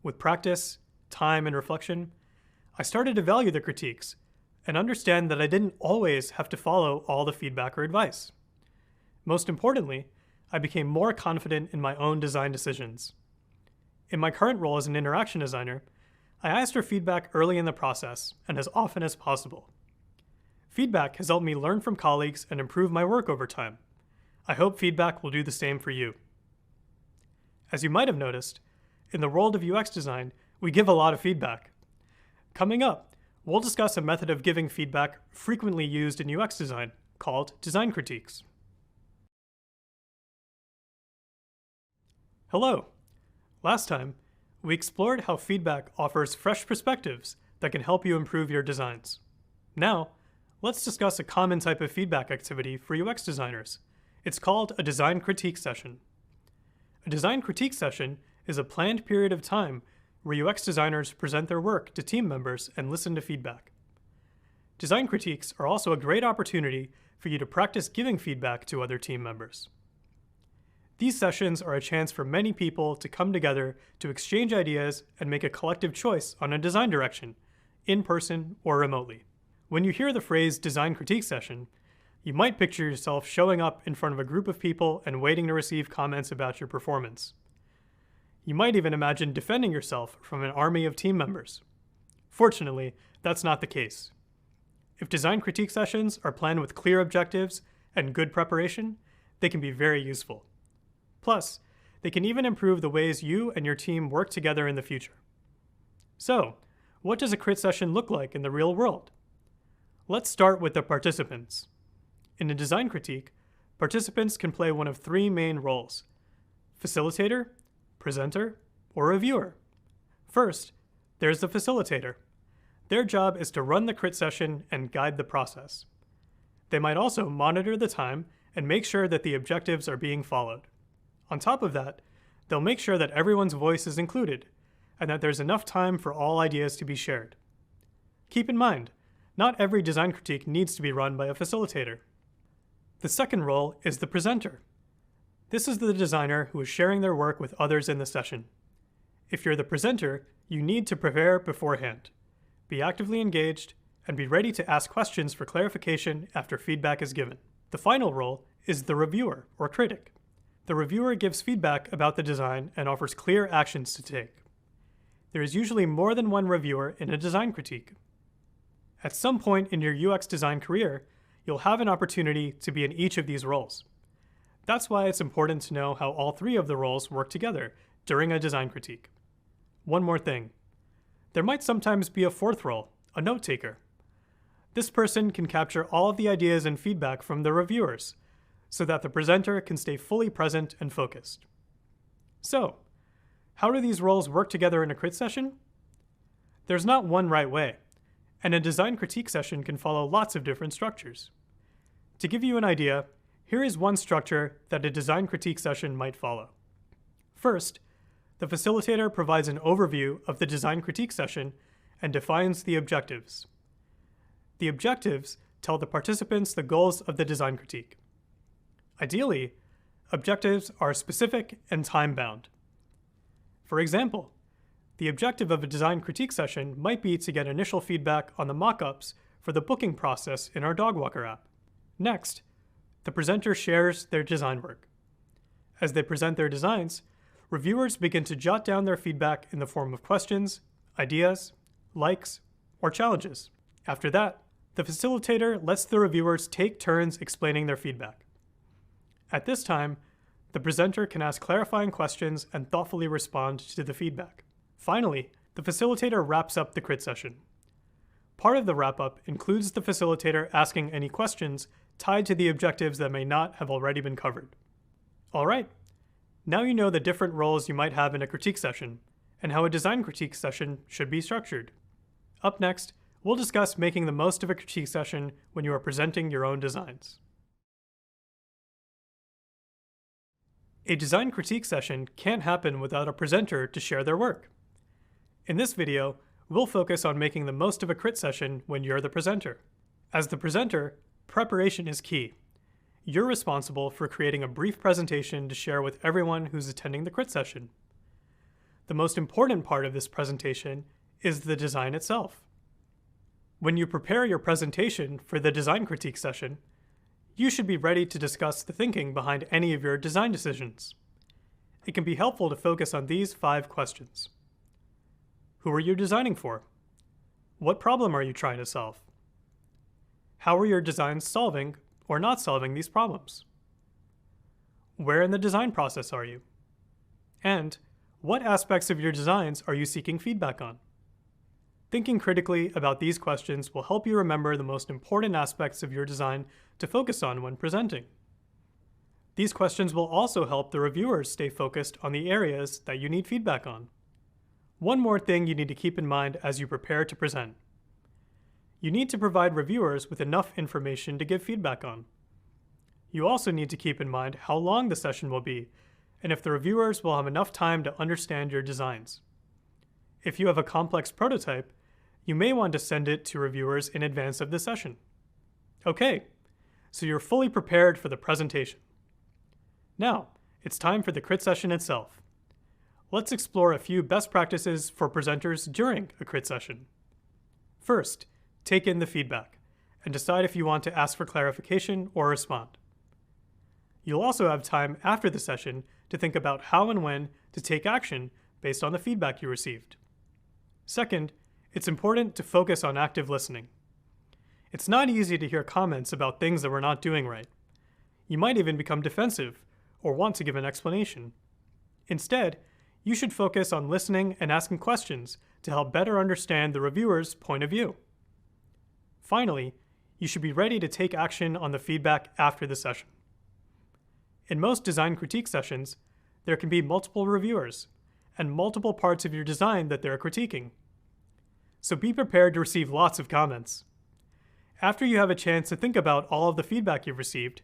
With practice, time, and reflection, I started to value the critiques and understand that I didn't always have to follow all the feedback or advice. Most importantly, I became more confident in my own design decisions. In my current role as an interaction designer, I asked for feedback early in the process and as often as possible. Feedback has helped me learn from colleagues and improve my work over time. I hope feedback will do the same for you. As you might have noticed, in the world of UX design, we give a lot of feedback. Coming up, we'll discuss a method of giving feedback frequently used in UX design called design critiques. Hello. Last time, we explored how feedback offers fresh perspectives that can help you improve your designs. Now, let's discuss a common type of feedback activity for UX designers. It's called a design critique session. A design critique session is a planned period of time where UX designers present their work to team members and listen to feedback. Design critiques are also a great opportunity for you to practice giving feedback to other team members. These sessions are a chance for many people to come together to exchange ideas and make a collective choice on a design direction, in person or remotely. When you hear the phrase design critique session, you might picture yourself showing up in front of a group of people and waiting to receive comments about your performance. You might even imagine defending yourself from an army of team members. Fortunately, that's not the case. If design critique sessions are planned with clear objectives and good preparation, they can be very useful. Plus, they can even improve the ways you and your team work together in the future. So, what does a crit session look like in the real world? Let's start with the participants. In a design critique, participants can play one of 3 main roles: facilitator, presenter, or reviewer. First, there's the facilitator. Their job is to run the crit session and guide the process. They might also monitor the time and make sure that the objectives are being followed. On top of that, they'll make sure that everyone's voice is included and that there's enough time for all ideas to be shared. Keep in mind, not every design critique needs to be run by a facilitator. The second role is the presenter. This is the designer who is sharing their work with others in the session. If you're the presenter, you need to prepare beforehand, be actively engaged, and be ready to ask questions for clarification after feedback is given. The final role is the reviewer or critic. The reviewer gives feedback about the design and offers clear actions to take. There is usually more than one reviewer in a design critique. At some point in your UX design career, you'll have an opportunity to be in each of these roles. That's why it's important to know how all 3 of the roles work together during a design critique. One more thing. There might sometimes be a 4th role, a note taker. This person can capture all of the ideas and feedback from the reviewers so that the presenter can stay fully present and focused. So, how do these roles work together in a crit session? There's not one right way, and a design critique session can follow lots of different structures. To give you an idea, here is one structure that a design critique session might follow. First, the facilitator provides an overview of the design critique session and defines the objectives. The objectives tell the participants the goals of the design critique. Ideally, objectives are specific and time-bound. For example, the objective of a design critique session might be to get initial feedback on the mockups for the booking process in our dog walker app. Next, the presenter shares their design work. As they present their designs, reviewers begin to jot down their feedback in the form of questions, ideas, likes, or challenges. After that, the facilitator lets the reviewers take turns explaining their feedback. At this time, the presenter can ask clarifying questions and thoughtfully respond to the feedback. Finally, the facilitator wraps up the crit session. Part of the wrap-up includes the facilitator asking any questions tied to the objectives that may not have already been covered. All right, now you know the different roles you might have in a critique session and how a design critique session should be structured. Up next, we'll discuss making the most of a critique session when you are presenting your own designs. A design critique session can't happen without a presenter to share their work. In this video, we'll focus on making the most of a crit session when you're the presenter. As the presenter, preparation is key. You're responsible for creating a brief presentation to share with everyone who's attending the crit session. The most important part of this presentation is the design itself. When you prepare your presentation for the design critique session, you should be ready to discuss the thinking behind any of your design decisions. It can be helpful to focus on these 5 questions. Who are you designing for? What problem are you trying to solve? How are your designs solving or not solving these problems? Where in the design process are you? And what aspects of your designs are you seeking feedback on? Thinking critically about these questions will help you remember the most important aspects of your design to focus on when presenting. These questions will also help the reviewers stay focused on the areas that you need feedback on. One more thing you need to keep in mind as you prepare to present. You need to provide reviewers with enough information to give feedback on. You also need to keep in mind how long the session will be and if the reviewers will have enough time to understand your designs. If you have a complex prototype, you may want to send it to reviewers in advance of the session. Okay, so you're fully prepared for the presentation. Now, it's time for the crit session itself. Let's explore a few best practices for presenters during a crit session. First, take in the feedback and decide if you want to ask for clarification or respond. You'll also have time after the session to think about how and when to take action based on the feedback you received. Second, it's important to focus on active listening. It's not easy to hear comments about things that we're not doing right. You might even become defensive or want to give an explanation. Instead, you should focus on listening and asking questions to help better understand the reviewer's point of view. Finally, you should be ready to take action on the feedback after the session. In most design critique sessions, there can be multiple reviewers and multiple parts of your design that they're critiquing. So be prepared to receive lots of comments. After you have a chance to think about all of the feedback you've received,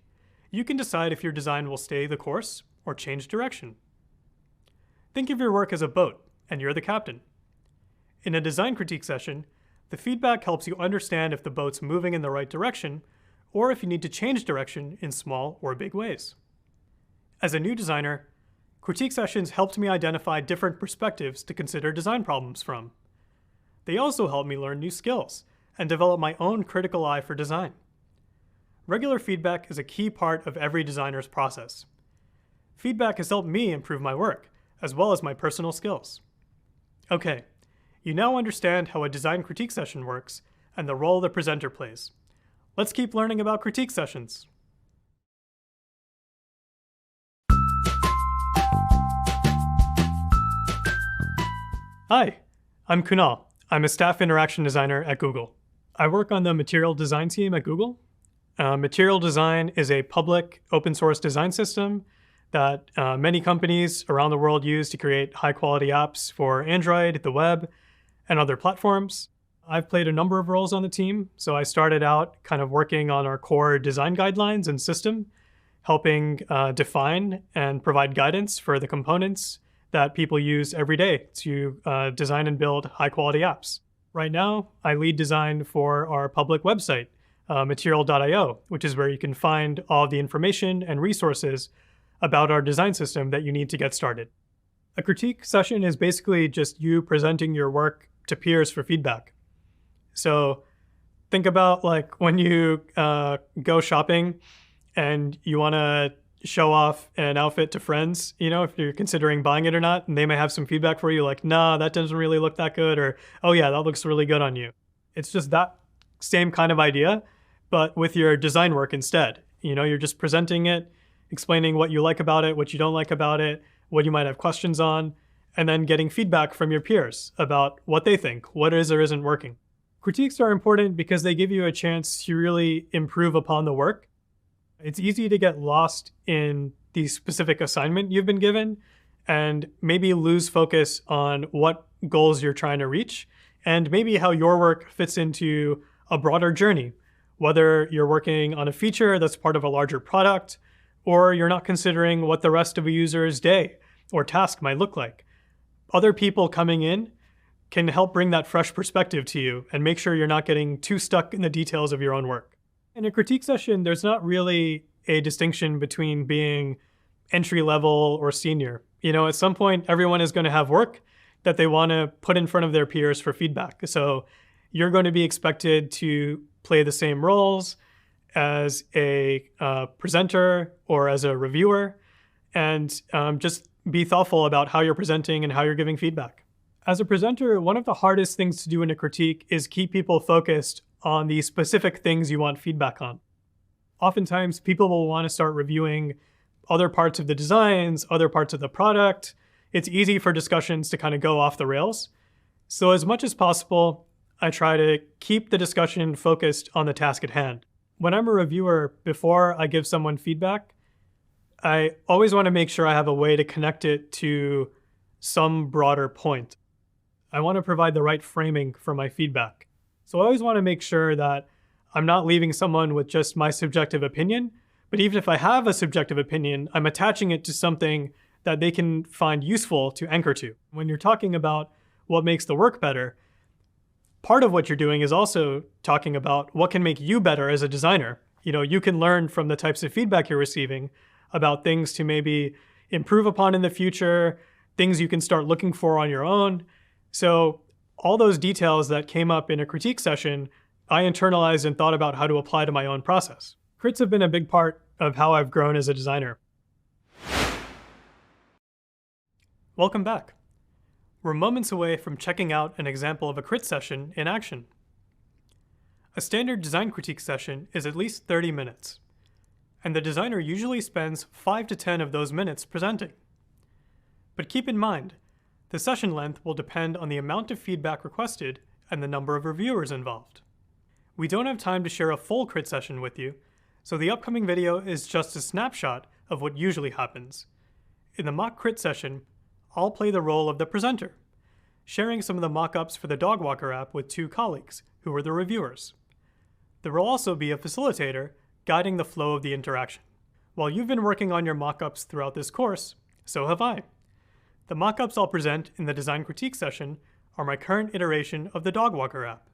you can decide if your design will stay the course or change direction. Think of your work as a boat, and you're the captain. In a design critique session, the feedback helps you understand if the boat's moving in the right direction, or if you need to change direction in small or big ways. As a new designer, critique sessions helped me identify different perspectives to consider design problems from. They also helped me learn new skills and develop my own critical eye for design. Regular feedback is a key part of every designer's process. Feedback has helped me improve my work, as well as my personal skills. Okay, you now understand how a design critique session works and the role the presenter plays. Let's keep learning about critique sessions. Hi, I'm Kunal. I'm a staff interaction designer at Google. I work on the material design team at Google. Material design is a public open source design system that many companies around the world use to create high quality apps for Android, the web, and other platforms. I've played a number of roles on the team. So I started out kind of working on our core design guidelines and system, helping define and provide guidance for the components that people use every day to design and build high quality apps. Right now, I lead design for our public website, material.io, which is where you can find all the information and resources about our design system that you need to get started. A critique session is basically just you presenting your work to peers for feedback. So think about like when you go shopping and you want to show off an outfit to friends, if you're considering buying it or not, and they may have some feedback for you like, nah, that doesn't really look that good, or, oh yeah, that looks really good on you. It's just that same kind of idea, but with your design work instead. You're just presenting it, explaining what you like about it, what you don't like about it, what you might have questions on, and then getting feedback from your peers about what they think, what is or isn't working. Critiques are important because they give you a chance to really improve upon the work. It's easy to get lost in the specific assignment you've been given and maybe lose focus on what goals you're trying to reach and maybe how your work fits into a broader journey, whether you're working on a feature that's part of a larger product or you're not considering what the rest of a user's day or task might look like. Other people coming in can help bring that fresh perspective to you and make sure you're not getting too stuck in the details of your own work. In a critique session, there's not really a distinction between being entry level or senior. At some point, everyone is going to have work that they want to put in front of their peers for feedback. So you're going to be expected to play the same roles as a presenter or as a reviewer, and just be thoughtful about how you're presenting and how you're giving feedback. As a presenter, one of the hardest things to do in a critique is keep people focused on the specific things you want feedback on. Oftentimes, people will want to start reviewing other parts of the designs, other parts of the product. It's easy for discussions to kind of go off the rails. So as much as possible, I try to keep the discussion focused on the task at hand. When I'm a reviewer, before I give someone feedback, I always want to make sure I have a way to connect it to some broader point. I want to provide the right framing for my feedback. So I always want to make sure that I'm not leaving someone with just my subjective opinion, but even if I have a subjective opinion, I'm attaching it to something that they can find useful to anchor to. When you're talking about what makes the work better, part of what you're doing is also talking about what can make you better as a designer. You can learn from the types of feedback you're receiving about things to maybe improve upon in the future, things you can start looking for on your own. So all those details that came up in a critique session, I internalized and thought about how to apply to my own process. Crits have been a big part of how I've grown as a designer. Welcome back. We're moments away from checking out an example of a crit session in action. A standard design critique session is at least 30 minutes, and the designer usually spends 5 to 10 of those minutes presenting. But keep in mind, the session length will depend on the amount of feedback requested and the number of reviewers involved. We don't have time to share a full crit session with you, so the upcoming video is just a snapshot of what usually happens. In the mock crit session, I'll play the role of the presenter, sharing some of the mockups for the dog walker app with 2 colleagues, who are the reviewers. There will also be a facilitator guiding the flow of the interaction. While you've been working on your mockups throughout this course, so have I. The mockups I'll present in the design critique session are my current iteration of the dog walker app.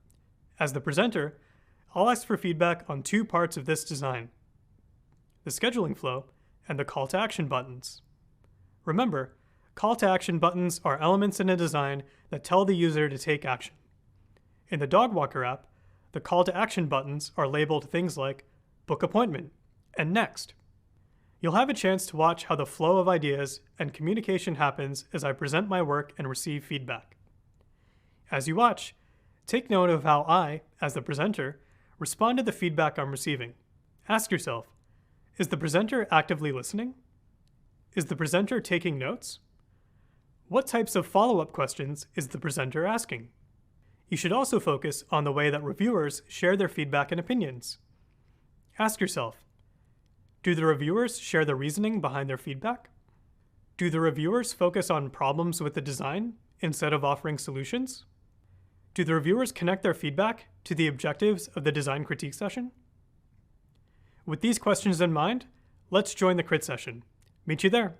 As the presenter, I'll ask for feedback on 2 parts of this design: the scheduling flow and the call to action buttons. Remember, call to action buttons are elements in a design that tell the user to take action. In the dog walker app, the call to action buttons are labeled things like book appointment and next. You'll have a chance to watch how the flow of ideas and communication happens as I present my work and receive feedback. As you watch, take note of how I, as the presenter, respond to the feedback I'm receiving. Ask yourself, is the presenter actively listening? Is the presenter taking notes? What types of follow-up questions is the presenter asking? You should also focus on the way that reviewers share their feedback and opinions. Ask yourself, do the reviewers share the reasoning behind their feedback? Do the reviewers focus on problems with the design instead of offering solutions? Do the reviewers connect their feedback to the objectives of the design critique session? With these questions in mind, let's join the crit session. Meet you there.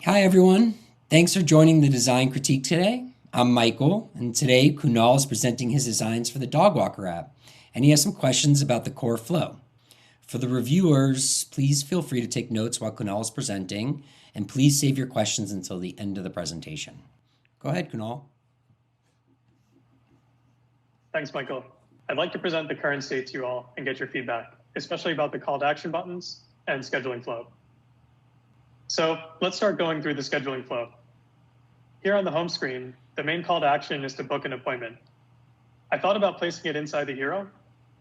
Hi, everyone. Thanks for joining the design critique today. I'm Michael, and today Kunal is presenting his designs for the Dog Walker app, and he has some questions about the core flow. For the reviewers, please feel free to take notes while Kunal is presenting, and please save your questions until the end of the presentation. Go ahead, Kunal. Thanks, Michael. I'd like to present the current state to you all and get your feedback, especially about the call to action buttons and scheduling flow. So let's start going through the scheduling flow. Here on the home screen, the main call to action is to book an appointment. I thought about placing it inside the hero,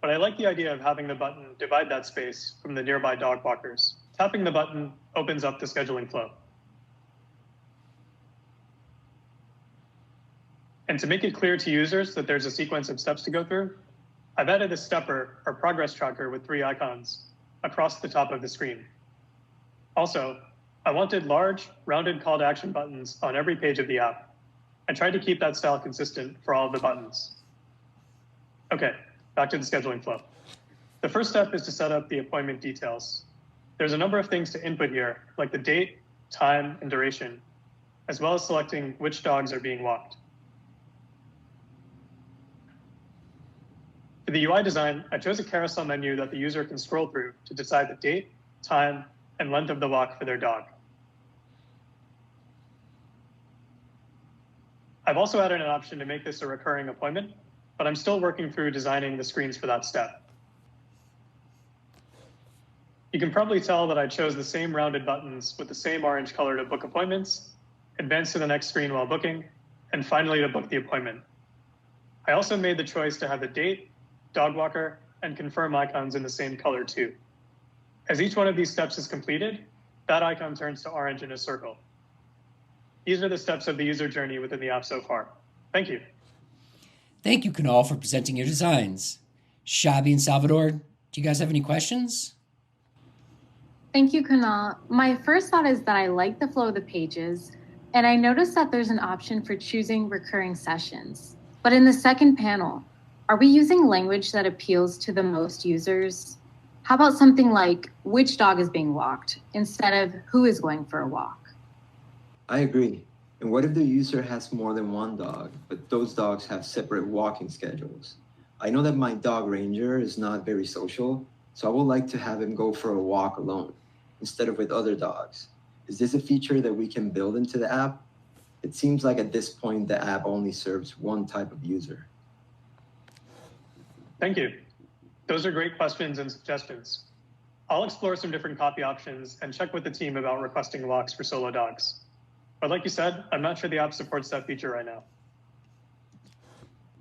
but I like the idea of having the button divide that space from the nearby dog walkers. Tapping the button opens up the scheduling flow. And to make it clear to users that there's a sequence of steps to go through, I've added a stepper or progress tracker with 3 icons across the top of the screen. Also, I wanted large, rounded call to action buttons on every page of the app. I tried to keep that style consistent for all of the buttons. Okay, back to the scheduling flow. The first step is to set up the appointment details. There's a number of things to input here, like the date, time, and duration, as well as selecting which dogs are being walked. For the UI design, I chose a carousel menu that the user can scroll through to decide the date, time, and length of the walk for their dog. I've also added an option to make this a recurring appointment, but I'm still working through designing the screens for that step. You can probably tell that I chose the same rounded buttons with the same orange color to book appointments, advance to the next screen while booking, and finally to book the appointment. I also made the choice to have the date, dog walker, and confirm icons in the same color too. As each one of these steps is completed, that icon turns to orange in a circle. These are the steps of the user journey within the app so far. Thank you. Thank you, Kunal, for presenting your designs. Shabi and Salvador, do you guys have any questions? Thank you, Kunal. My first thought is that I like the flow of the pages, and I noticed that there's an option for choosing recurring sessions. But in the second panel, are we using language that appeals to the most users? How about something like which dog is being walked instead of who is going for a walk? I agree. And what if the user has more than one dog, but those dogs have separate walking schedules? I know that my dog Ranger is not very social, so I would like to have him go for a walk alone instead of with other dogs. Is this a feature that we can build into the app? It seems like at this point, the app only serves one type of user. Thank you. Those are great questions and suggestions. I'll explore some different copy options and check with the team about requesting walks for solo dogs. But like you said, I'm not sure the app supports that feature right now.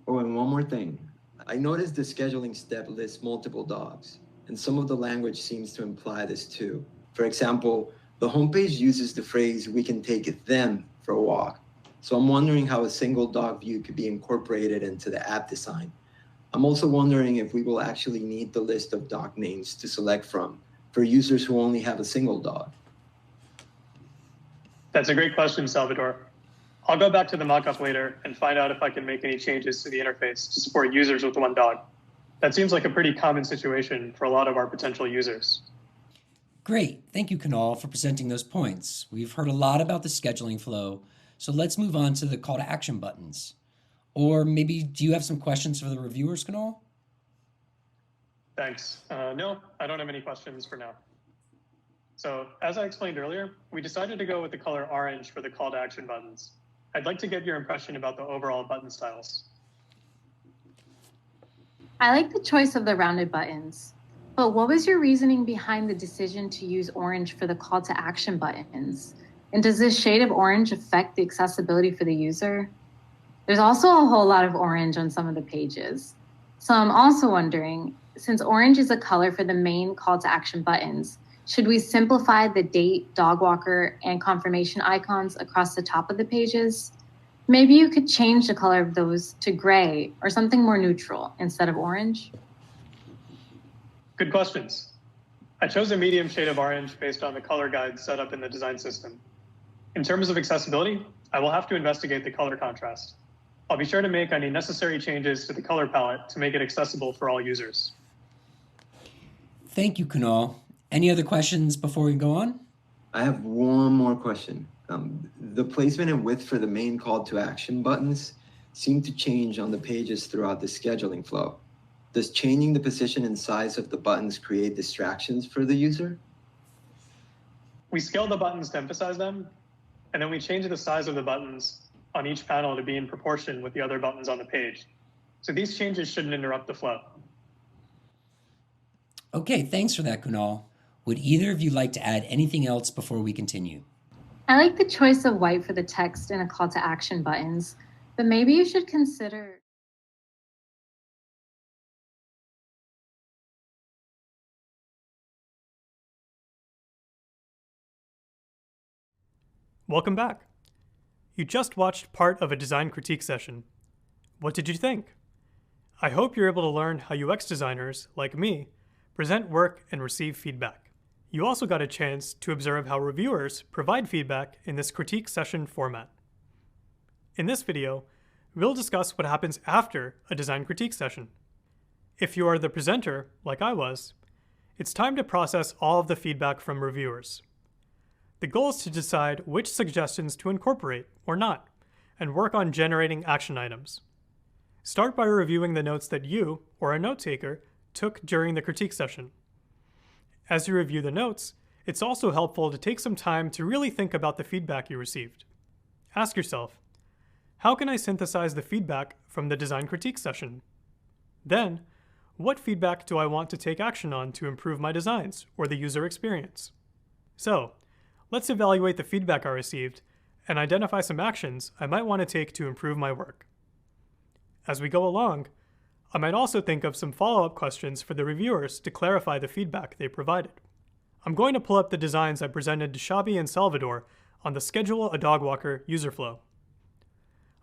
Oh, and one more thing. I noticed the scheduling step lists multiple dogs, and some of the language seems to imply this too. For example, the homepage uses the phrase, "we can take them for a walk." So I'm wondering how a single dog view could be incorporated into the app design. I'm also wondering if we will actually need the list of dog names to select from for users who only have a single dog. That's a great question, Salvador. I'll go back to the mockup later and find out if I can make any changes to the interface to support users with one dog. That seems like a pretty common situation for a lot of our potential users. Great. Thank you, Kunal, for presenting those points. We've heard a lot about the scheduling flow, so let's move on to the call to action buttons. Or maybe, do you have some questions for the reviewers, Kunal? Thanks. No, I don't have any questions for now. So as I explained earlier, we decided to go with the color orange for the call to action buttons. I'd like to get your impression about the overall button styles. I like the choice of the rounded buttons, but what was your reasoning behind the decision to use orange for the call to action buttons? And does this shade of orange affect the accessibility for the user? There's also a whole lot of orange on some of the pages. So I'm also wondering, since orange is a color for the main call to action buttons, Should we simplify the date, dog walker, and confirmation icons across the top of the pages? Maybe you could change the color of those to gray or something more neutral instead of orange. Good questions. I chose a medium shade of orange based on the color guide set up in the design system. In terms of accessibility, I will have to investigate the color contrast. I'll be sure to make any necessary changes to the color palette to make it accessible for all users. Thank you, Kunal. Any other questions before we go on? I have one more question. The placement and width for the main call to action buttons seem to change on the pages throughout the scheduling flow. Does changing the position and size of the buttons create distractions for the user? We scale the buttons to emphasize them, and then we change the size of the buttons on each panel to be in proportion with the other buttons on the page. So these changes shouldn't interrupt the flow. Okay, thanks for that, Kunal. Would either of you like to add anything else before we continue? I like the choice of white for the text and a call to action buttons, but maybe you should consider. Welcome back. You just watched part of a design critique session. What did you think? I hope you're able to learn how UX designers, like me, present work and receive feedback. You also got a chance to observe how reviewers provide feedback in this critique session format. In this video, we'll discuss what happens after a design critique session. If you are the presenter, like I was, it's time to process all of the feedback from reviewers. The goal is to decide which suggestions to incorporate or not, and work on generating action items. Start by reviewing the notes that you, or a note taker, took during the critique session. As you review the notes, it's also helpful to take some time to really think about the feedback you received. Ask yourself, how can I synthesize the feedback from the design critique session? Then, what feedback do I want to take action on to improve my designs or the user experience? So, let's evaluate the feedback I received and identify some actions I might want to take to improve my work. As we go along, I might also think of some follow-up questions for the reviewers to clarify the feedback they provided. I'm going to pull up the designs I presented to Shabi and Salvador on the Schedule a Dog Walker user flow.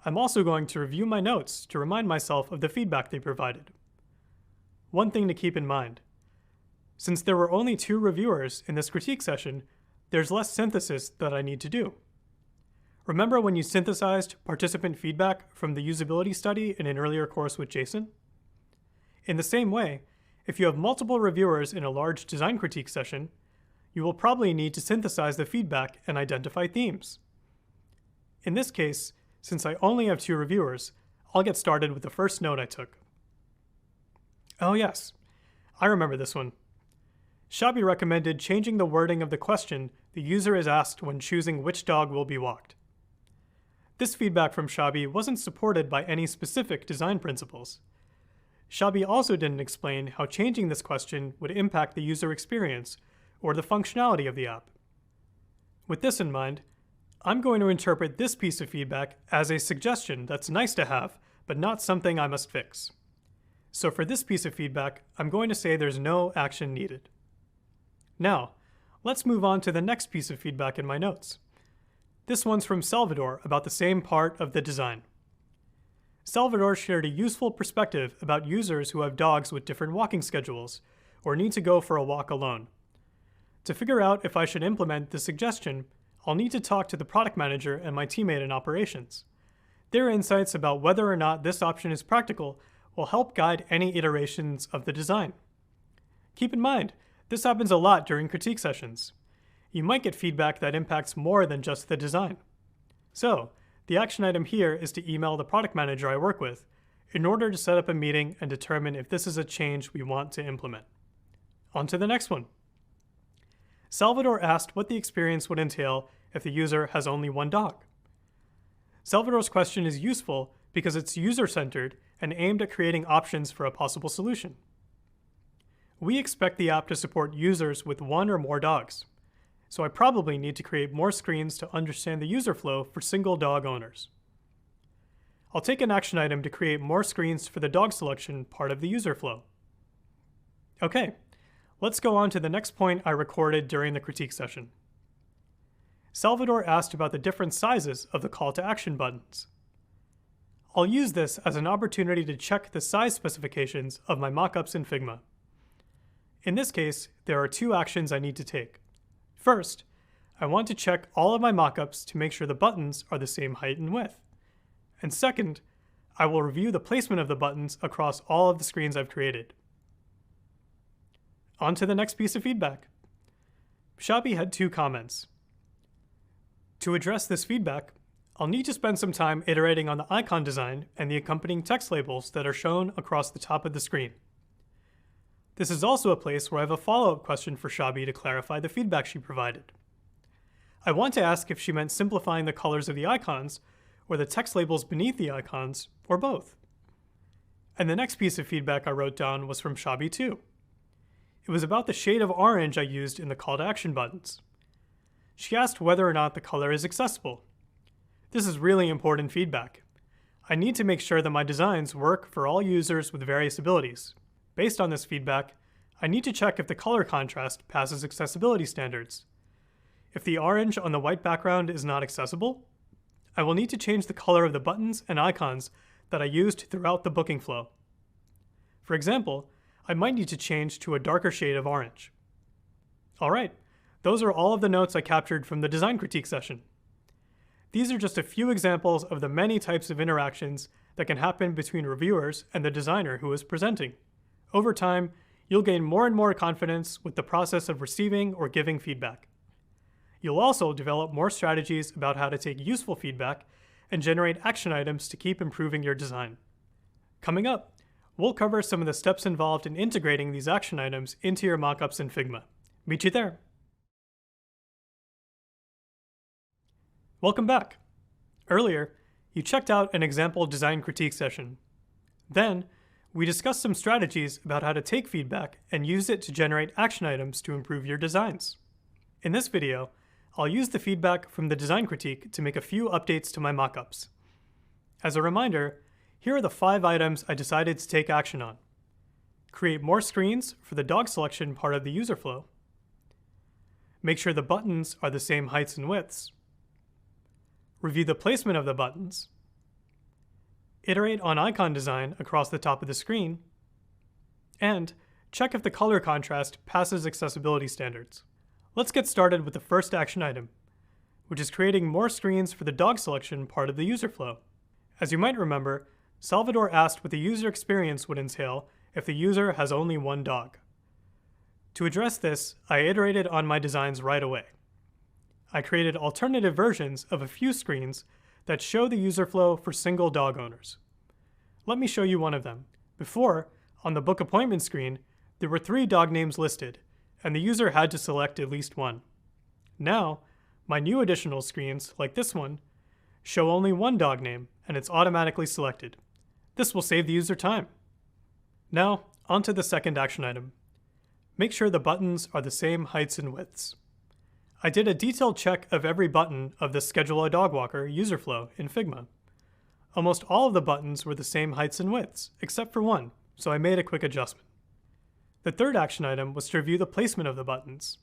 I'm also going to review my notes to remind myself of the feedback they provided. One thing to keep in mind: since there were only 2 reviewers in this critique session, there's less synthesis that I need to do. Remember when you synthesized participant feedback from the usability study in an earlier course with Jason? In the same way, if you have multiple reviewers in a large design critique session, you will probably need to synthesize the feedback and identify themes. In this case, since I only have 2 reviewers, I'll get started with the first note I took. Oh yes, I remember this one. Shabi recommended changing the wording of the question the user is asked when choosing which dog will be walked. This feedback from Shabi wasn't supported by any specific design principles. Shabi also didn't explain how changing this question would impact the user experience or the functionality of the app. With this in mind, I'm going to interpret this piece of feedback as a suggestion that's nice to have, but not something I must fix. So for this piece of feedback, I'm going to say there's no action needed. Now, let's move on to the next piece of feedback in my notes. This one's from Salvador about the same part of the design. Salvador shared a useful perspective about users who have dogs with different walking schedules or need to go for a walk alone. To figure out if I should implement this suggestion, I'll need to talk to the product manager and my teammate in operations. Their insights about whether or not this option is practical will help guide any iterations of the design. Keep in mind, this happens a lot during critique sessions. You might get feedback that impacts more than just the design. So, the action item here is to email the product manager I work with in order to set up a meeting and determine if this is a change we want to implement. On to the next one. Salvador asked what the experience would entail if the user has only one dog. Salvador's question is useful because it's user-centered and aimed at creating options for a possible solution. We expect the app to support users with 1 or more dogs, so I probably need to create more screens to understand the user flow for single dog owners. I'll take an action item to create more screens for the dog selection part of the user flow. Okay, Let's go on to the next point I recorded during the critique session. Salvador asked about the different sizes of the call to action buttons. I'll use this as an opportunity to check the size specifications of my mockups in Figma. In this case, there are two actions I need to take. First, I want to check all of my mockups to make sure the buttons are the same height and width. And second, I will review the placement of the buttons across all of the screens I've created. On to the next piece of feedback. Shabi had 2 comments. To address this feedback, I'll need to spend some time iterating on the icon design and the accompanying text labels that are shown across the top of the screen. This is also a place where I have a follow-up question for Shabi to clarify the feedback she provided. I want to ask if she meant simplifying the colors of the icons, or the text labels beneath the icons, or both. And the next piece of feedback I wrote down was from Shabi too. It was about the shade of orange I used in the call to action buttons. She asked whether or not the color is accessible. This is really important feedback. I need to make sure that my designs work for all users with various abilities. Based on this feedback, I need to check if the color contrast passes accessibility standards. If the orange on the white background is not accessible, I will need to change the color of the buttons and icons that I used throughout the booking flow. For example, I might need to change to a darker shade of orange. All right, those are all of the notes I captured from the design critique session. These are just a few examples of the many types of interactions that can happen between reviewers and the designer who is presenting. Over time, you'll gain more and more confidence with the process of receiving or giving feedback. You'll also develop more strategies about how to take useful feedback and generate action items to keep improving your design. Coming up, we'll cover some of the steps involved in integrating these action items into your mockups in Figma. Meet you there. Welcome back. Earlier, you checked out an example design critique session. Then, we discussed some strategies about how to take feedback and use it to generate action items to improve your designs. In this video, I'll use the feedback from the design critique to make a few updates to my mockups. As a reminder, here are the 5 items I decided to take action on. Create more screens for the dog selection part of the user flow. Make sure the buttons are the same heights and widths. Review the placement of the buttons. Iterate on icon design across the top of the screen. And check if the color contrast passes accessibility standards. Let's get started with the first action item, which is creating more screens for the dog selection part of the user flow. As you might remember, Salvador asked what the user experience would entail if the user has only one dog. To address this, I iterated on my designs right away. I created alternative versions of a few screens that show the user flow for single dog owners. Let me show you one of them. Before, on the book appointment screen, there were 3 dog names listed, and the user had to select at least one. Now, my new additional screens, like this one, show only one dog name, and it's automatically selected. This will save the user time. Now, on to the second action item. Make sure the buttons are the same heights and widths. I did a detailed check of every button of the Schedule a Dog Walker user flow in Figma. Almost all of the buttons were the same heights and widths, except for one, so I made a quick adjustment. The third action item was to review the placement of the buttons.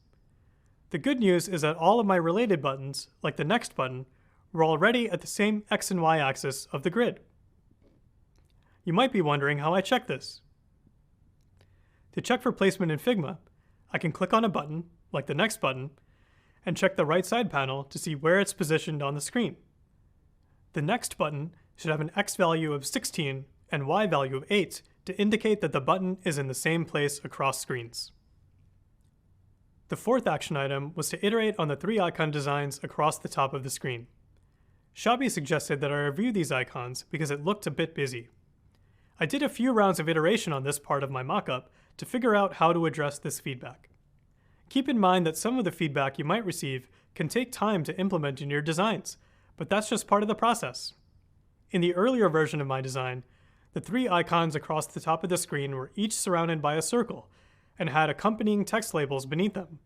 The good news is that all of my related buttons, like the next button, were already at the same X and Y axis of the grid. You might be wondering how I check this. To check for placement in Figma, I can click on a button, like the next button, and check the right side panel to see where it's positioned on the screen. The next button should have an X value of 16 and Y value of 8 to indicate that the button is in the same place across screens. The fourth action item was to iterate on the 3 icon designs across the top of the screen. Shabi suggested that I review these icons because it looked a bit busy. I did a few rounds of iteration on this part of my mockup to figure out how to address this feedback. Keep in mind that some of the feedback you might receive can take time to implement in your designs, but that's just part of the process. In the earlier version of my design, the 3 icons across the top of the screen were each surrounded by a circle and had accompanying text labels beneath them.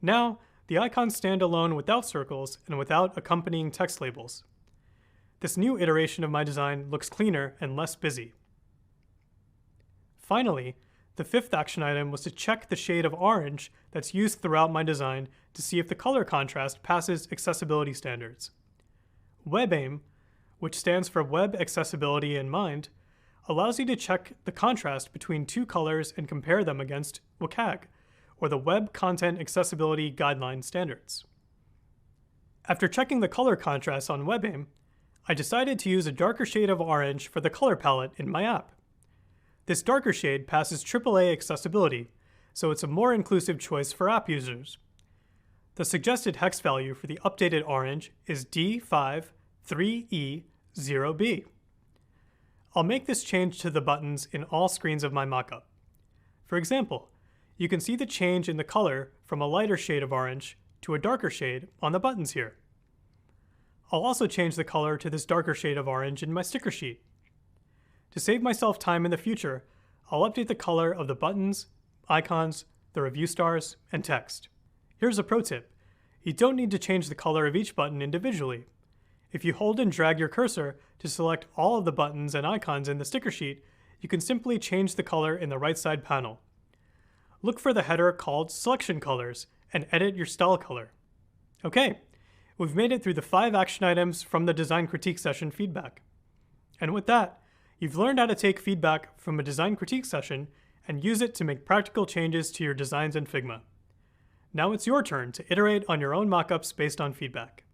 Now, the icons stand alone without circles and without accompanying text labels. This new iteration of my design looks cleaner and less busy. Finally, The fifth action item was to check the shade of orange that's used throughout my design to see if the color contrast passes accessibility standards. WebAIM, which stands for Web Accessibility in Mind, allows you to check the contrast between two colors and compare them against WCAG, or the Web Content Accessibility Guideline Standards. After checking the color contrast on WebAIM, I decided to use a darker shade of orange for the color palette in my app. This darker shade passes AAA accessibility, so it's a more inclusive choice for app users. The suggested hex value for the updated orange is D53E0B. I'll make this change to the buttons in all screens of my mockup. For example, you can see the change in the color from a lighter shade of orange to a darker shade on the buttons here. I'll also change the color to this darker shade of orange in my sticker sheet. To save myself time in the future, I'll update the color of the buttons, icons, the review stars, and text. Here's a pro tip. You don't need to change the color of each button individually. If you hold and drag your cursor to select all of the buttons and icons in the sticker sheet, you can simply change the color in the right side panel. Look for the header called Selection Colors and edit your style color. Okay, we've made it through the 5 action items from the design critique session feedback. And with that, you've learned how to take feedback from a design critique session and use it to make practical changes to your designs in Figma. Now it's your turn to iterate on your own mockups based on feedback.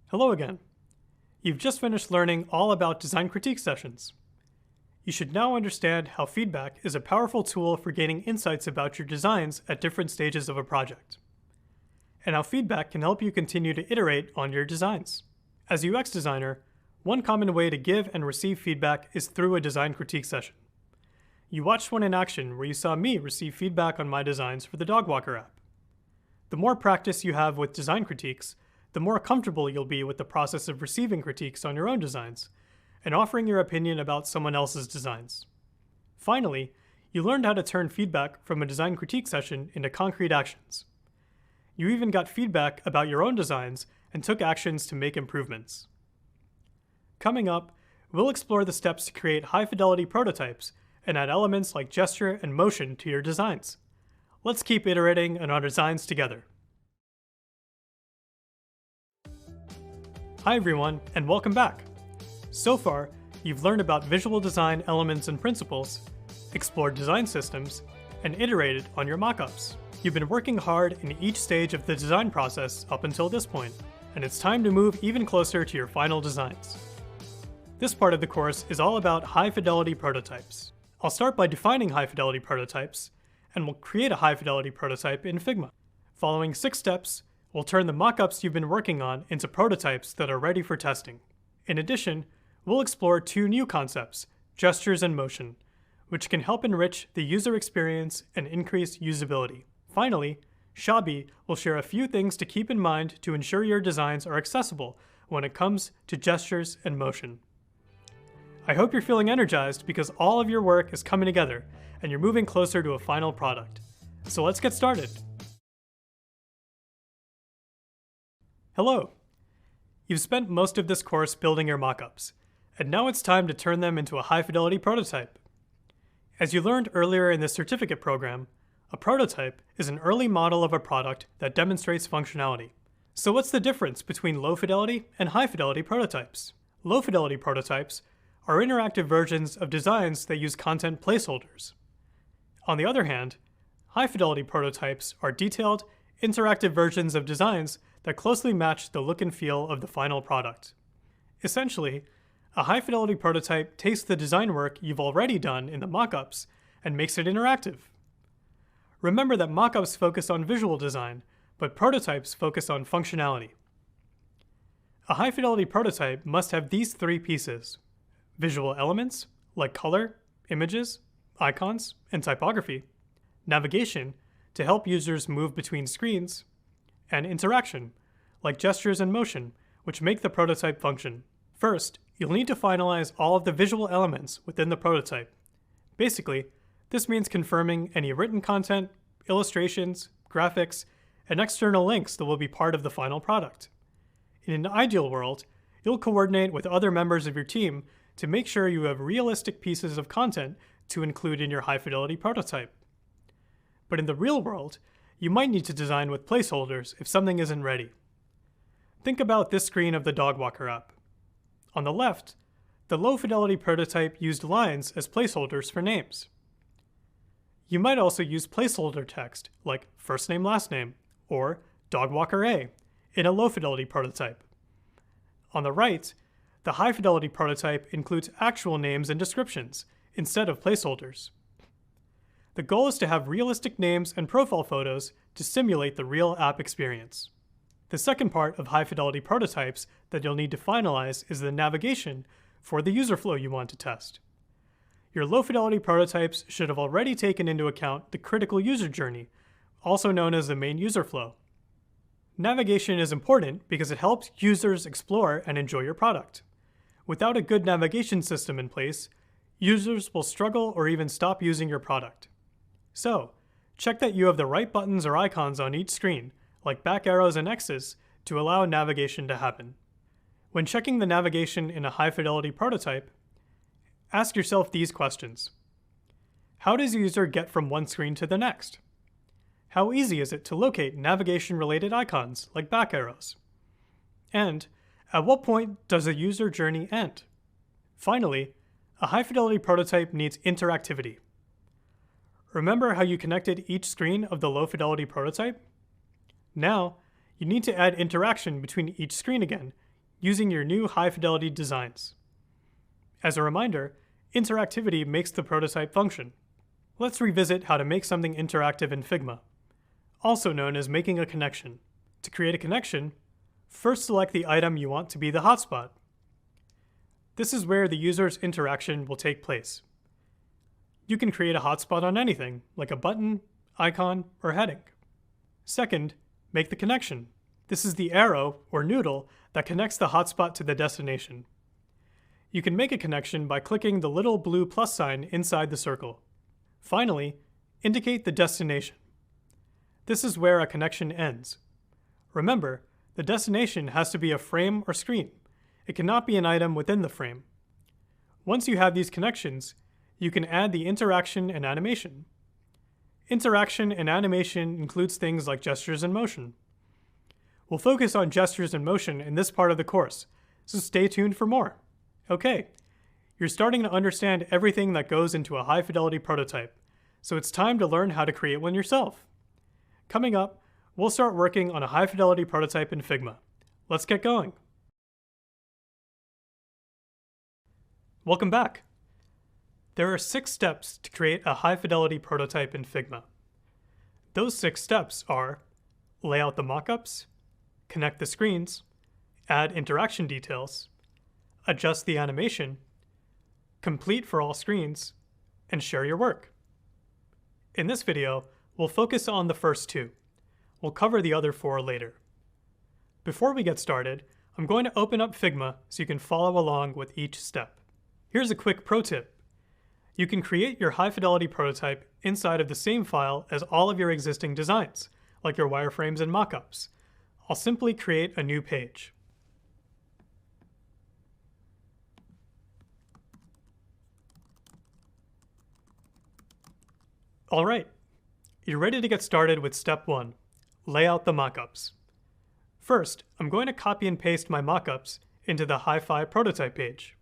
Hello again. You've just finished learning all about design critique sessions. You should now understand how feedback is a powerful tool for gaining insights about your designs at different stages of a project, and how feedback can help you continue to iterate on your designs. As a UX designer, one common way to give and receive feedback is through a design critique session. You watched one in action where you saw me receive feedback on my designs for the Dog Walker app. The more practice you have with design critiques, the more comfortable you'll be with the process of receiving critiques on your own designs and offering your opinion about someone else's designs. Finally, you learned how to turn feedback from a design critique session into concrete actions. You even got feedback about your own designs and took actions to make improvements. Coming up, we'll explore the steps to create high-fidelity prototypes and add elements like gesture and motion to your designs. Let's keep iterating on our designs together. Hi everyone, and welcome back. So far, you've learned about visual design elements and principles, explored design systems, and iterated on your mockups. You've been working hard in each stage of the design process up until this point, and it's time to move even closer to your final designs. This part of the course is all about high-fidelity prototypes. I'll start by defining high-fidelity prototypes, and we'll create a high-fidelity prototype in Figma. Following 6 steps, we'll turn the mockups you've been working on into prototypes that are ready for testing. In addition, we'll explore 2 new concepts, gestures and motion, which can help enrich the user experience and increase usability. Finally, Shabi will share a few things to keep in mind to ensure your designs are accessible when it comes to gestures and motion. I hope you're feeling energized because all of your work is coming together and you're moving closer to a final product. So let's get started. Hello. You've spent most of this course building your mockups, and now it's time to turn them into a high-fidelity prototype. As you learned earlier in this certificate program, a prototype is an early model of a product that demonstrates functionality. So what's the difference between low-fidelity and high-fidelity prototypes? Low-fidelity prototypes are interactive versions of designs that use content placeholders. On the other hand, high-fidelity prototypes are detailed, interactive versions of designs that closely match the look and feel of the final product. Essentially, a high-fidelity prototype takes the design work you've already done in the mockups and makes it interactive. Remember that mockups focus on visual design, but prototypes focus on functionality. A high-fidelity prototype must have these 3 pieces: visual elements, like color, images, icons, and typography; navigation, to help users move between screens; and interaction, like gestures and motion, which make the prototype function. First, you'll need to finalize all of the visual elements within the prototype. Basically, this means confirming any written content, illustrations, graphics, and external links that will be part of the final product. In an ideal world, you'll coordinate with other members of your team to make sure you have realistic pieces of content to include in your high-fidelity prototype. But in the real world, you might need to design with placeholders if something isn't ready. Think about this screen of the Dog Walker app. On the left, the low-fidelity prototype used lines as placeholders for names. You might also use placeholder text like first name, last name, or Dog Walker A in a low-fidelity prototype. On the right, the high-fidelity prototype includes actual names and descriptions instead of placeholders. The goal is to have realistic names and profile photos to simulate the real app experience. The second part of high-fidelity prototypes that you'll need to finalize is the navigation for the user flow you want to test. Your low-fidelity prototypes should have already taken into account the critical user journey, also known as the main user flow. Navigation is important because it helps users explore and enjoy your product. Without a good navigation system in place, users will struggle or even stop using your product. So, check that you have the right buttons or icons on each screen, like back arrows and X's, to allow navigation to happen. When checking the navigation in a high-fidelity prototype, ask yourself these questions. How does a user get from one screen to the next? How easy is it to locate navigation-related icons, like back arrows? And at what point does a user journey end? Finally, a high-fidelity prototype needs interactivity. Remember how you connected each screen of the low-fidelity prototype? Now, you need to add interaction between each screen again, using your new high-fidelity designs. As a reminder, interactivity makes the prototype function. Let's revisit how to make something interactive in Figma, also known as making a connection. To create a connection, first select the item you want to be the hotspot. This is where the user's interaction will take place. You can create a hotspot on anything, like a button, icon, or heading. Second, make the connection. This is the arrow, or noodle, that connects the hotspot to the destination. You can make a connection by clicking the little blue plus sign inside the circle. Finally, indicate the destination. This is where a connection ends. Remember, the destination has to be a frame or screen. It cannot be an item within the frame. Once you have these connections, you can add the interaction and animation. Interaction and animation includes things like gestures and motion. We'll focus on gestures and motion in this part of the course, so stay tuned for more. Okay, you're starting to understand everything that goes into a high-fidelity prototype, so it's time to learn how to create one yourself. Coming up, we'll start working on a high-fidelity prototype in Figma. Let's get going. Welcome back. There are 6 steps to create a high-fidelity prototype in Figma. Those 6 steps are: lay out the mockups, connect the screens, add interaction details, adjust the animation, complete for all screens, and share your work. In this video, we'll focus on the first 2. We'll cover the other 4 later. Before we get started, I'm going to open up Figma so you can follow along with each step. Here's a quick pro tip. You can create your high-fidelity prototype inside of the same file as all of your existing designs, like your wireframes and mockups. I'll simply create a new page. All right, you're ready to get started with step 1, lay out the mockups. First, I'm going to copy and paste my mockups into the Hi-Fi prototype page.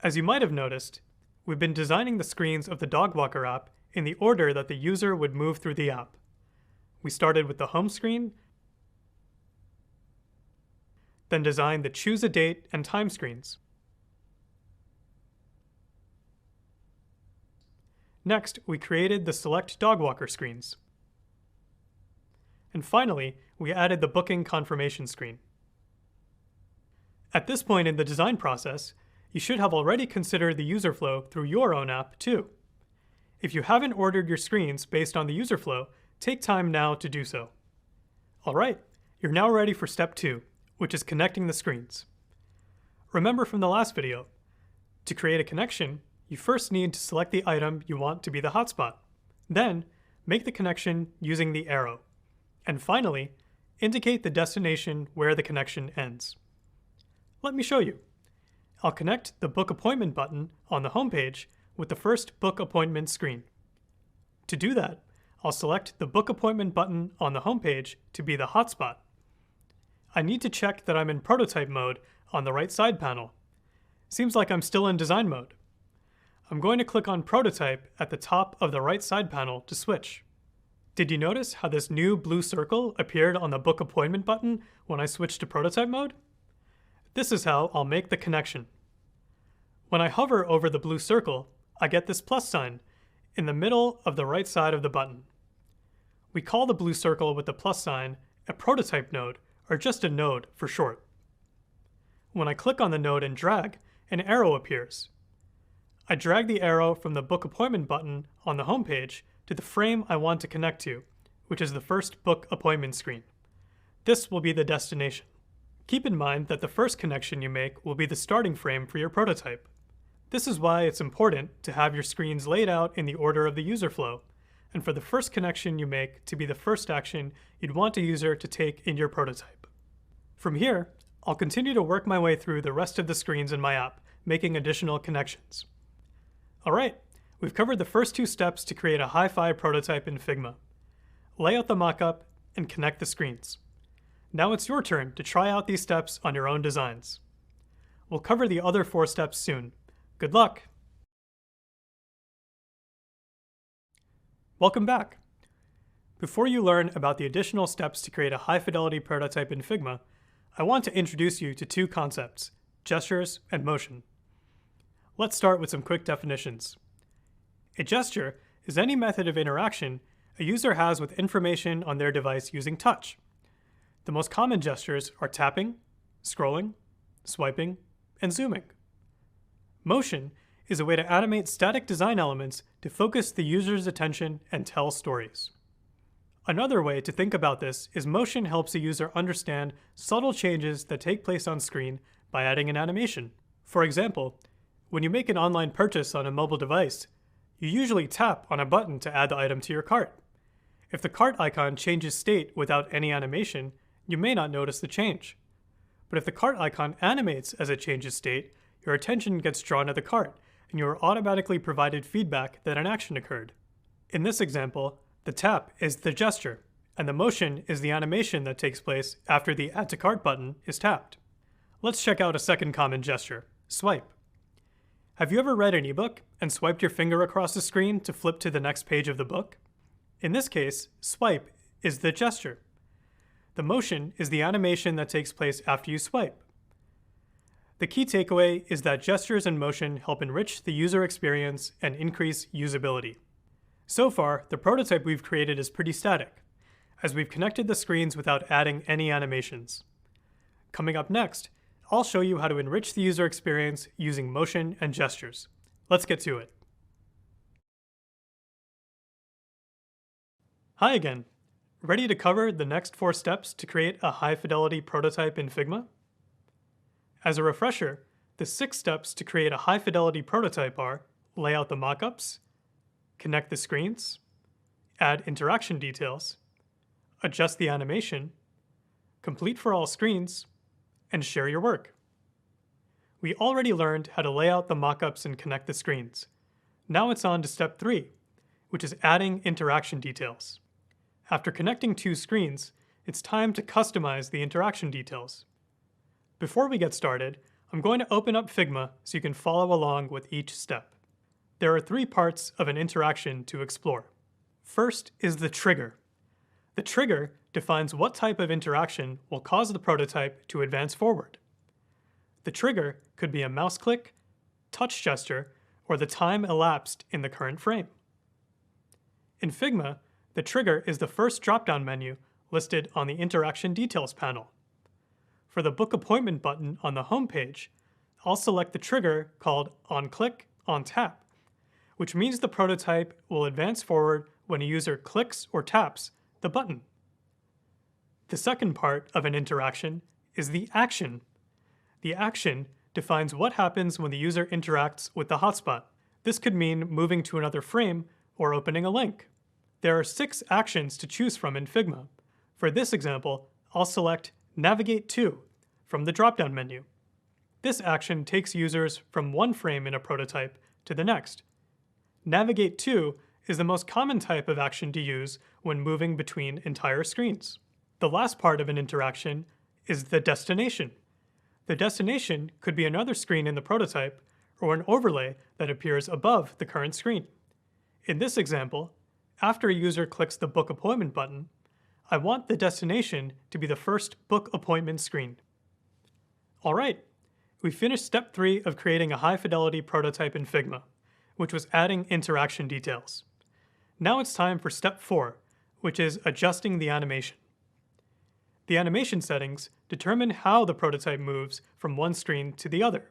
As you might have noticed, we've been designing the screens of the Dog Walker app in the order that the user would move through the app. We started with the home screen, then designed the choose a date and time screens. Next, we created the select Dog Walker screens. And finally, we added the booking confirmation screen. At this point in the design process, you should have already considered the user flow through your own app too. If you haven't ordered your screens based on the user flow, take time now to do so. All right, you're now ready for step 2, which is connecting the screens. Remember from the last video, to create a connection, you first need to select the item you want to be the hotspot. Then, make the connection using the arrow. And finally, indicate the destination where the connection ends. Let me show you. I'll connect the Book Appointment button on the homepage with the first Book Appointment screen. To do that, I'll select the Book Appointment button on the homepage to be the hotspot. I need to check that I'm in prototype mode on the right side panel. Seems like I'm still in design mode. I'm going to click on Prototype at the top of the right side panel to switch. Did you notice how this new blue circle appeared on the Book Appointment button when I switched to prototype mode? This is how I'll make the connection. When I hover over the blue circle, I get this plus sign in the middle of the right side of the button. We call the blue circle with the plus sign a prototype node, or just a node for short. When I click on the node and drag, an arrow appears. I drag the arrow from the Book Appointment button on the homepage to the frame I want to connect to, which is the first Book Appointment screen. This will be the destination. Keep in mind that the first connection you make will be the starting frame for your prototype. This is why it's important to have your screens laid out in the order of the user flow, and for the first connection you make to be the first action you'd want a user to take in your prototype. From here, I'll continue to work my way through the rest of the screens in my app, making additional connections. All right, we've covered the first two steps to create a hi-fi prototype in Figma. Lay out the mockup and connect the screens. Now it's your turn to try out these steps on your own designs. We'll cover the other 4 steps soon. Good luck! Welcome back. Before you learn about the additional steps to create a high-fidelity prototype in Figma, I want to introduce you to 2 concepts, gestures and motion. Let's start with some quick definitions. A gesture is any method of interaction a user has with information on their device using touch. The most common gestures are tapping, scrolling, swiping, and zooming. Motion is a way to animate static design elements to focus the user's attention and tell stories. Another way to think about this is motion helps a user understand subtle changes that take place on screen by adding an animation. For example, when you make an online purchase on a mobile device, you usually tap on a button to add the item to your cart. If the cart icon changes state without any animation, you may not notice the change. But if the cart icon animates as it changes state, your attention gets drawn to the cart, and you are automatically provided feedback that an action occurred. In this example, the tap is the gesture, and the motion is the animation that takes place after the Add to Cart button is tapped. Let's check out a second common gesture, swipe. Have you ever read an ebook and swiped your finger across the screen to flip to the next page of the book? In this case, swipe is the gesture. The motion is the animation that takes place after you swipe. The key takeaway is that gestures and motion help enrich the user experience and increase usability. So far, the prototype we've created is pretty static, as we've connected the screens without adding any animations. Coming up next, I'll show you how to enrich the user experience using motion and gestures. Let's get to it. Hi again. Ready to cover the next 4 steps to create a high-fidelity prototype in Figma? As a refresher, the 6 steps to create a high-fidelity prototype are lay out the mockups, connect the screens, add interaction details, adjust the animation, complete for all screens, and share your work. We already learned how to lay out the mockups and connect the screens. Now it's on to step 3, which is adding interaction details. After connecting 2 screens, it's time to customize the interaction details. Before we get started, I'm going to open up Figma so you can follow along with each step. There are 3 parts of an interaction to explore. First is the trigger. The trigger defines what type of interaction will cause the prototype to advance forward. The trigger could be a mouse click, touch gesture, or the time elapsed in the current frame. In Figma, the trigger is the first drop-down menu listed on the Interaction Details panel. For the Book Appointment button on the home page, I'll select the trigger called OnClick, OnTap, which means the prototype will advance forward when a user clicks or taps the button. The second part of an interaction is the action. The action defines what happens when the user interacts with the hotspot. This could mean moving to another frame or opening a link. There are 6 actions to choose from in Figma. For this example, I'll select Navigate to from the drop-down menu. This action takes users from one frame in a prototype to the next. Navigate to is the most common type of action to use when moving between entire screens. The last part of an interaction is the destination. The destination could be another screen in the prototype or an overlay that appears above the current screen. In this example, after a user clicks the Book Appointment button, I want the destination to be the first Book Appointment screen. All right, we finished step 3 of creating a high-fidelity prototype in Figma, which was adding interaction details. Now it's time for step 4, which is adjusting the animation. The animation settings determine how the prototype moves from one screen to the other.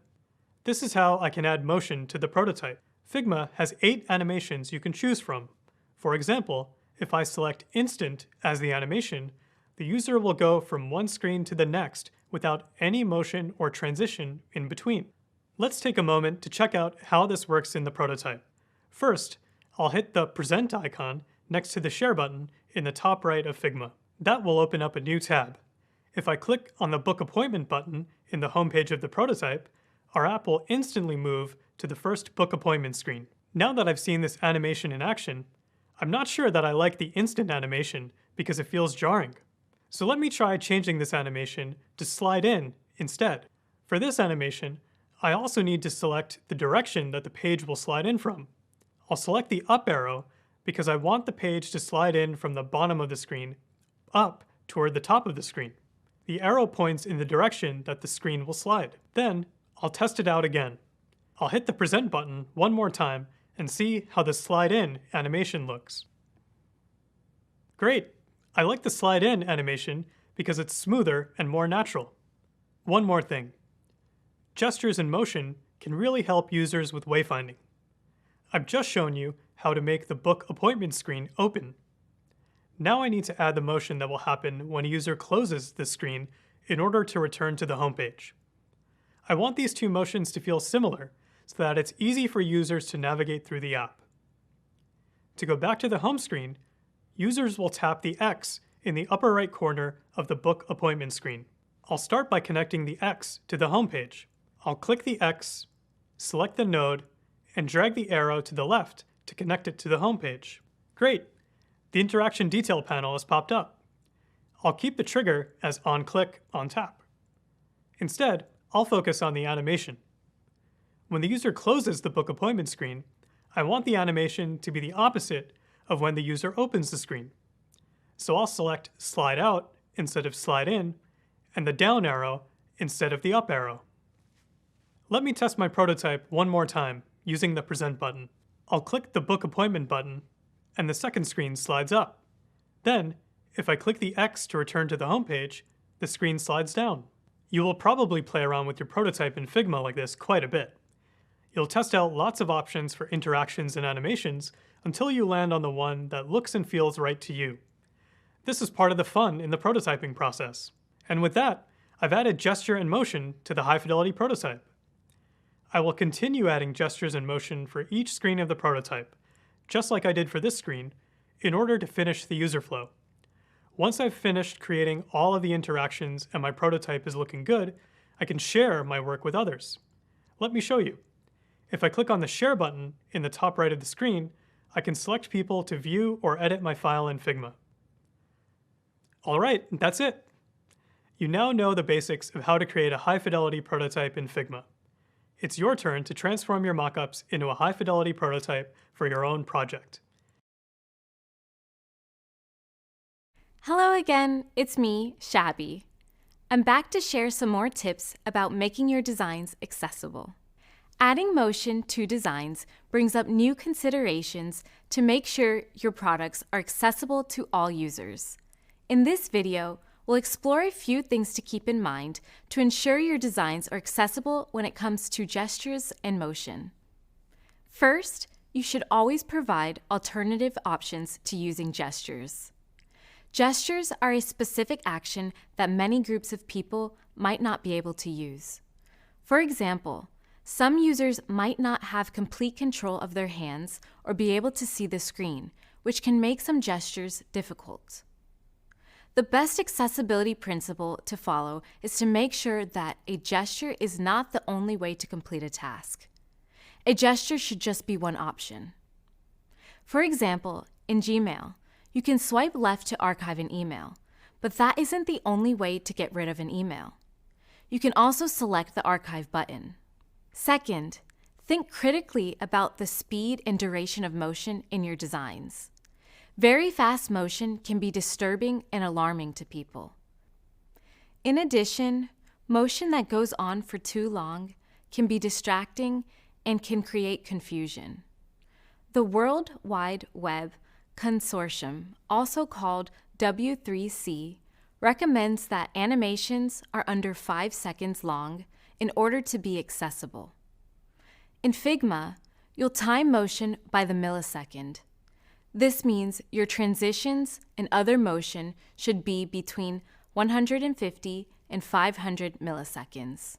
This is how I can add motion to the prototype. Figma has 8 animations you can choose from. For example, if I select Instant as the animation, the user will go from one screen to the next without any motion or transition in between. Let's take a moment to check out how this works in the prototype. First, I'll hit the Present icon next to the Share button in the top right of Figma. That will open up a new tab. If I click on the Book Appointment button in the homepage of the prototype, our app will instantly move to the first Book Appointment screen. Now that I've seen this animation in action, I'm not sure that I like the instant animation because it feels jarring. So let me try changing this animation to slide in instead. For this animation, I also need to select the direction that the page will slide in from. I'll select the up arrow because I want the page to slide in from the bottom of the screen up toward the top of the screen. The arrow points in the direction that the screen will slide. Then I'll test it out again. I'll hit the Present button one more time and see how the slide in animation looks. Great! I like the slide in animation because it's smoother and more natural. One more thing. Gestures in motion can really help users with wayfinding. I've just shown you how to make the Book Appointment screen open. Now I need to add the motion that will happen when a user closes this screen in order to return to the homepage. I want these two motions to feel similar so that it's easy for users to navigate through the app. To go back to the home screen, users will tap the X in the upper right corner of the Book Appointment screen. I'll start by connecting the X to the homepage. I'll click the X, select the node, and drag the arrow to the left to connect it to the homepage. Great! The interaction detail panel has popped up. I'll keep the trigger as onClick, onTap. Instead, I'll focus on the animation. When the user closes the Book Appointment screen, I want the animation to be the opposite of when the user opens the screen. So I'll select Slide Out instead of Slide In, and the down arrow instead of the up arrow. Let me test my prototype one more time using the Present button. I'll click the Book Appointment button, and the second screen slides up. Then, if I click the X to return to the homepage, the screen slides down. You will probably play around with your prototype in Figma like this quite a bit. You'll test out lots of options for interactions and animations until you land on the one that looks and feels right to you. This is part of the fun in the prototyping process. And with that, I've added gesture and motion to the high-fidelity prototype. I will continue adding gestures and motion for each screen of the prototype, just like I did for this screen, in order to finish the user flow. Once I've finished creating all of the interactions and my prototype is looking good, I can share my work with others. Let me show you. If I click on the Share button in the top right of the screen, I can select people to view or edit my file in Figma. All right, that's it. You now know the basics of how to create a high-fidelity prototype in Figma. It's your turn to transform your mockups into a high-fidelity prototype for your own project. Hello again, it's me, Shabi. I'm back to share some more tips about making your designs accessible. Adding motion to designs brings up new considerations to make sure your products are accessible to all users. In this video, we'll explore a few things to keep in mind to ensure your designs are accessible when it comes to gestures and motion. First, you should always provide alternative options to using gestures. Gestures are a specific action that many groups of people might not be able to use. For example, some users might not have complete control of their hands or be able to see the screen, which can make some gestures difficult. The best accessibility principle to follow is to make sure that a gesture is not the only way to complete a task. A gesture should just be one option. For example, in Gmail, you can swipe left to archive an email, but that isn't the only way to get rid of an email. You can also select the archive button. Second, think critically about the speed and duration of motion in your designs. Very fast motion can be disturbing and alarming to people. In addition, motion that goes on for too long can be distracting and can create confusion. The World Wide Web Consortium, also called W3C, recommends that animations are under 5 seconds long in order to be accessible. In Figma, you'll time motion by the millisecond. This means your transitions and other motion should be between 150 and 500 milliseconds.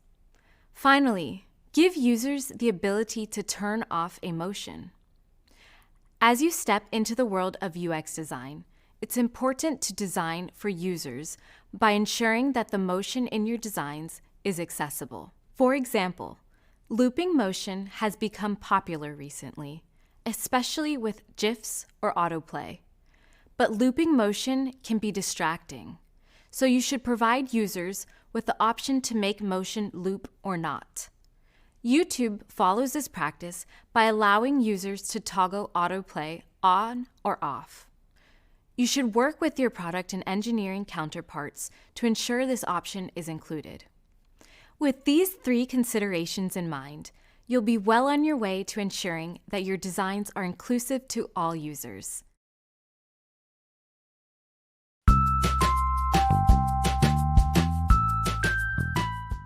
Finally, give users the ability to turn off a motion. As you step into the world of UX design, it's important to design for users by ensuring that the motion in your designs is accessible. For example, looping motion has become popular recently, especially with GIFs or autoplay. But looping motion can be distracting, so you should provide users with the option to make motion loop or not. YouTube follows this practice by allowing users to toggle autoplay on or off. You should work with your product and engineering counterparts to ensure this option is included. With these 3 considerations in mind, you'll be well on your way to ensuring that your designs are inclusive to all users.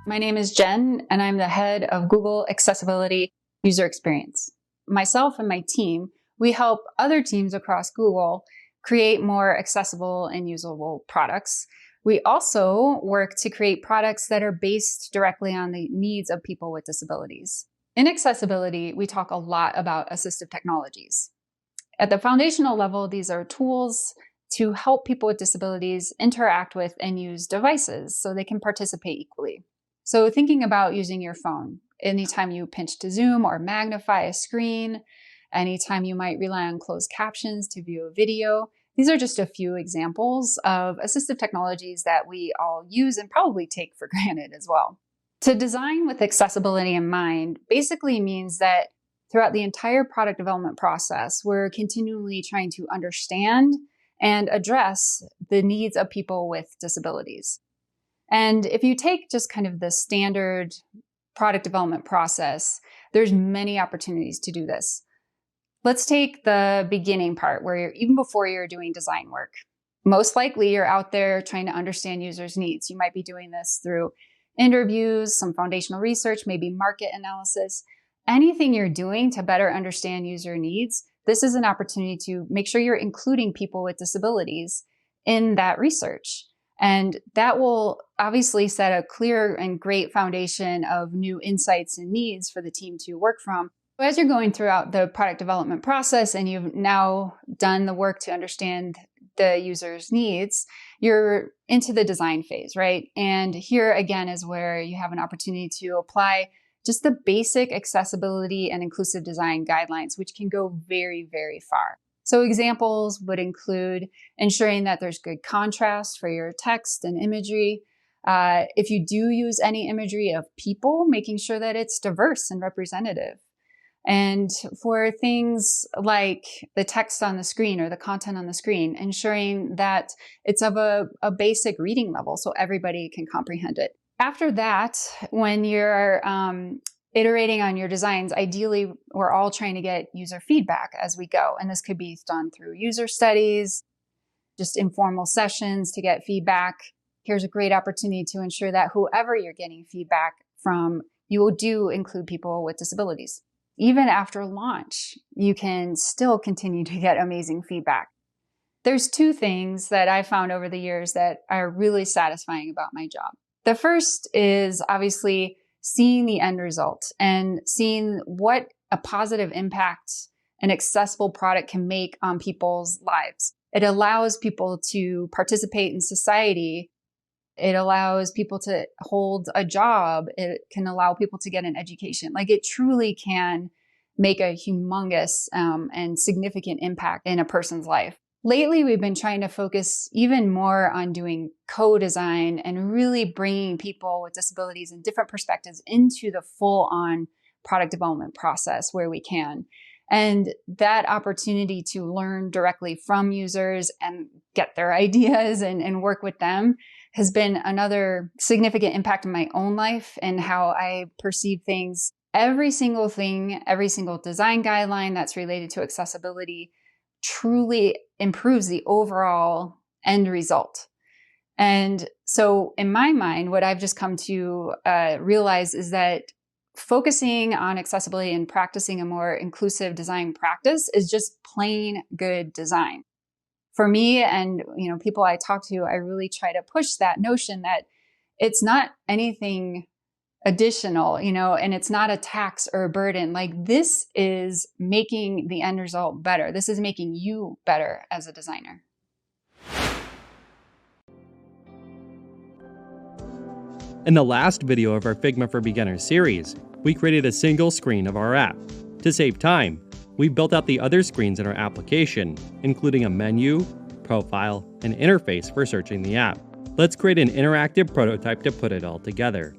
My name is Jen, and I'm the head of Google Accessibility User Experience. Myself and my team, we help other teams across Google create more accessible and usable products. We also work to create products that are based directly on the needs of people with disabilities. In accessibility, we talk a lot about assistive technologies. At the foundational level, these are tools to help people with disabilities interact with and use devices so they can participate equally. So thinking about using your phone, anytime you pinch to zoom or magnify a screen, anytime you might rely on closed captions to view a video, these are just a few examples of assistive technologies that we all use and probably take for granted as well. To design with accessibility in mind basically means that throughout the entire product development process, we're continually trying to understand and address the needs of people with disabilities. And if you take just kind of the standard product development process, there's many opportunities to do this. Let's take the beginning part where even before you're doing design work. Most likely you're out there trying to understand users' needs. You might be doing this through interviews, some foundational research, maybe market analysis. Anything you're doing to better understand user needs, this is an opportunity to make sure you're including people with disabilities in that research. And that will obviously set a clear and great foundation of new insights and needs for the team to work from. As you're going throughout the product development process and you've now done the work to understand the user's needs, you're into the design phase, right? And here again is where you have an opportunity to apply just the basic accessibility and inclusive design guidelines, which can go very, very far. So examples would include ensuring that there's good contrast for your text and imagery. If you do use any imagery of people, making sure that it's diverse and representative. And for things like the text on the screen or the content on the screen, ensuring that it's of a basic reading level so everybody can comprehend it. After that, when you're iterating on your designs, ideally, we're all trying to get user feedback as we go. And this could be done through user studies, just informal sessions to get feedback. Here's a great opportunity to ensure that whoever you're getting feedback from, you will do include people with disabilities. Even after launch, you can still continue to get amazing feedback. There's 2 things that I found over the years that are really satisfying about my job. The first is obviously seeing the end result and seeing what a positive impact an accessible product can make on people's lives. It allows people to participate in society. It allows people to hold a job. It can allow people to get an education. Like, it truly can make a humongous and significant impact in a person's life. Lately, we've been trying to focus even more on doing co-design and really bringing people with disabilities and different perspectives into the full-on product development process where we can. And that opportunity to learn directly from users and get their ideas and work with them has been another significant impact in my own life and how I perceive things. Every single thing, every single design guideline that's related to accessibility truly improves the overall end result. And so in my mind, what I've just come to realize is that focusing on accessibility and practicing a more inclusive design practice is just plain good design. For me and people I talk to, I really try to push that notion that it's not anything additional, and it's not a tax or a burden. Like, this is making the end result better. This is making you better as a designer. In the last video of our Figma for Beginners series, we created a single screen of our app. To save time, we built out the other screens in our application, including a menu, profile, and interface for searching the app. Let's create an interactive prototype to put it all together.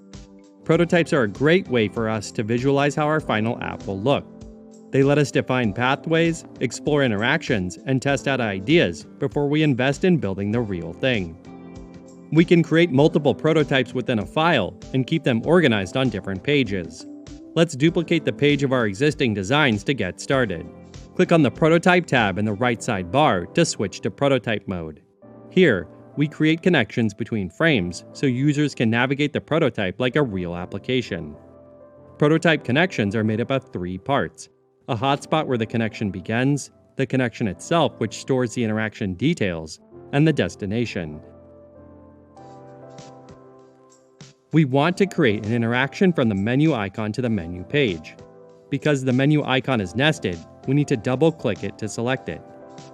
Prototypes are a great way for us to visualize how our final app will look. They let us define pathways, explore interactions, and test out ideas before we invest in building the real thing. We can create multiple prototypes within a file and keep them organized on different pages. Let's duplicate the page of our existing designs to get started. Click on the Prototype tab in the right sidebar to switch to prototype mode. Here, we create connections between frames so users can navigate the prototype like a real application. Prototype connections are made up of 3 parts: a hotspot where the connection begins, the connection itself which stores the interaction details, and the destination. We want to create an interaction from the menu icon to the menu page. Because the menu icon is nested, we need to double-click it to select it.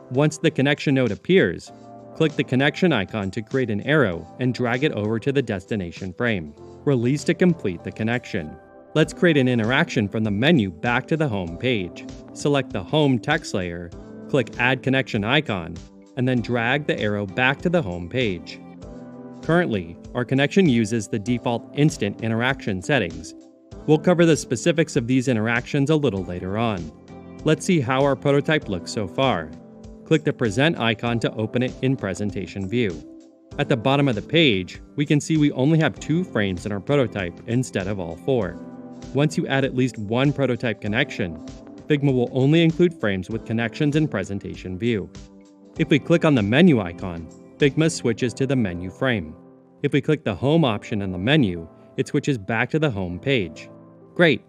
Once the connection node appears, click the connection icon to create an arrow and drag it over to the destination frame. Release to complete the connection. Let's create an interaction from the menu back to the home page. Select the home text layer, click Add Connection icon, and then drag the arrow back to the home page. Currently, our connection uses the default instant interaction settings. We'll cover the specifics of these interactions a little later on. Let's see how our prototype looks so far. Click the Present icon to open it in Presentation View. At the bottom of the page, we can see we only have 2 frames in our prototype instead of all 4. Once you add at least 1 prototype connection, Figma will only include frames with connections in Presentation View. If we click on the menu icon, Figma switches to the menu frame. If we click the Home option in the menu, it switches back to the home page. Great!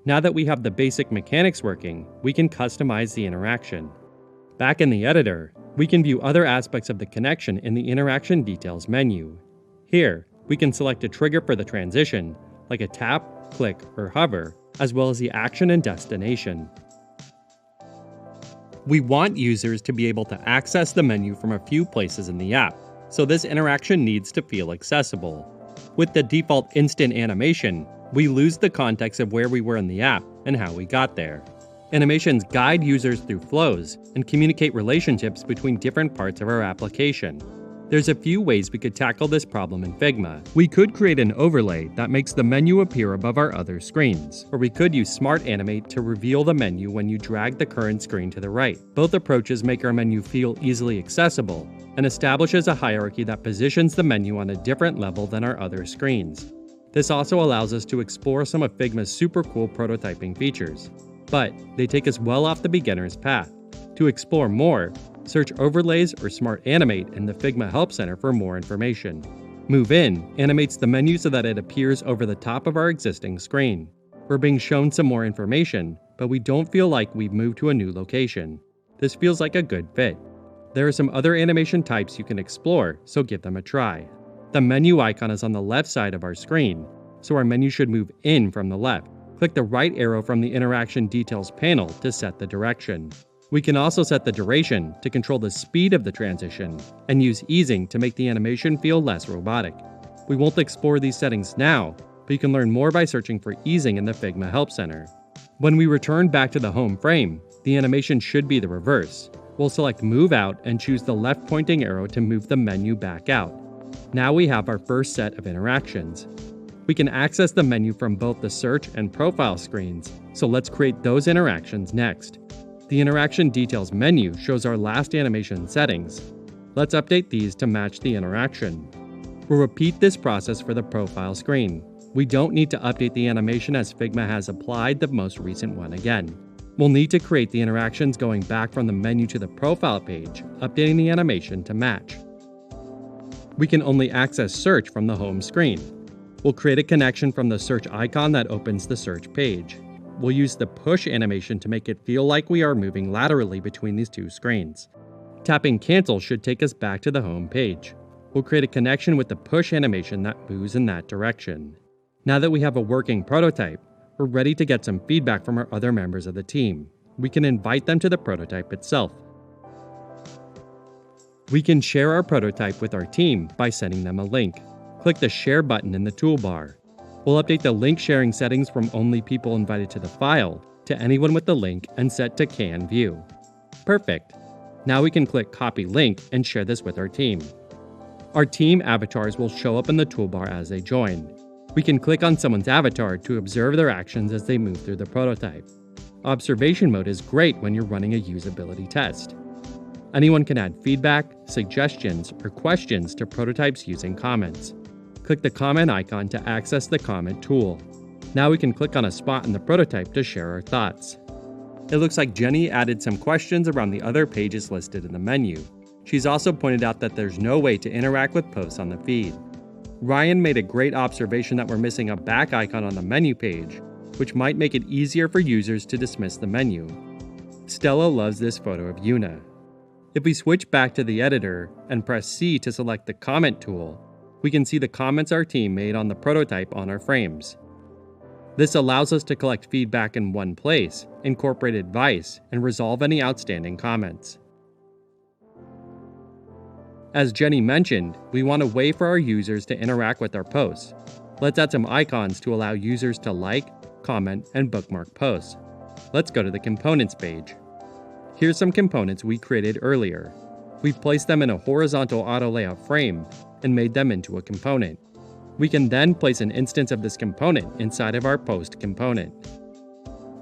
Now that we have the basic mechanics working, we can customize the interaction. Back in the editor, we can view other aspects of the connection in the Interaction Details menu. Here, we can select a trigger for the transition, like a tap, click, or hover, as well as the action and destination. We want users to be able to access the menu from a few places in the app, so this interaction needs to feel accessible. With the default instant animation, we lose the context of where we were in the app and how we got there. Animations guide users through flows and communicate relationships between different parts of our application. There's a few ways we could tackle this problem in Figma. We could create an overlay that makes the menu appear above our other screens, or we could use Smart Animate to reveal the menu when you drag the current screen to the right. Both approaches make our menu feel easily accessible and establishes a hierarchy that positions the menu on a different level than our other screens. This also allows us to explore some of Figma's super cool prototyping features, but they take us well off the beginner's path. To explore more, search Overlays or Smart Animate in the Figma Help Center for more information. Move In animates the menu so that it appears over the top of our existing screen. We're being shown some more information, but we don't feel like we've moved to a new location. This feels like a good fit. There are some other animation types you can explore, so give them a try. The menu icon is on the left side of our screen, so our menu should move in from the left. Click Click the right arrow from the Interaction Details panel to set the direction. We can also set the duration to control the speed of the transition, and use easing to make the animation feel less robotic. We won't explore these settings now, but you can learn more by searching for easing in the Figma Help Center. When we return back to the home frame, the animation should be the reverse. We'll select Move Out and choose the left pointing arrow to move the menu back out. Now we have our first set of interactions. We can access the menu from both the search and profile screens, so let's create those interactions next. The Interaction Details menu shows our last animation settings. Let's update these to match the interaction. We'll repeat this process for the profile screen. We don't need to update the animation as Figma has applied the most recent one again. We'll need to create the interactions going back from the menu to the profile page, updating the animation to match. We can only access search from the home screen. We'll create a connection from the search icon that opens the search page. We'll use the push animation to make it feel like we are moving laterally between these two screens. Tapping cancel should take us back to the home page. We'll create a connection with the push animation that moves in that direction. Now that we have a working prototype, we're ready to get some feedback from our other members of the team. We can invite them to the prototype itself. We can share our prototype with our team by sending them a link. Click the Share button in the toolbar. We'll update the link sharing settings from only people invited to the file to anyone with the link and set to Can View. Perfect. Now we can click Copy Link and share this with our team. Our team avatars will show up in the toolbar as they join. We can click on someone's avatar to observe their actions as they move through the prototype. Observation mode is great when you're running a usability test. Anyone can add feedback, suggestions, or questions to prototypes using comments. Click the comment icon to access the comment tool. Now we can click on a spot in the prototype to share our thoughts. It looks like Jenny added some questions around the other pages listed in the menu. She's also pointed out that there's no way to interact with posts on the feed. Ryan made a great observation that we're missing a back icon on the menu page, which might make it easier for users to dismiss the menu. Stella loves this photo of Yuna. If we switch back to the editor and press C to select the comment tool, we can see the comments our team made on the prototype on our frames. This allows us to collect feedback in one place, incorporate advice, and resolve any outstanding comments. As Jenny mentioned, we want a way for our users to interact with our posts. Let's add some icons to allow users to like, comment, and bookmark posts. Let's go to the Components page. Here's some components we created earlier. We've placed them in a horizontal auto layout frame and made them into a component. We can then place an instance of this component inside of our post component.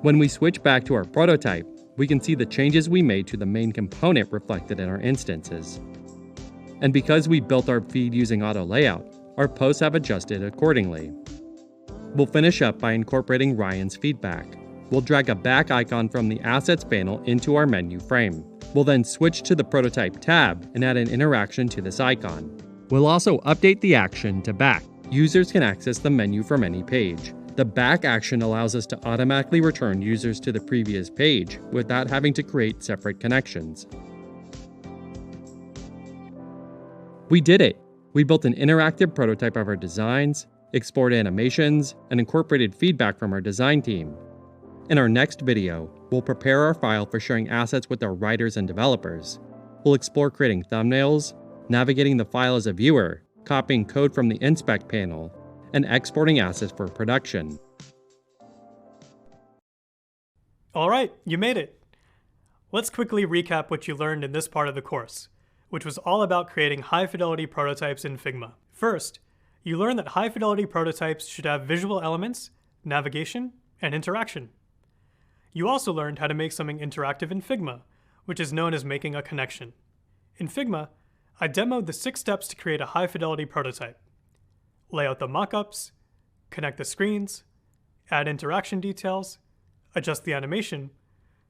When we switch back to our prototype, we can see the changes we made to the main component reflected in our instances. And because we built our feed using auto layout, our posts have adjusted accordingly. We'll finish up by incorporating Ryan's feedback. We'll drag a back icon from the Assets panel into our menu frame. We'll then switch to the Prototype tab and add an interaction to this icon. We'll also update the action to back. Users can access the menu from any page. The back action allows us to automatically return users to the previous page without having to create separate connections. We did it! We built an interactive prototype of our designs, explored animations, and incorporated feedback from our design team. In our next video, we'll prepare our file for sharing assets with our writers and developers. We'll explore creating thumbnails, navigating the file as a viewer, copying code from the Inspect panel, and exporting assets for production. All right, you made it. Let's quickly recap what you learned in this part of the course, which was all about creating high-fidelity prototypes in Figma. First, you learned that high-fidelity prototypes should have visual elements, navigation, and interaction. You also learned how to make something interactive in Figma, which is known as making a connection. In Figma, I demoed the 6 steps to create a high-fidelity prototype. Lay out the mockups, connect the screens, add interaction details, adjust the animation,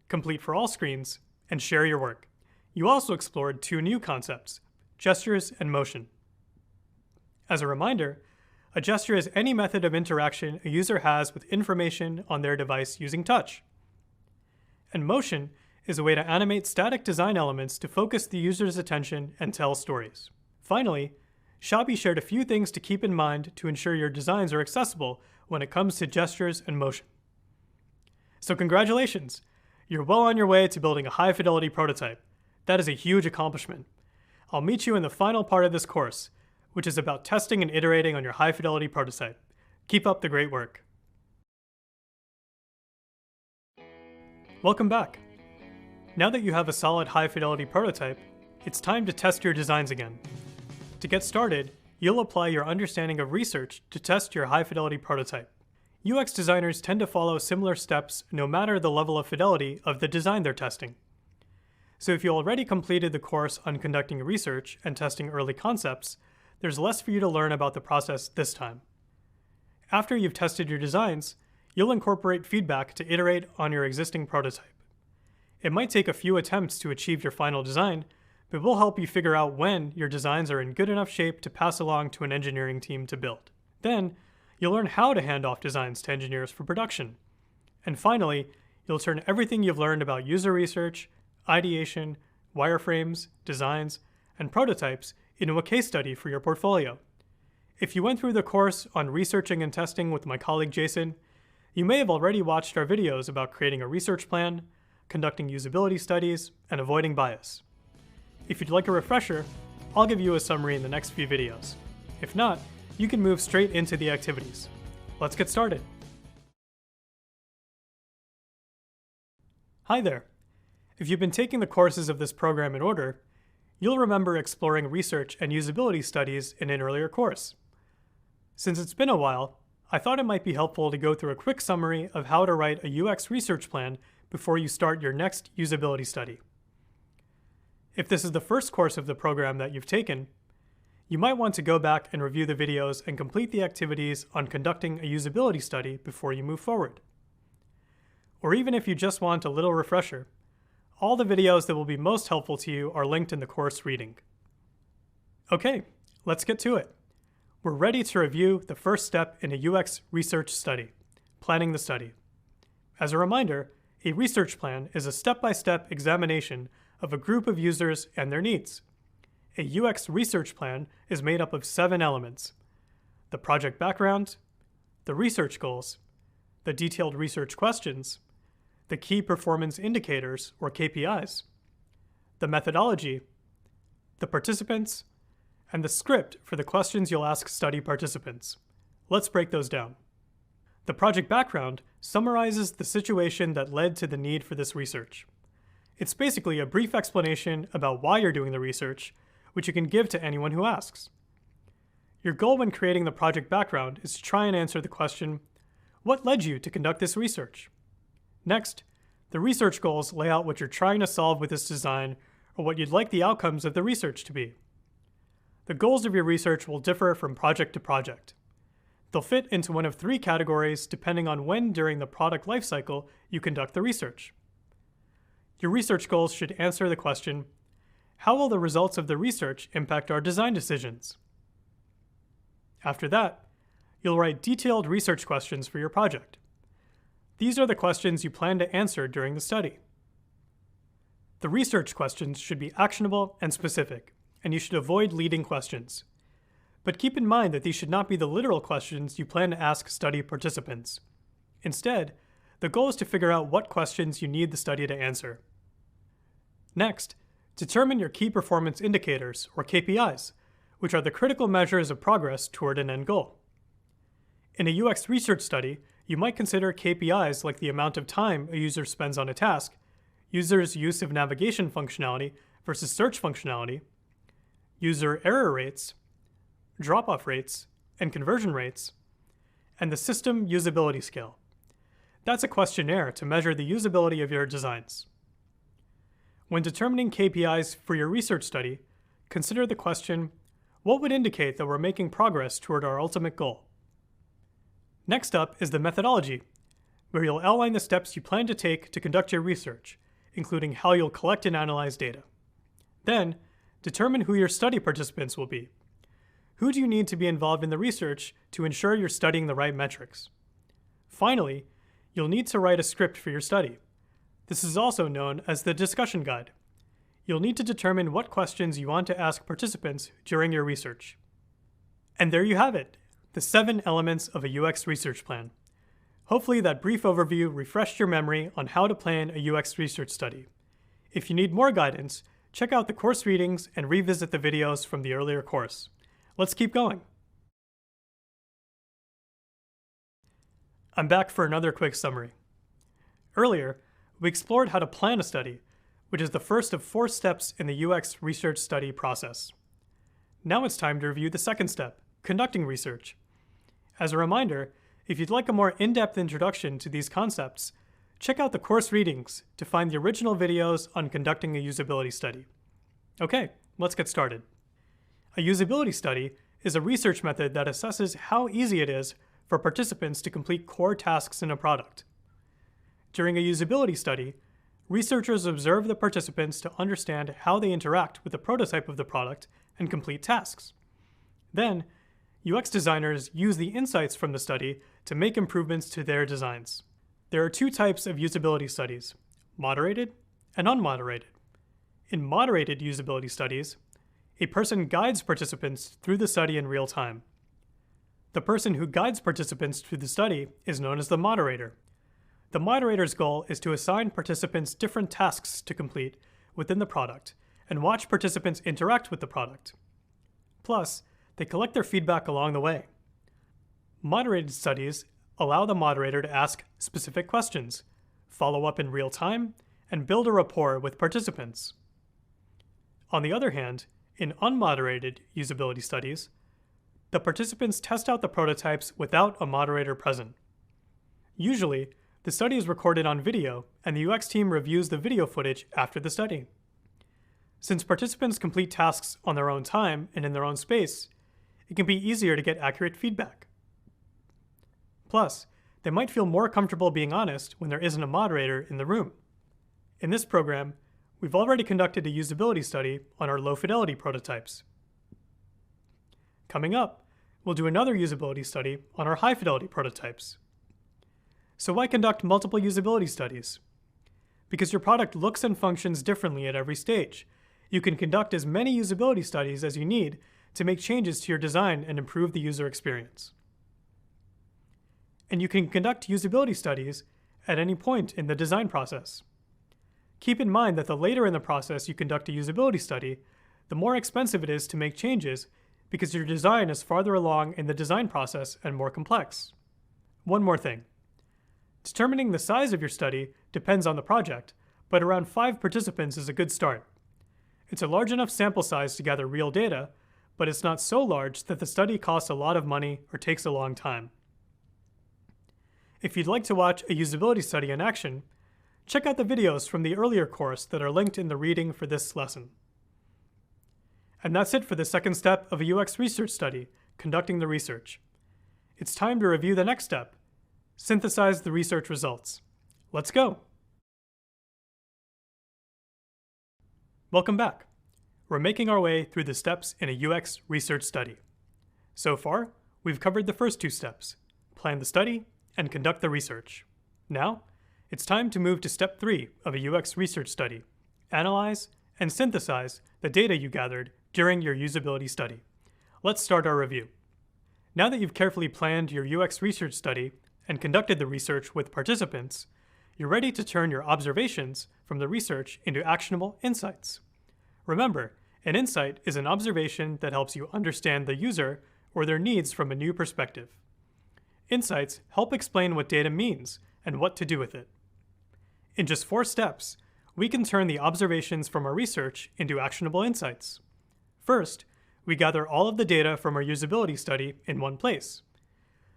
complete for all screens, and share your work. You also explored 2 new concepts, gestures and motion. As a reminder, a gesture is any method of interaction a user has with information on their device using touch. And motion is a way to animate static design elements to focus the user's attention and tell stories. Finally, Shabi shared a few things to keep in mind to ensure your designs are accessible when it comes to gestures and motion. So congratulations! You're well on your way to building a high-fidelity prototype. That is a huge accomplishment. I'll meet you in the final part of this course, which is about testing and iterating on your high-fidelity prototype. Keep up the great work. Welcome back. Now that you have a solid high-fidelity prototype, it's time to test your designs again. To get started, you'll apply your understanding of research to test your high-fidelity prototype. UX designers tend to follow similar steps no matter the level of fidelity of the design they're testing. So if you already completed the course on conducting research and testing early concepts, there's less for you to learn about the process this time. After you've tested your designs, you'll incorporate feedback to iterate on your existing prototype. It might take a few attempts to achieve your final design, but we'll help you figure out when your designs are in good enough shape to pass along to an engineering team to build. Then, you'll learn how to hand off designs to engineers for production. And finally, you'll turn everything you've learned about user research, ideation, wireframes, designs, and prototypes into a case study for your portfolio. If you went through the course on researching and testing with my colleague Jason, you may have already watched our videos about creating a research plan, conducting usability studies, and avoiding bias. If you'd like a refresher, I'll give you a summary in the next few videos. If not, you can move straight into the activities. Let's get started. Hi there. If you've been taking the courses of this program in order, you'll remember exploring research and usability studies in an earlier course. Since it's been a while, I thought it might be helpful to go through a quick summary of how to write a UX research plan before you start your next usability study. If this is the first course of the program that you've taken, you might want to go back and review the videos and complete the activities on conducting a usability study before you move forward. Or even if you just want a little refresher, all the videos that will be most helpful to you are linked in the course reading. Okay, let's get to it. We're ready to review the first step in a UX research study, planning the study. As a reminder, a research plan is a step-by-step examination of a group of users and their needs. A UX research plan is made up of 7 elements: the project background, the research goals, the detailed research questions, the key performance indicators, or KPIs, the methodology, the participants, and the script for the questions you'll ask study participants. Let's break those down. The project background summarizes the situation that led to the need for this research. It's basically a brief explanation about why you're doing the research, which you can give to anyone who asks. Your goal when creating the project background is to try and answer the question, what led you to conduct this research? Next, the research goals lay out what you're trying to solve with this design or what you'd like the outcomes of the research to be. The goals of your research will differ from project to project. They'll fit into one of 3 categories depending on when during the product lifecycle you conduct the research. Your research goals should answer the question, how will the results of the research impact our design decisions? After that, you'll write detailed research questions for your project. These are the questions you plan to answer during the study. The research questions should be actionable and specific, and you should avoid leading questions. But keep in mind that these should not be the literal questions you plan to ask study participants. Instead, the goal is to figure out what questions you need the study to answer. Next, determine your key performance indicators, or KPIs, which are the critical measures of progress toward an end goal. In a UX research study, you might consider KPIs like the amount of time a user spends on a task, users' use of navigation functionality versus search functionality, user error rates, drop-off rates, and conversion rates, and the system usability scale. That's a questionnaire to measure the usability of your designs. When determining KPIs for your research study, consider the question, what would indicate that we're making progress toward our ultimate goal? Next up is the methodology, where you'll outline the steps you plan to take to conduct your research, including how you'll collect and analyze data. Then, determine who your study participants will be. Who do you need to be involved in the research to ensure you're studying the right metrics? Finally, you'll need to write a script for your study. This is also known as the discussion guide. You'll need to determine what questions you want to ask participants during your research. And there you have it, the 7 elements of a UX research plan. Hopefully that brief overview refreshed your memory on how to plan a UX research study. If you need more guidance, check out the course readings and revisit the videos from the earlier course. Let's keep going. I'm back for another quick summary. Earlier, we explored how to plan a study, which is the first of 4 steps in the UX research study process. Now it's time to review the second step, conducting research. As a reminder, if you'd like a more in-depth introduction to these concepts, check out the course readings to find the original videos on conducting a usability study. Okay, let's get started. A usability study is a research method that assesses how easy it is for participants to complete core tasks in a product. During a usability study, researchers observe the participants to understand how they interact with the prototype of the product and complete tasks. Then, UX designers use the insights from the study to make improvements to their designs. There are 2 types of usability studies, moderated and unmoderated. In moderated usability studies, a person guides participants through the study in real time. The person who guides participants through the study is known as the moderator. The moderator's goal is to assign participants different tasks to complete within the product and watch participants interact with the product. Plus, they collect their feedback along the way. Moderated studies allow the moderator to ask specific questions, follow up in real time, and build a rapport with participants. On the other hand, in unmoderated usability studies, the participants test out the prototypes without a moderator present. Usually, the study is recorded on video, and the UX team reviews the video footage after the study. Since participants complete tasks on their own time and in their own space, it can be easier to get accurate feedback. Plus, they might feel more comfortable being honest when there isn't a moderator in the room. In this program, we've already conducted a usability study on our low-fidelity prototypes. Coming up, we'll do another usability study on our high-fidelity prototypes. So why conduct multiple usability studies? Because your product looks and functions differently at every stage. You can conduct as many usability studies as you need to make changes to your design and improve the user experience. And you can conduct usability studies at any point in the design process. Keep in mind that the later in the process you conduct a usability study, the more expensive it is to make changes because your design is farther along in the design process and more complex. One more thing. Determining the size of your study depends on the project, but around 5 participants is a good start. It's a large enough sample size to gather real data, but it's not so large that the study costs a lot of money or takes a long time. If you'd like to watch a usability study in action, check out the videos from the earlier course that are linked in the reading for this lesson. And that's it for the second step of a UX research study, conducting the research. It's time to review the next step, synthesize the research results. Let's go. Welcome back. We're making our way through the steps in a UX research study. So far, we've covered the first 2 steps, plan the study and conduct the research. Now, it's time to move to step 3 of a UX research study, analyze and synthesize the data you gathered during your usability study. Let's start our review. Now that you've carefully planned your UX research study and conducted the research with participants, you're ready to turn your observations from the research into actionable insights. Remember, an insight is an observation that helps you understand the user or their needs from a new perspective. Insights help explain what data means and what to do with it. In just 4 steps, we can turn the observations from our research into actionable insights. First, we gather all of the data from our usability study in one place.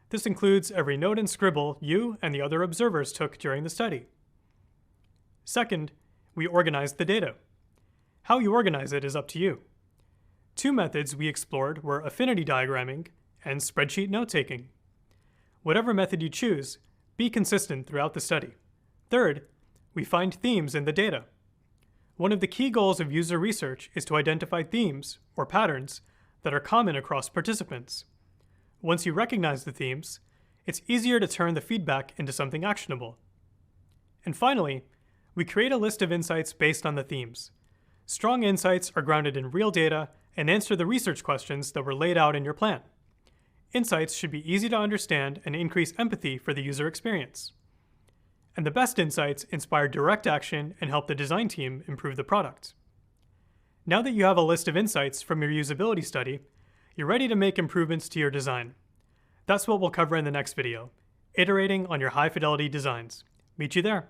This includes every note and scribble you and the other observers took during the study. Second, we organize the data. How you organize it is up to you. 2 methods we explored were affinity diagramming and spreadsheet note-taking. Whatever method you choose, be consistent throughout the study. Third, we find themes in the data. One of the key goals of user research is to identify themes, or patterns, that are common across participants. Once you recognize the themes, it's easier to turn the feedback into something actionable. And finally, we create a list of insights based on the themes. Strong insights are grounded in real data and answer the research questions that were laid out in your plan. Insights should be easy to understand and increase empathy for the user experience. And the best insights inspire direct action and help the design team improve the product. Now that you have a list of insights from your usability study, you're ready to make improvements to your design. That's what we'll cover in the next video, iterating on your high-fidelity designs. Meet you there.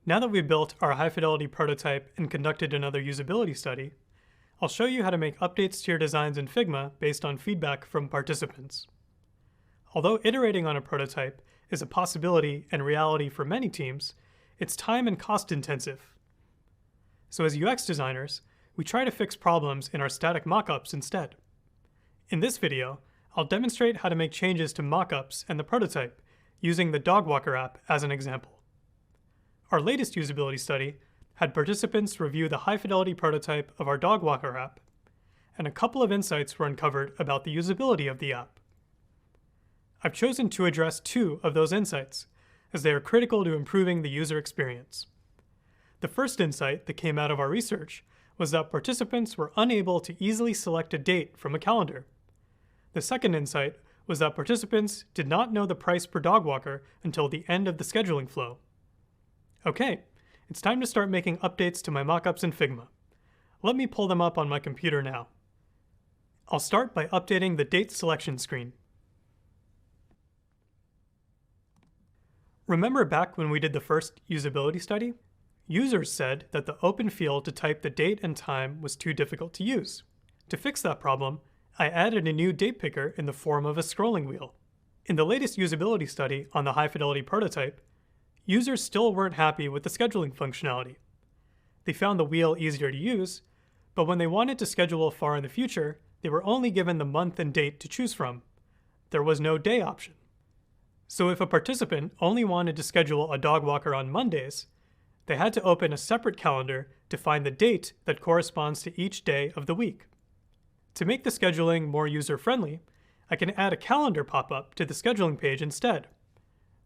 Now that we've built our high-fidelity prototype and conducted another usability study, I'll show you how to make updates to your designs in Figma based on feedback from participants. Although iterating on a prototype is a possibility and reality for many teams, it's time and cost intensive. So as UX designers, we try to fix problems in our static mockups instead. In this video, I'll demonstrate how to make changes to mockups and the prototype using the Dog Walker app as an example. Our latest usability study had participants review the high-fidelity prototype of our Dog Walker app, and a couple of insights were uncovered about the usability of the app. I've chosen to address 2 of those insights, as they are critical to improving the user experience. The first insight that came out of our research was that participants were unable to easily select a date from a calendar. The second insight was that participants did not know the price per dog walker until the end of the scheduling flow. Okay, it's time to start making updates to my mockups in Figma. Let me pull them up on my computer now. I'll start by updating the date selection screen. Remember back when we did the first usability study? Users said that the open field to type the date and time was too difficult to use. To fix that problem, I added a new date picker in the form of a scrolling wheel. In the latest usability study on the high-fidelity prototype, users still weren't happy with the scheduling functionality. They found the wheel easier to use, but when they wanted to schedule far in the future, they were only given the month and date to choose from. There was no day option. So if a participant only wanted to schedule a dog walker on Mondays, they had to open a separate calendar to find the date that corresponds to each day of the week. To make the scheduling more user-friendly, I can add a calendar pop-up to the scheduling page instead.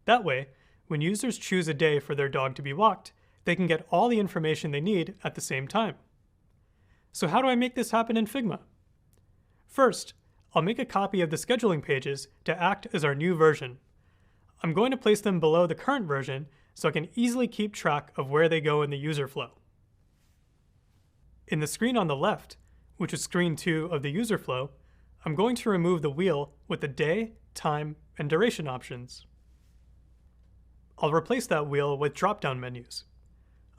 That way, when users choose a day for their dog to be walked, they can get all the information they need at the same time. So how do I make this happen in Figma? First, I'll make a copy of the scheduling pages to act as our new version. I'm going to place them below the current version so I can easily keep track of where they go in the user flow. In the screen on the left, which is screen 2 of the user flow, I'm going to remove the wheel with the day, time, and duration options. I'll replace that wheel with drop-down menus.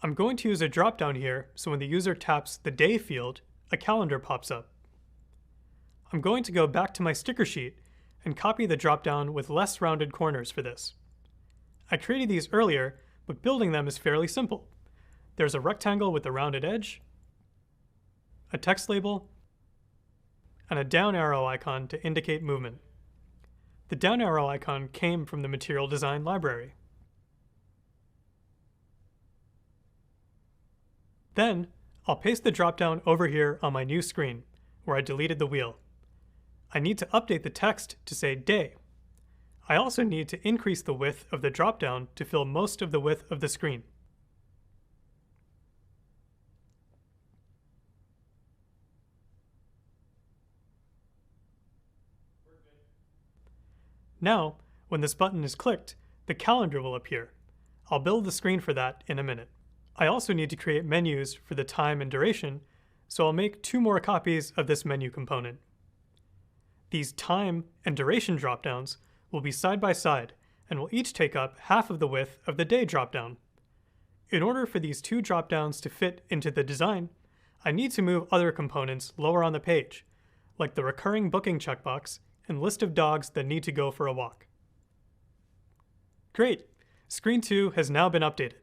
I'm going to use a drop-down here so when the user taps the day field, a calendar pops up. I'm going to go back to my sticker sheet and copy the drop-down with less rounded corners for this. I created these earlier, but building them is fairly simple. There's a rectangle with a rounded edge, a text label, and a down arrow icon to indicate movement. The down arrow icon came from the material design library. Then, I'll paste the drop-down over here on my new screen, where I deleted the wheel. I need to update the text to say day. I also need to increase the width of the drop-down to fill most of the width of the screen. Now, when this button is clicked, the calendar will appear. I'll build the screen for that in a minute. I also need to create menus for the time and duration, so I'll make 2 more copies of this menu component. These time and duration dropdowns will be side by side and will each take up half of the width of the day dropdown. In order for these 2 dropdowns to fit into the design, I need to move other components lower on the page, like the recurring booking checkbox and list of dogs that need to go for a walk. Great! Screen 2 has now been updated.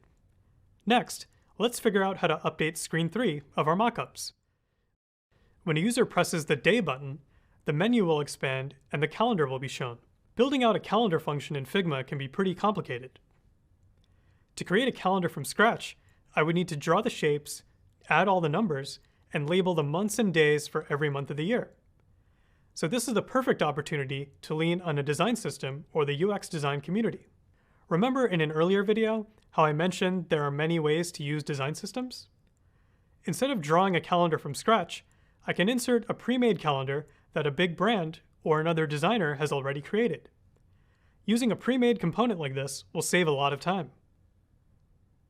Next, let's figure out how to update screen 3 of our mockups. When a user presses the day button, the menu will expand and the calendar will be shown. Building out a calendar function in Figma can be pretty complicated. To create a calendar from scratch, I would need to draw the shapes, add all the numbers, and label the months and days for every month of the year. So this is the perfect opportunity to lean on a design system or the UX design community. Remember in an earlier video how I mentioned there are many ways to use design systems? Instead of drawing a calendar from scratch, I can insert a pre-made calendar that a big brand or another designer has already created. Using a pre-made component like this will save a lot of time.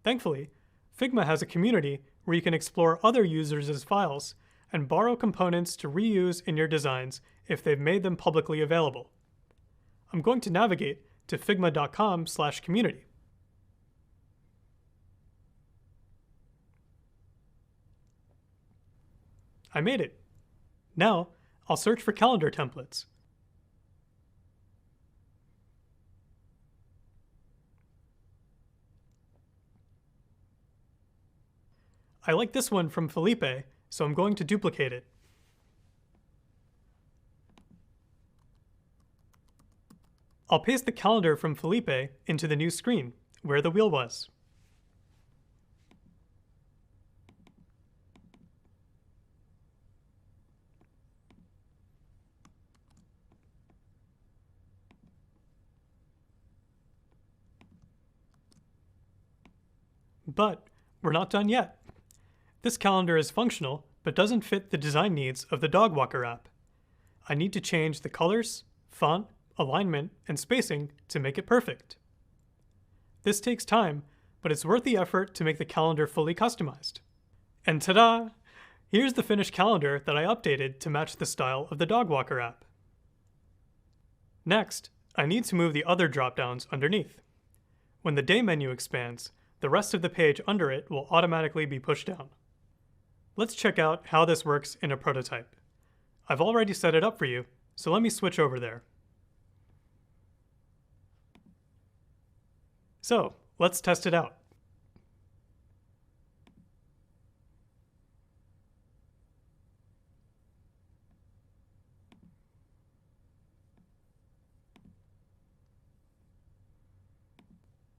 Thankfully, Figma has a community where you can explore other users' files and borrow components to reuse in your designs if they've made them publicly available. I'm going to navigate to figma.com/community. I made it. Now, I'll search for calendar templates. I like this one from Felipe, so I'm going to duplicate it. I'll paste the calendar from Felipe into the new screen, where the wheel was. But we're not done yet. This calendar is functional, but doesn't fit the design needs of the Dog Walker app. I need to change the colors, font, alignment, and spacing to make it perfect. This takes time, but it's worth the effort to make the calendar fully customized. And ta-da! Here's the finished calendar that I updated to match the style of the Dog Walker app. Next, I need to move the other drop-downs underneath. When the day menu expands, the rest of the page under it will automatically be pushed down. Let's check out how this works in a prototype. I've already set it up for you, so let me switch over there. So, let's test it out.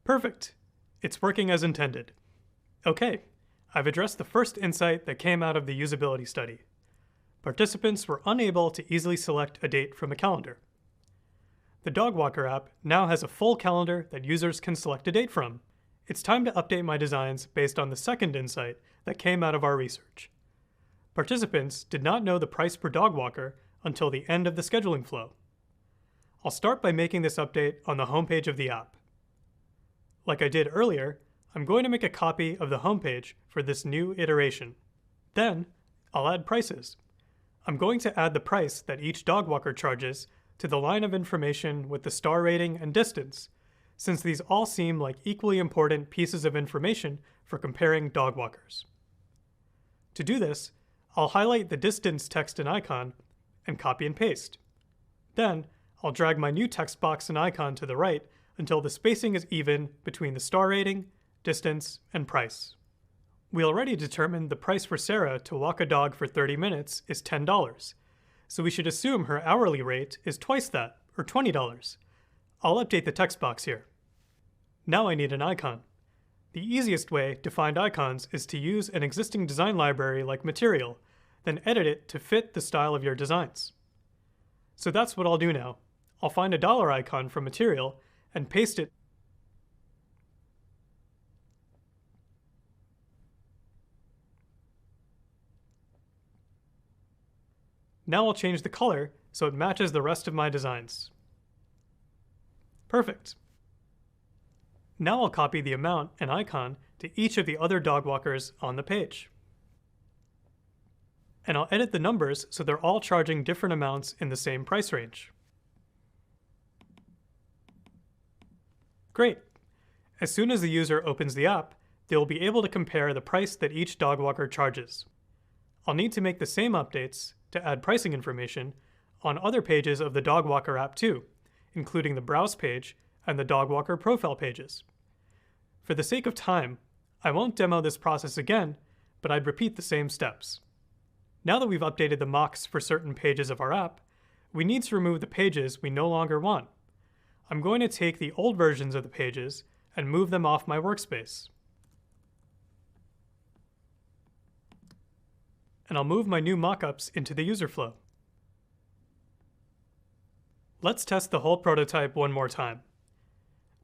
Perfect. It's working as intended. Okay, I've addressed the first insight that came out of the usability study. Participants were unable to easily select a date from a calendar. The Dog Walker app now has a full calendar that users can select a date from. It's time to update my designs based on the second insight that came out of our research. Participants did not know the price per dog walker until the end of the scheduling flow. I'll start by making this update on the homepage of the app. Like I did earlier, I'm going to make a copy of the homepage for this new iteration. Then, I'll add prices. I'm going to add the price that each dog walker charges to the line of information with the star rating and distance, since these all seem like equally important pieces of information for comparing dog walkers. To do this, I'll highlight the distance text and icon and copy and paste. Then, I'll drag my new text box and icon to the right until the spacing is even between the star rating, distance, and price. We already determined the price for Sarah to walk a dog for 30 minutes is $10, so we should assume her hourly rate is twice that, or $20. I'll update the text box here. Now I need an icon. The easiest way to find icons is to use an existing design library like Material, then edit it to fit the style of your designs. So that's what I'll do now. I'll find a dollar icon from Material and paste it. Now I'll change the color so it matches the rest of my designs. Perfect. Now I'll copy the amount and icon to each of the other dog walkers on the page. And I'll edit the numbers so they're all charging different amounts in the same price range. Great. As soon as the user opens the app, they will be able to compare the price that each dog walker charges. I'll need to make the same updates to add pricing information on other pages of the Dog Walker app too, including the Browse page and the Dog Walker profile pages. For the sake of time, I won't demo this process again, but I'd repeat the same steps. Now that we've updated the mocks for certain pages of our app, we need to remove the pages we no longer want. I'm going to take the old versions of the pages and move them off my workspace. And I'll move my new mockups into the user flow. Let's test the whole prototype one more time.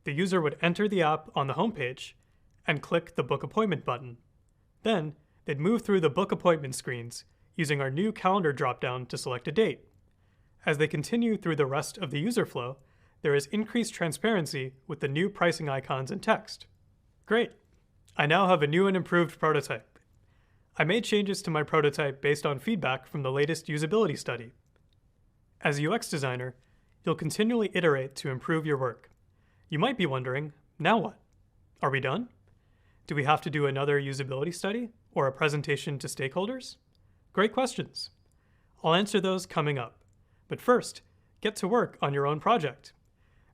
The user would enter the app on the homepage and click the Book Appointment button. Then, they'd move through the Book Appointment screens, using our new calendar dropdown to select a date. As they continue through the rest of the user flow, there is increased transparency with the new pricing icons and text. Great! I now have a new and improved prototype. I made changes to my prototype based on feedback from the latest usability study. As a UX designer, you'll continually iterate to improve your work. You might be wondering, now what? Are we done? Do we have to do another usability study or a presentation to stakeholders? Great questions. I'll answer those coming up. But first, get to work on your own project.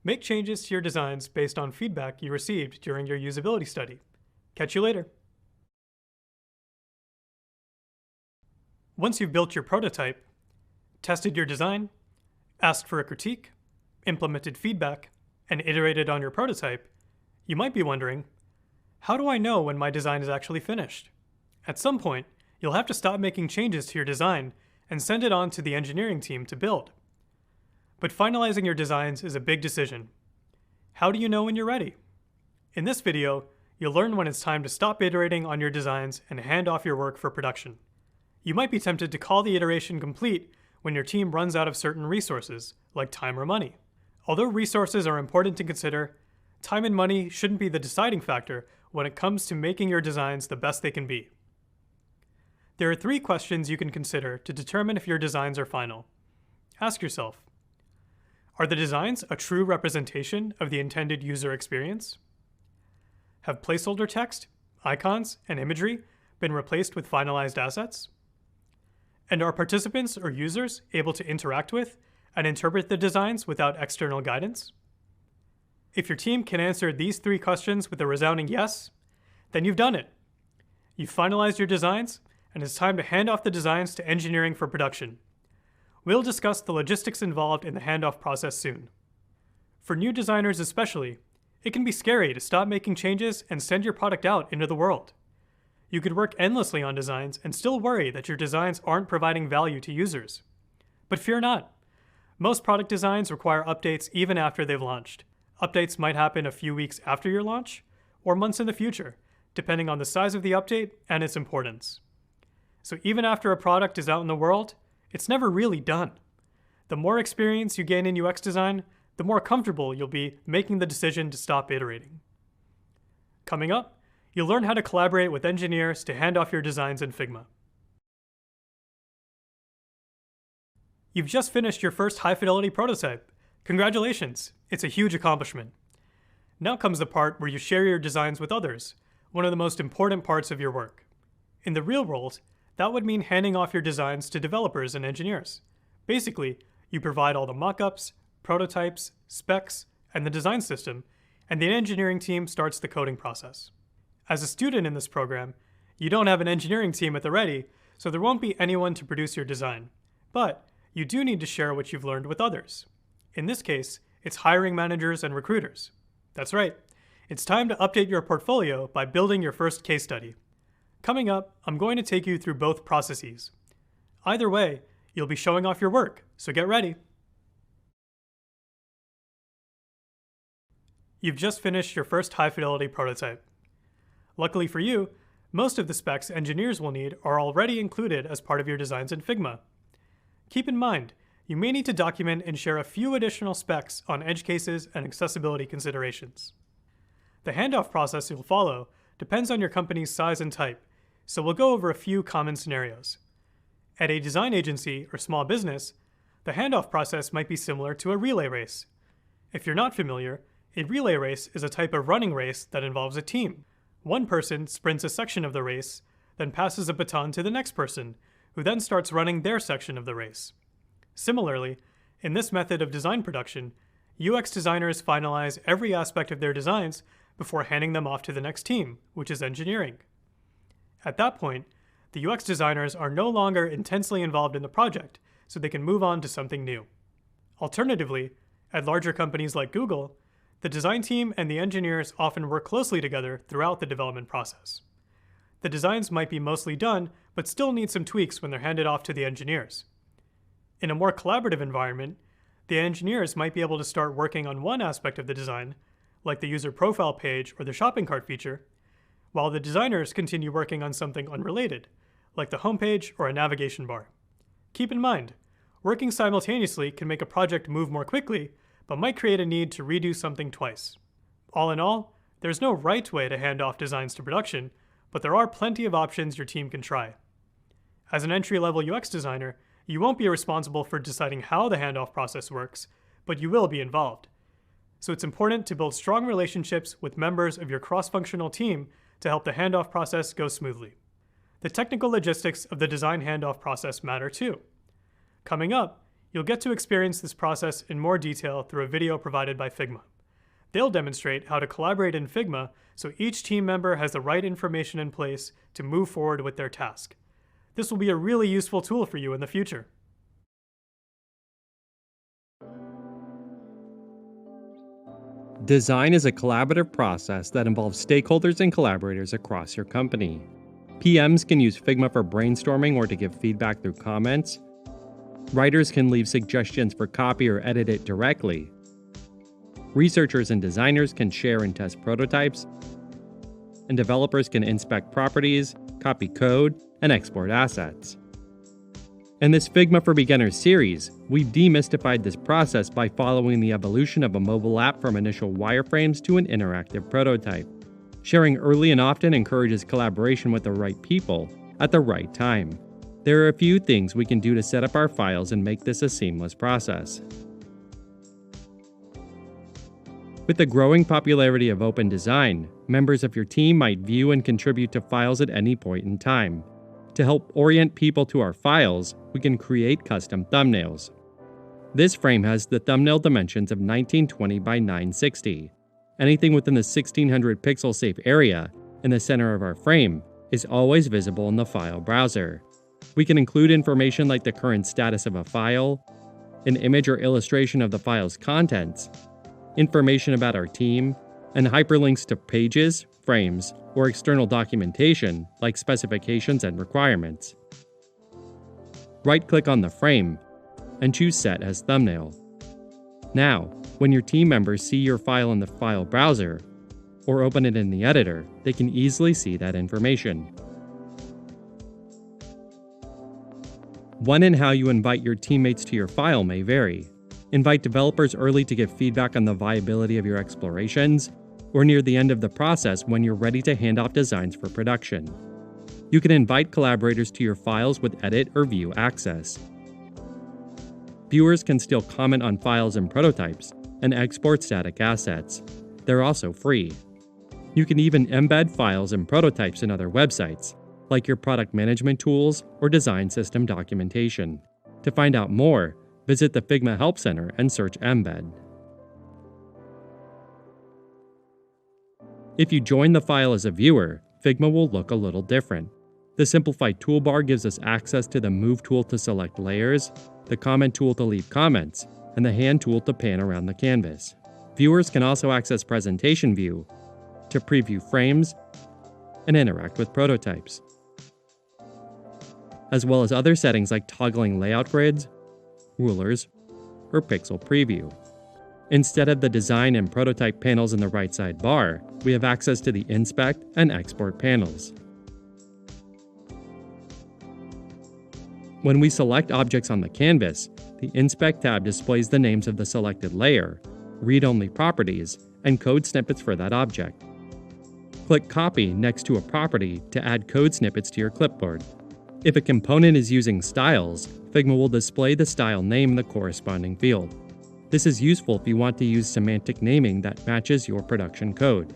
Make changes to your designs based on feedback you received during your usability study. Catch you later. Once you've built your prototype, tested your design, asked for a critique, implemented feedback, and iterated on your prototype, you might be wondering, how do I know when my design is actually finished? At some point, you'll have to stop making changes to your design and send it on to the engineering team to build. But finalizing your designs is a big decision. How do you know when you're ready? In this video, you'll learn when it's time to stop iterating on your designs and hand off your work for production. You might be tempted to call the iteration complete when your team runs out of certain resources, like time or money. Although resources are important to consider, time and money shouldn't be the deciding factor when it comes to making your designs the best they can be. There are 3 questions you can consider to determine if your designs are final. Ask yourself, are the designs a true representation of the intended user experience? Have placeholder text, icons, and imagery been replaced with finalized assets? And are participants or users able to interact with and interpret the designs without external guidance? If your team can answer these 3 questions with a resounding yes, then you've done it. You've finalized your designs, and it's time to hand off the designs to engineering for production. We'll discuss the logistics involved in the handoff process soon. For new designers especially, it can be scary to stop making changes and send your product out into the world. You could work endlessly on designs and still worry that your designs aren't providing value to users. But fear not. Most product designs require updates even after they've launched. Updates might happen a few weeks after your launch, or months in the future, depending on the size of the update and its importance. So even after a product is out in the world, it's never really done. The more experience you gain in UX design, the more comfortable you'll be making the decision to stop iterating. Coming up, you'll learn how to collaborate with engineers to hand off your designs in Figma. You've just finished your first high-fidelity prototype. Congratulations, it's a huge accomplishment. Now comes the part where you share your designs with others, one of the most important parts of your work. In the real world, that would mean handing off your designs to developers and engineers. Basically, you provide all the mockups, prototypes, specs, and the design system, and the engineering team starts the coding process. As a student in this program, you don't have an engineering team at the ready, so there won't be anyone to produce your design. But you do need to share what you've learned with others. In this case, it's hiring managers and recruiters. That's right. It's time to update your portfolio by building your first case study. Coming up, I'm going to take you through both processes. Either way, you'll be showing off your work, so get ready. You've just finished your first high-fidelity prototype. Luckily for you, most of the specs engineers will need are already included as part of your designs in Figma. Keep in mind, you may need to document and share a few additional specs on edge cases and accessibility considerations. The handoff process you'll follow depends on your company's size and type, so we'll go over a few common scenarios. At a design agency or small business, the handoff process might be similar to a relay race. If you're not familiar, a relay race is a type of running race that involves a team. One person sprints a section of the race, then passes a baton to the next person, who then starts running their section of the race. Similarly, in this method of design production, UX designers finalize every aspect of their designs before handing them off to the next team, which is engineering. At that point, the UX designers are no longer intensely involved in the project, so they can move on to something new. Alternatively, at larger companies like Google, the design team and the engineers often work closely together throughout the development process. The designs might be mostly done, but still need some tweaks when they're handed off to the engineers. In a more collaborative environment, the engineers might be able to start working on one aspect of the design, like the user profile page or the shopping cart feature, while the designers continue working on something unrelated, like the homepage or a navigation bar. Keep in mind, working simultaneously can make a project move more quickly, but might create a need to redo something twice. All in all, there's no right way to hand off designs to production, but there are plenty of options your team can try. As an entry-level UX designer, you won't be responsible for deciding how the handoff process works, but you will be involved. So it's important to build strong relationships with members of your cross-functional team to help the handoff process go smoothly. The technical logistics of the design handoff process matter too. Coming up, you'll get to experience this process in more detail through a video provided by Figma. They'll demonstrate how to collaborate in Figma so each team member has the right information in place to move forward with their task. This will be a really useful tool for you in the future. Design is a collaborative process that involves stakeholders and collaborators across your company. PMs can use Figma for brainstorming or to give feedback through comments. Writers can leave suggestions for copy or edit it directly. Researchers and designers can share and test prototypes. And developers can inspect properties, copy code, and export assets. In this Figma for Beginners series, we've demystified this process by following the evolution of a mobile app from initial wireframes to an interactive prototype. Sharing early and often encourages collaboration with the right people at the right time. There are a few things we can do to set up our files and make this a seamless process. With the growing popularity of open design, members of your team might view and contribute to files at any point in time. To help orient people to our files, we can create custom thumbnails. This frame has the thumbnail dimensions of 1920 by 960. Anything within the 1600 pixel safe area in the center of our frame is always visible in the file browser. We can include information like the current status of a file, an image or illustration of the file's contents, information about our team, and hyperlinks to pages, frames, or external documentation like specifications and requirements. Right-click on the frame and choose Set as Thumbnail. Now, when your team members see your file in the file browser or open it in the editor, they can easily see that information. When and how you invite your teammates to your file may vary. Invite developers early to give feedback on the viability of your explorations, or near the end of the process when you're ready to hand off designs for production. You can invite collaborators to your files with edit or view access. Viewers can still comment on files and prototypes and export static assets. They're also free. You can even embed files and prototypes in other websites, like your product management tools or design system documentation. To find out more, visit the Figma Help Center and search Embed. If you join the file as a viewer, Figma will look a little different. The simplified toolbar gives us access to the Move tool to select layers, the Comment tool to leave comments, and the Hand tool to pan around the canvas. Viewers can also access Presentation View to preview frames and interact with prototypes, as well as other settings like toggling layout grids, rulers, or pixel preview. Instead of the design and prototype panels in the right side bar, we have access to the Inspect and Export panels. When we select objects on the canvas, the Inspect tab displays the names of the selected layer, read-only properties, and code snippets for that object. Click Copy next to a property to add code snippets to your clipboard. If a component is using styles, Figma will display the style name in the corresponding field. This is useful if you want to use semantic naming that matches your production code.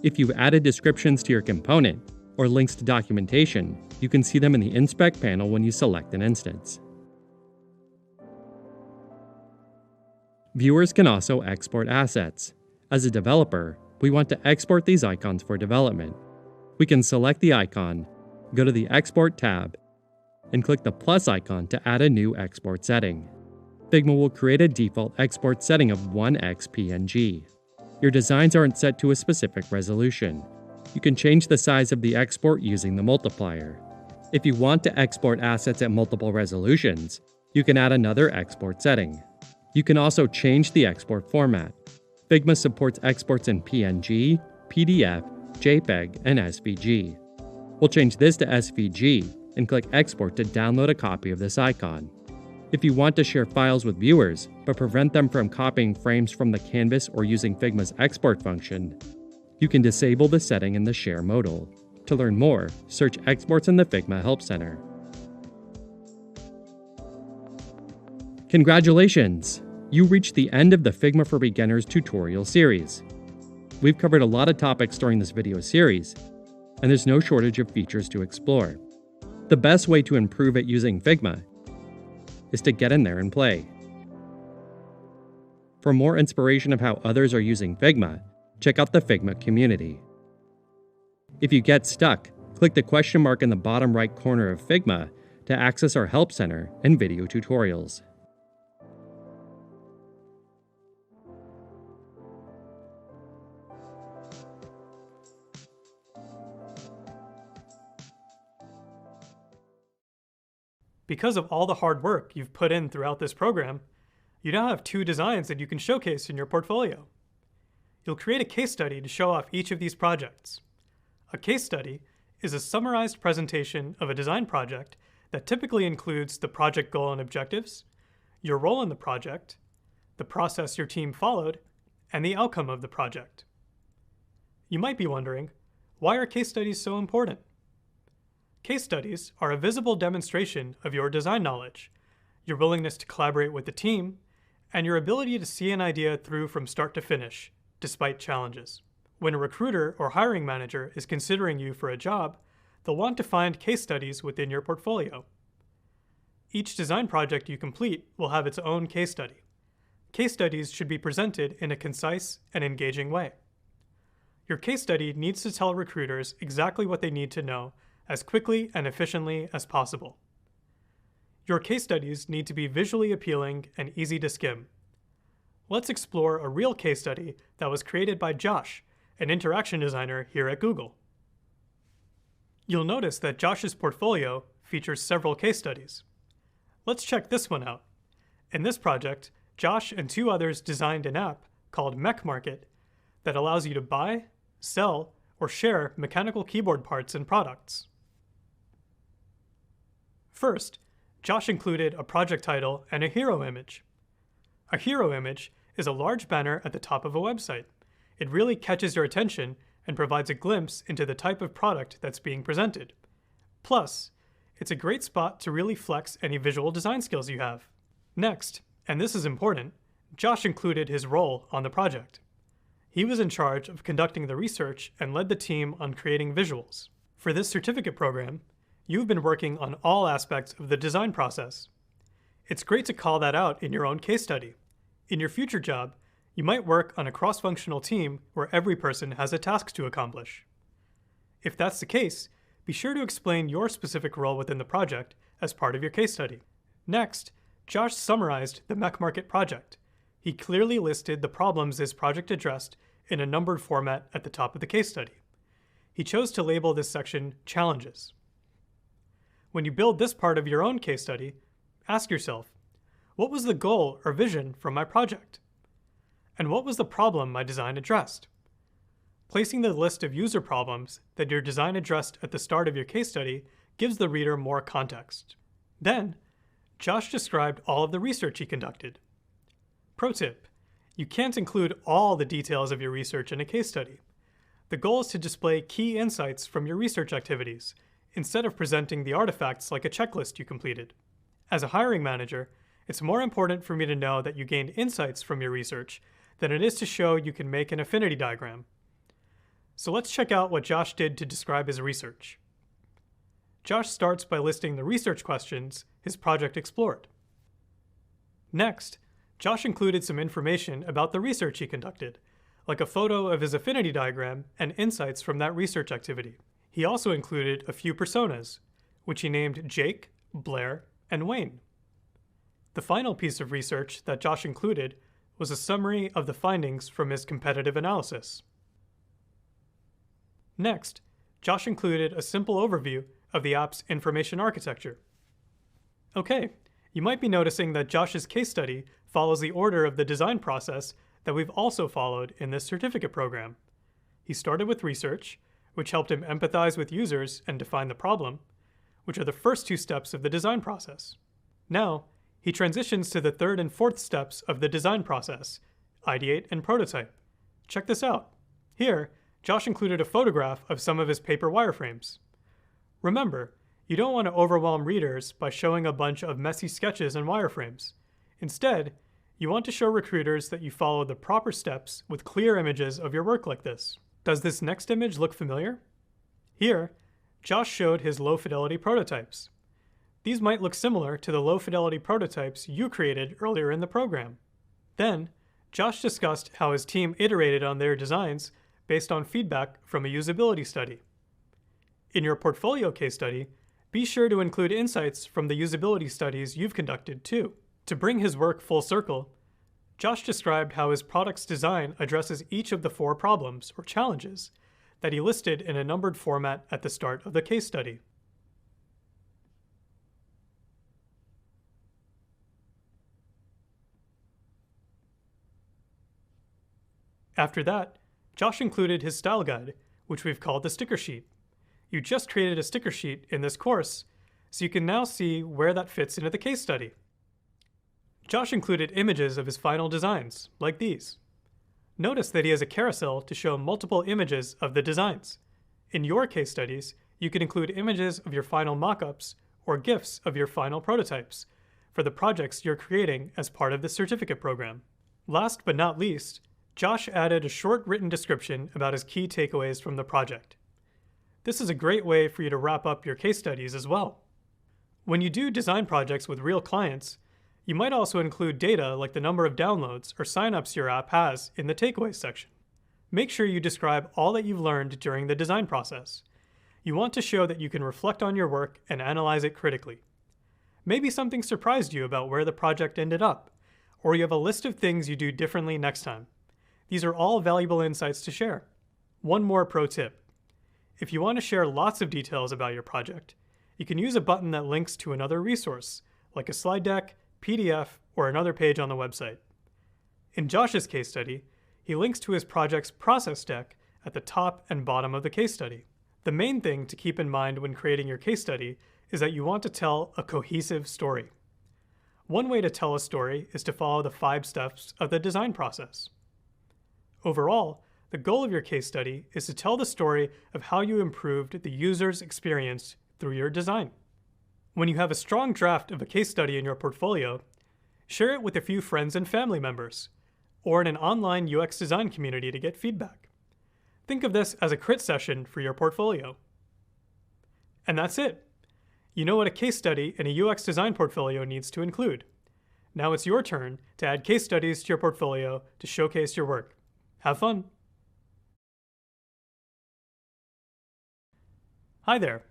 If you've added descriptions to your component or links to documentation, you can see them in the Inspect panel when you select an instance. Viewers can also export assets. As a developer, we want to export these icons for development. We can select the icon, go to the Export tab, and click the plus icon to add a new export setting. Figma will create a default export setting of 1x PNG. Your designs aren't set to a specific resolution. You can change the size of the export using the multiplier. If you want to export assets at multiple resolutions, you can add another export setting. You can also change the export format. Figma supports exports in PNG, PDF, JPEG, and SVG. We'll change this to SVG and click Export to download a copy of this icon. If you want to share files with viewers, but prevent them from copying frames from the canvas or using Figma's export function, you can disable the setting in the Share modal. To learn more, search Exports in the Figma Help Center. Congratulations! You reached the end of the Figma for Beginners tutorial series. We've covered a lot of topics during this video series, and there's no shortage of features to explore. The best way to improve at using Figma is to get in there and play. For more inspiration of how others are using Figma, check out the Figma community. If you get stuck, click the question mark in the bottom right corner of Figma to access our Help Center and video tutorials. Because of all the hard work you've put in throughout this program, you now have 2 designs that you can showcase in your portfolio. You'll create a case study to show off each of these projects. A case study is a summarized presentation of a design project that typically includes the project goal and objectives, your role in the project, the process your team followed, and the outcome of the project. You might be wondering, why are case studies so important? Case studies are a visible demonstration of your design knowledge, your willingness to collaborate with the team, and your ability to see an idea through from start to finish, despite challenges. When a recruiter or hiring manager is considering you for a job, they'll want to find case studies within your portfolio. Each design project you complete will have its own case study. Case studies should be presented in a concise and engaging way. Your case study needs to tell recruiters exactly what they need to know as quickly and efficiently as possible. Your case studies need to be visually appealing and easy to skim. Let's explore a real case study that was created by Josh, an interaction designer here at Google. You'll notice that Josh's portfolio features several case studies. Let's check this one out. In this project, Josh and 2 others designed an app called Mech Market that allows you to buy, sell, or share mechanical keyboard parts and products. First, Josh included a project title and a hero image. A hero image is a large banner at the top of a website. It really catches your attention and provides a glimpse into the type of product that's being presented. Plus, it's a great spot to really flex any visual design skills you have. Next, and this is important, Josh included his role on the project. He was in charge of conducting the research and led the team on creating visuals. For this certificate program, you've been working on all aspects of the design process. It's great to call that out in your own case study. In your future job, you might work on a cross-functional team where every person has a task to accomplish. If that's the case, be sure to explain your specific role within the project as part of your case study. Next, Josh summarized the Mech Market project. He clearly listed the problems his project addressed in a numbered format at the top of the case study. He chose to label this section Challenges. When you build this part of your own case study, ask yourself, what was the goal or vision from my project? And what was the problem my design addressed? Placing the list of user problems that your design addressed at the start of your case study gives the reader more context. Then, Josh described all of the research he conducted. Pro tip, you can't include all the details of your research in a case study. The goal is to display key insights from your research activities, instead of presenting the artifacts like a checklist you completed. As a hiring manager, it's more important for me to know that you gained insights from your research than it is to show you can make an affinity diagram. So let's check out what Josh did to describe his research. Josh starts by listing the research questions his project explored. Next, Josh included some information about the research he conducted, like a photo of his affinity diagram and insights from that research activity. He also included a few personas, which he named Jake, Blair, and Wayne. The final piece of research that Josh included was a summary of the findings from his competitive analysis. Next, Josh included a simple overview of the app's information architecture. Okay, you might be noticing that Josh's case study follows the order of the design process that we've also followed in this certificate program. He started with research, which helped him empathize with users and define the problem, which are the first two steps of the design process. Now, he transitions to the third and fourth steps of the design process, ideate and prototype. Check this out. Here, Josh included a photograph of some of his paper wireframes. Remember, you don't want to overwhelm readers by showing a bunch of messy sketches and wireframes. Instead, you want to show recruiters that you follow the proper steps with clear images of your work like this. Does this next image look familiar? Here, Josh showed his low-fidelity prototypes. These might look similar to the low-fidelity prototypes you created earlier in the program. Then, Josh discussed how his team iterated on their designs based on feedback from a usability study. In your portfolio case study, be sure to include insights from the usability studies you've conducted too. To bring his work full circle, Josh described how his product's design addresses each of the 4 problems or challenges that he listed in a numbered format at the start of the case study. After that, Josh included his style guide, which we've called the sticker sheet. You just created a sticker sheet in this course, so you can now see where that fits into the case study. Josh included images of his final designs, like these. Notice that he has a carousel to show multiple images of the designs. In your case studies, you can include images of your final mockups or GIFs of your final prototypes for the projects you're creating as part of the certificate program. Last but not least, Josh added a short written description about his key takeaways from the project. This is a great way for you to wrap up your case studies as well. When you do design projects with real clients, you might also include data like the number of downloads or signups your app has in the takeaways section. Make sure you describe all that you've learned during the design process. You want to show that you can reflect on your work and analyze it critically. Maybe something surprised you about where the project ended up, or you have a list of things you do differently next time. These are all valuable insights to share. One more pro tip. If you want to share lots of details about your project, you can use a button that links to another resource, like a slide deck, PDF, or another page on the website. In Josh's case study, he links to his project's process deck at the top and bottom of the case study. The main thing to keep in mind when creating your case study is that you want to tell a cohesive story. One way to tell a story is to follow the 5 steps of the design process. Overall, the goal of your case study is to tell the story of how you improved the user's experience through your design. When you have a strong draft of a case study in your portfolio, share it with a few friends and family members, or in an online UX design community to get feedback. Think of this as a crit session for your portfolio. And that's it. You know what a case study in a UX design portfolio needs to include. Now it's your turn to add case studies to your portfolio to showcase your work. Have fun. Hi there.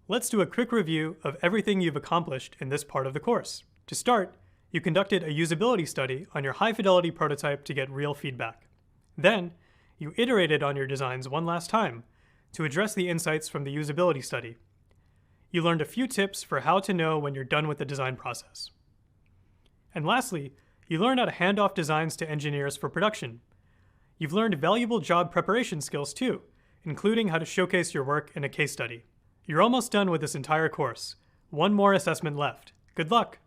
Let's do a quick review of everything you've accomplished in this part of the course. To start, you conducted a usability study on your high-fidelity prototype to get real feedback. Then, you iterated on your designs one last time to address the insights from the usability study. You learned a few tips for how to know when you're done with the design process. And lastly, you learned how to hand off designs to engineers for production. You've learned valuable job preparation skills too, including how to showcase your work in a case study. You're almost done with this entire course. One more assessment left. Good luck!